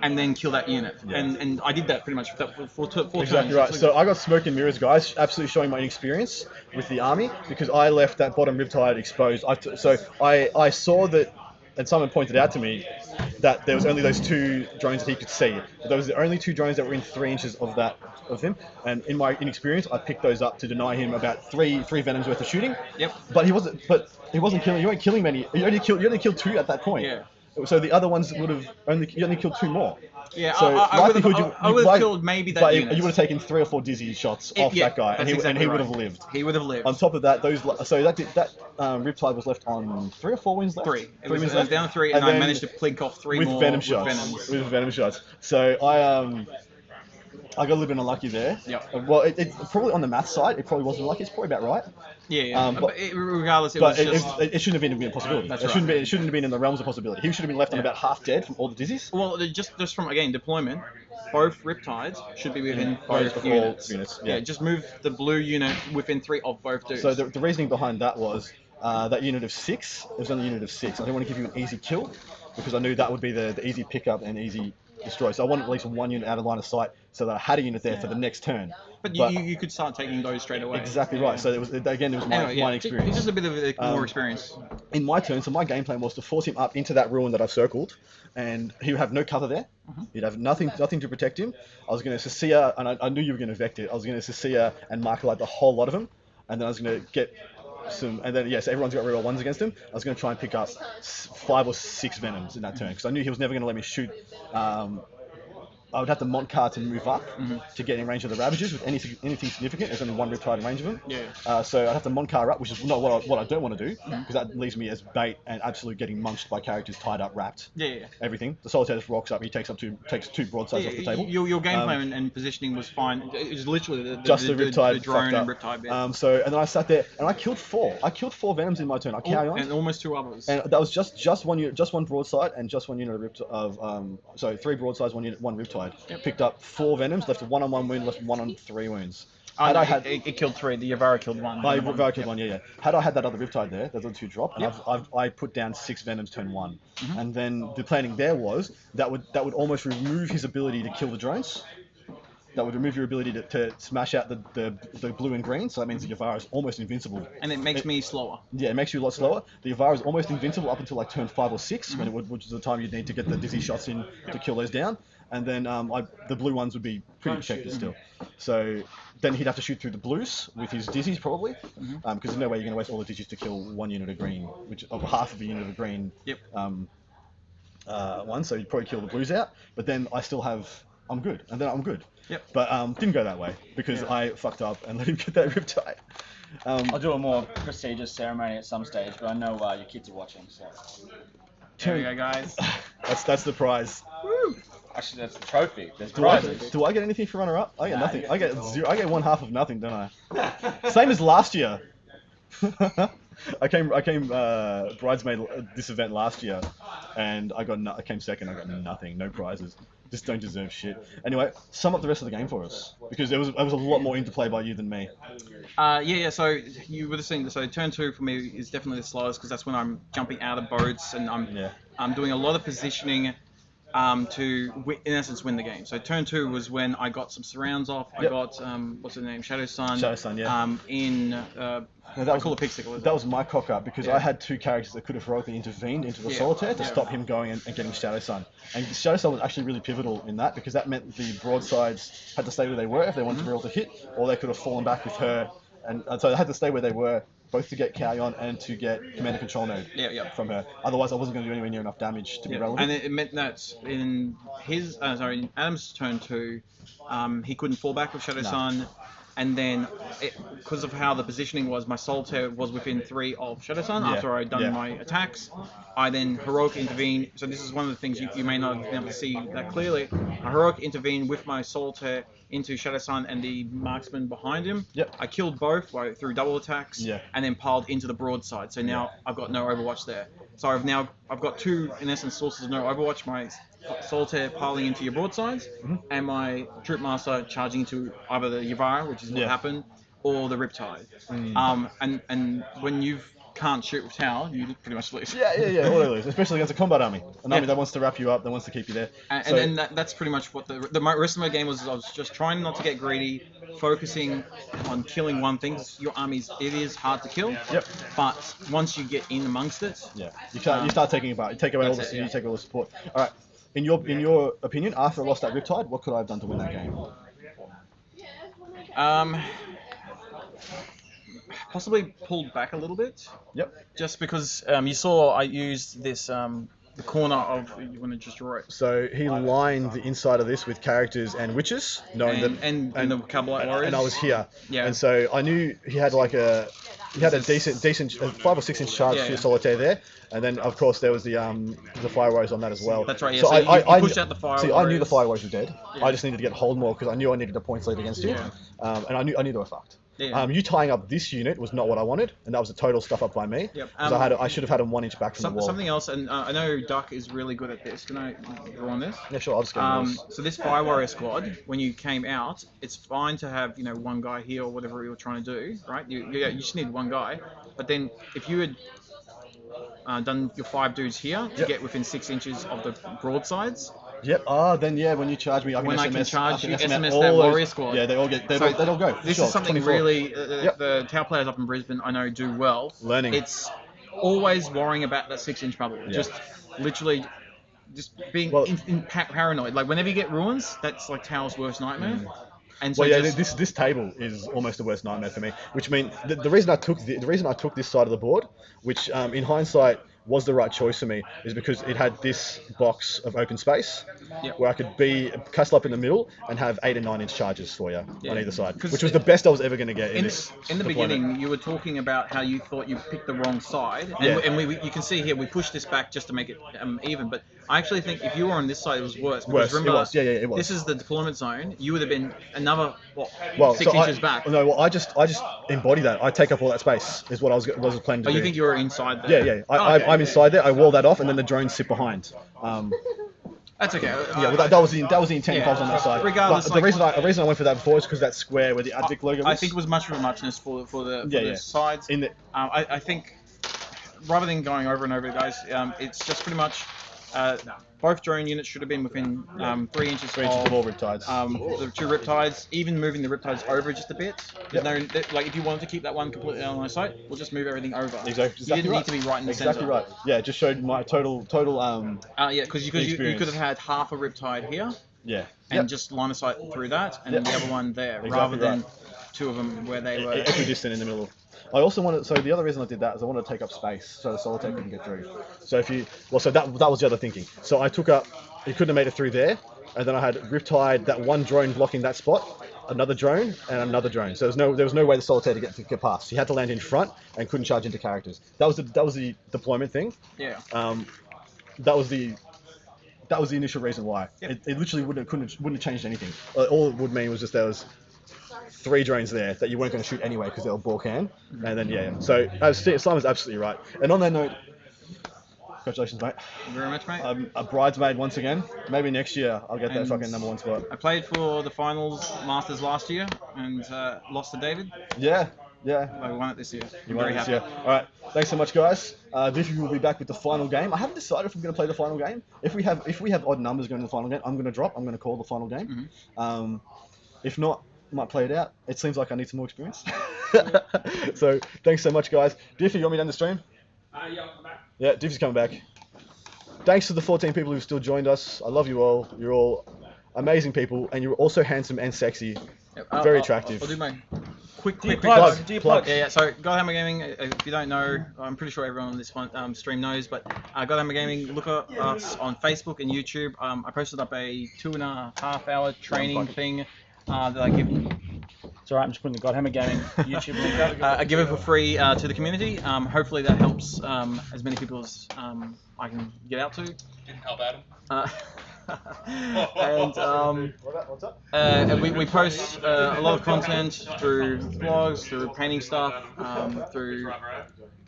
and then kill that unit. And I did that pretty much for 4 turns. Exactly right. So I got smoke and mirrors, guys, absolutely showing my inexperience with the army because I left that bottom Riptide exposed. I saw that, and someone pointed out to me that there was only those 2 drones that he could see. Those were the only 2 drones that were in 3 inches of him. And in my inexperience, I picked those up to deny him about three venoms worth of shooting. Yep. But he wasn't killing. You weren't killing many. You only killed 2 at that point. Yeah. So the other ones would have you only killed 2 more. Yeah, so I would have killed maybe that unit. But you would have taken 3 or 4 dizzy shots off that guy, and he would have lived. He would have lived. On top of that, that Riptide was left on 3 or 4 wins left. 3. It was down to 3, and I managed to plink off 3 more venom shots. With venom shots. So I got a little bit unlucky there. Yep. Well, it's probably on the math side. It probably wasn't lucky. It's probably about right. Yeah. But regardless, it shouldn't have been a possibility. That's it right. shouldn't have been in the realms of possibility. He should have been left on about half dead from all the dizzies. Well, just from again deployment, both Riptides should be within both units. Yeah. Just move the blue unit within 3 of both dudes. So the reasoning behind that was that unit of 6. It was only a unit of 6. I didn't want to give you an easy kill because I knew that would be the easy pickup and easy destroy. So I wanted at least 1 unit out of line of sight so that I had a unit there for the next turn. But you could start taking those straight away. Exactly right. So it was my experience. It's just a bit of more experience. In my turn, so my game plan was to force him up into that ruin that I've circled, and he would have no cover there. He'd have nothing to protect him. I was going to Cecilia, and I knew you were going to vect it. I was going to Cecilia and Markalite the whole lot of them, and then I was going to get some, and then so everyone's got reroll 1s against him. I was going to try and pick up 5 or 6 venoms in that turn because I knew he was never going to let me shoot. I would have to Montcar to move up to get in range of the Ravagers with anything significant. There's only 1 Riptide in range of them. Yeah. So I'd have to Montcar up, which is not what I don't want to do, because that leaves me as bait and absolutely getting munched by characters tied up, wrapped. Yeah. Everything. The Solitaire just rocks up. He takes 2 broadsides off the table. Your game plan and positioning was fine. It was literally the Riptide, the drone and Riptide bit. And then I sat there and I killed 4. I killed 4 venoms in my turn. I carry on. And almost 2 others. And that was just 1 unit, just 1 broadside and just 1 unit of 3 broadsides, 1 unit, 1 Riptide. Yep. Picked up 4 venoms, left a 1-on-1 wound, left 1 on 3 wounds. It killed 3. The Yavara killed 1. Yavara killed 1, yeah. Had I had that other Riptide there, those other 2 drop, and I put down 6 venoms turn 1. And then the planning there was that would almost remove his ability to kill the drones. That would remove your ability to smash out the blue and green, so that means the Yavara is almost invincible. And it makes me slower. Yeah, it makes you a lot slower. The Yavara is almost invincible up until like turn 5 or 6, which is the time you'd need to get the dizzy shots in to kill those down. And then the blue ones would be pretty protected still. So then he'd have to shoot through the blues with his dizzies probably, because there's no way you're going to waste all the dizzies to kill 1 unit of green, which of half of a unit of green. Yep. One, so you'd probably kill the blues out. But then I'm good, and then I'm good. Yep. But didn't go that way because I fucked up and let him get that Riptide. I'll do a more prestigious ceremony at some stage, but I know your kids are watching, so. There we go, guys. That's the prize. Woo! Actually, that's the trophy. There's prizes. Do I get anything for runner-up? I get nothing. I get 0. I get 1/2 of nothing, don't I? Same as last year. I came bridesmaid this event last year, and I came second. I got nothing, no prizes. Just don't deserve shit. Anyway, sum up the rest of the game for us, because there was a lot more interplay by you than me. Yeah. So you would have seen. So turn 2 for me is definitely the slowest because that's when I'm jumping out of boats and I'm doing a lot of positioning. To in essence win the game. So turn 2 was when I got some surrounds off. I got what's the name? Shadow Sun. Yeah. That was my cock up because I had 2 characters that could have heroically intervened into the Solitaire to stop him going and getting Shadow Sun. And Shadow Sun was actually really pivotal in that because that meant the broadsides had to stay where they were if they wanted to reroll to hit, or they could have fallen back with her. And so they had to stay where they were, both to get Carrion and to get Command and Control Node from her. Otherwise, I wasn't going to do anywhere near enough damage to be relevant. And it meant that in in Adam's turn 2, he couldn't fall back with Shadow Sun. and then because of how the positioning was, my Solitaire was within 3 of Shadow Sun Yeah, after I'd done yeah. my attacks. I then heroic intervene. So this is one of the things you may not be able to see that clearly. I heroic intervene with my Solitaire into Shadow Sun and the marksman behind him. Yep. I killed both through double attacks, Yeah. and then piled into the broadside. So now I've got no Overwatch there. So I've got 2 in essence sources of no Overwatch. My Solitaire piling into your broadsides, and my Troop Master charging into either the Yavara, which is what happened, or the Riptide. And when you can't shoot with Tower, you pretty much lose. Yeah, all they lose, especially against a combat army. An army that wants to wrap you up, that wants to keep you there. And then that's pretty much what the rest of my game was. I was just trying not to get greedy, focusing on killing one thing. Your armies, it is hard to kill. Yep. But once you get in amongst it, you start taking apart. You take away all the you take all the support. All right. In your opinion, after I lost that Riptide, what could I have done to win that game? Possibly pulled back a little bit. Yep. Just because you saw I used this the corner of you want to just draw it. So he lined the inside of this with characters and witches, knowing and the Cabalite warriors. And I was here. Yeah. And so I knew he had a decent 5 or 6 inch charge to Solitaire there, and then of course there was the fire warriors on that as well. That's right. Yeah. So I pushed out the fire. See, warriors. I knew the fire warriors were dead. Yeah. I just needed to get hold more because I knew I needed a points lead against you. Yeah. And I knew they were fucked. Yeah. You tying up this unit was not what I wanted, and that was a total stuff up by me. Yep. I should have had him 1 inch back from the wall. Something else, and I know Duck is really good at this. Can I draw on this? Yeah, sure. I'll just go. So this Fire Warrior squad, when you came out, it's fine to have one guy here or whatever you were trying to do, right? You just need one guy, but then if you had done your 5 dudes here to get within 6 inches of the broadsides. Yep. Then when you charge me, I can charge you, SMS all that those, warrior squad. Yeah, they all go. This is something 24. Really the Tower players up in Brisbane I know do well. Learning. It's always worrying about that 6 inch bubble. Yeah. Just literally, just being paranoid. Like whenever you get ruins, that's like Tower's worst nightmare. And so this table is almost the worst nightmare for me. Which means the reason I took this side of the board, which in hindsight was the right choice for me, is because it had this box of open space where I could be castle up in the middle and have 8 and 9 inch charges for you on either side, which was the best I was ever going to get in this. In the beginning, you were talking about how you thought you picked the wrong side, and you can see here we pushed this back just to make it even. But I actually think if you were on this side, it was worse. Because remember, it was. This is the deployment zone. You would have been another 6 inches back. No, well, I just embody that. I take up all that space. Is what I was planning to do. You think you were inside there? Yeah. I'm inside there. I wall that off, and then the drones sit behind. That's okay. That was the intent if I was on that side. Regardless, but the reason I went for that before is because that square where the Addic logo was. I think it was much of a muchness for the sides. I think rather than going over and over, guys, it's just pretty much both drone units should have been within 3 inches of all Riptides. The 2 Riptides, even moving the Riptides over just a bit. Like if you wanted to keep that one completely on my side, we'll just move everything over. Exactly. You didn't need to be right in the center. Exactly right. Yeah, it just showed my total. Because you could have had half a Riptide here. Yeah. And just line of sight through that, and then the other one there, rather than 2 of them where they were equidistant in the middle. I also wanted, so the other reason I did that is I wanted to take up space so the Solitaire couldn't get through. So that was the other thinking. So I took up, he couldn't have made it through there, and then I had Riptide, that one drone blocking that spot, another drone, and another drone. So there was no way the Solitaire to get past. He had to land in front and couldn't charge into characters. That was the deployment thing. Yeah. That was the initial reason why. It literally wouldn't have changed anything. All it would mean was just there was 3 drones there that you weren't going to shoot anyway because they were ball can, and then So Simon's absolutely right. And on that note, congratulations, mate. Thank you very much, mate. A bridesmaid once again. Maybe next year I'll get that fucking number 1 spot. I played for the finals Masters last year and lost to David. Yeah. I won it this year. You won it this year. All right. Thanks so much, guys. This year we'll be back with the final game. I haven't decided if I'm going to play the final game. If we have odd numbers going to the final game, I'm going to drop. I'm going to call the final game. Mm-hmm. If not, I might play it out. It seems like I need some more experience. So thanks so much, guys. Diffie, you want me to end the stream? Yeah, I'll come back. Yeah, Diffie's coming back. Thanks to the 14 people who've still joined us. I love you all. You're all amazing people, and you're also handsome and sexy. Very attractive. I'll do my quick plug. Yeah. So, Godhammer Gaming. If you don't know, I'm pretty sure everyone on this stream knows, but Godhammer Gaming. Look at us on Facebook and YouTube. I posted up a 2.5 hour training thing that I give It's alright, I'm just putting the Godhammer Gaming YouTube link up. I give it for free to the community. Hopefully that helps as many people as I can get out to. Didn't help Adam. And we post a lot of content through blogs, through painting stuff, through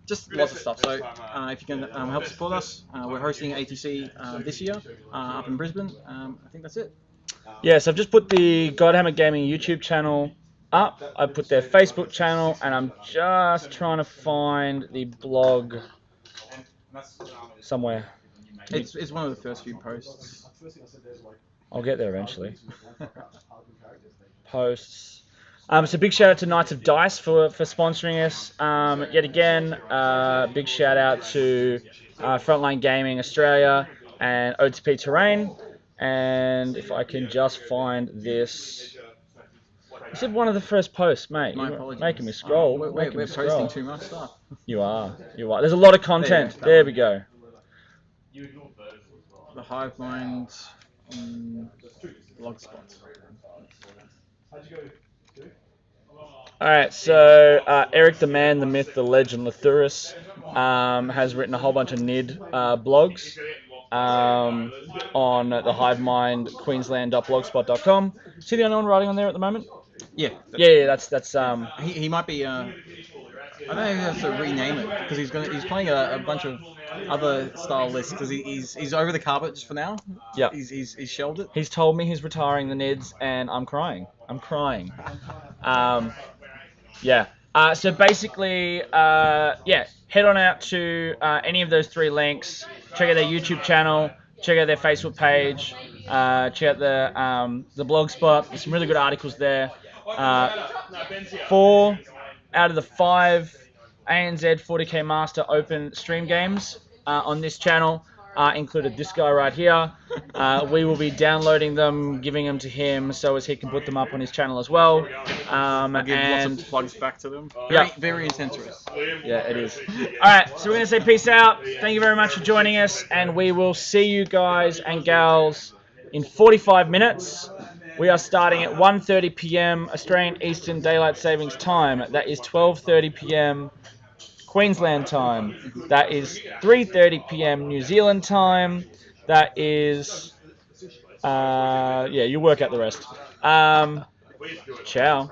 just lots of stuff. So if you can help support us, we're hosting ATC this year up in Brisbane. I think that's it. Yes, I've just put the Godhammer Gaming YouTube channel up. I put their Facebook channel, and I'm just trying to find the blog somewhere. It's one of the first few posts. I'll get there eventually. Posts. So big shout out to Knights of Dice for sponsoring us yet again. Big shout out to Frontline Gaming Australia and OTP Terrain. And if I can just find this. This is one of the first posts, mate. My You're apologies. making me scroll. We're posting too much stuff. You are. There's a lot of content. There we go. The Hive Mind Blogspot. Alright, so Eric the Man, the Myth, the Legend, Lathurus has written a whole bunch of NID blogs on the Hive Mind, Queensland.blogspot.com. Is he the only one writing on there at the moment? Yeah. That's He might be. I don't know if he has to rename it because he's playing a bunch of other style lists because he's over the carpet just for now. Yeah. He's shelved it. He's told me he's retiring the NIDs, and I'm crying. Yeah. So basically, head on out to any of those three links. Check out their YouTube channel. Check out their Facebook page. Check out the blog spot. There's some really good articles there. 4 out of the 5 ANZ40K Master Open stream games on this channel included this guy right here. We will be downloading them, giving them to him so as he can put them up on his channel as well. I'll give lots of plugs back to them. Very intense. Yeah, it is. Alright, so we're going to say peace out. Thank you very much for joining us, and we will see you guys and gals in 45 minutes. We are starting at 1:30 p.m. Australian Eastern Daylight Savings Time. That is 12:30 p.m. Queensland time. That is 3:30 p.m. New Zealand time. That is, you work out the rest. Ciao.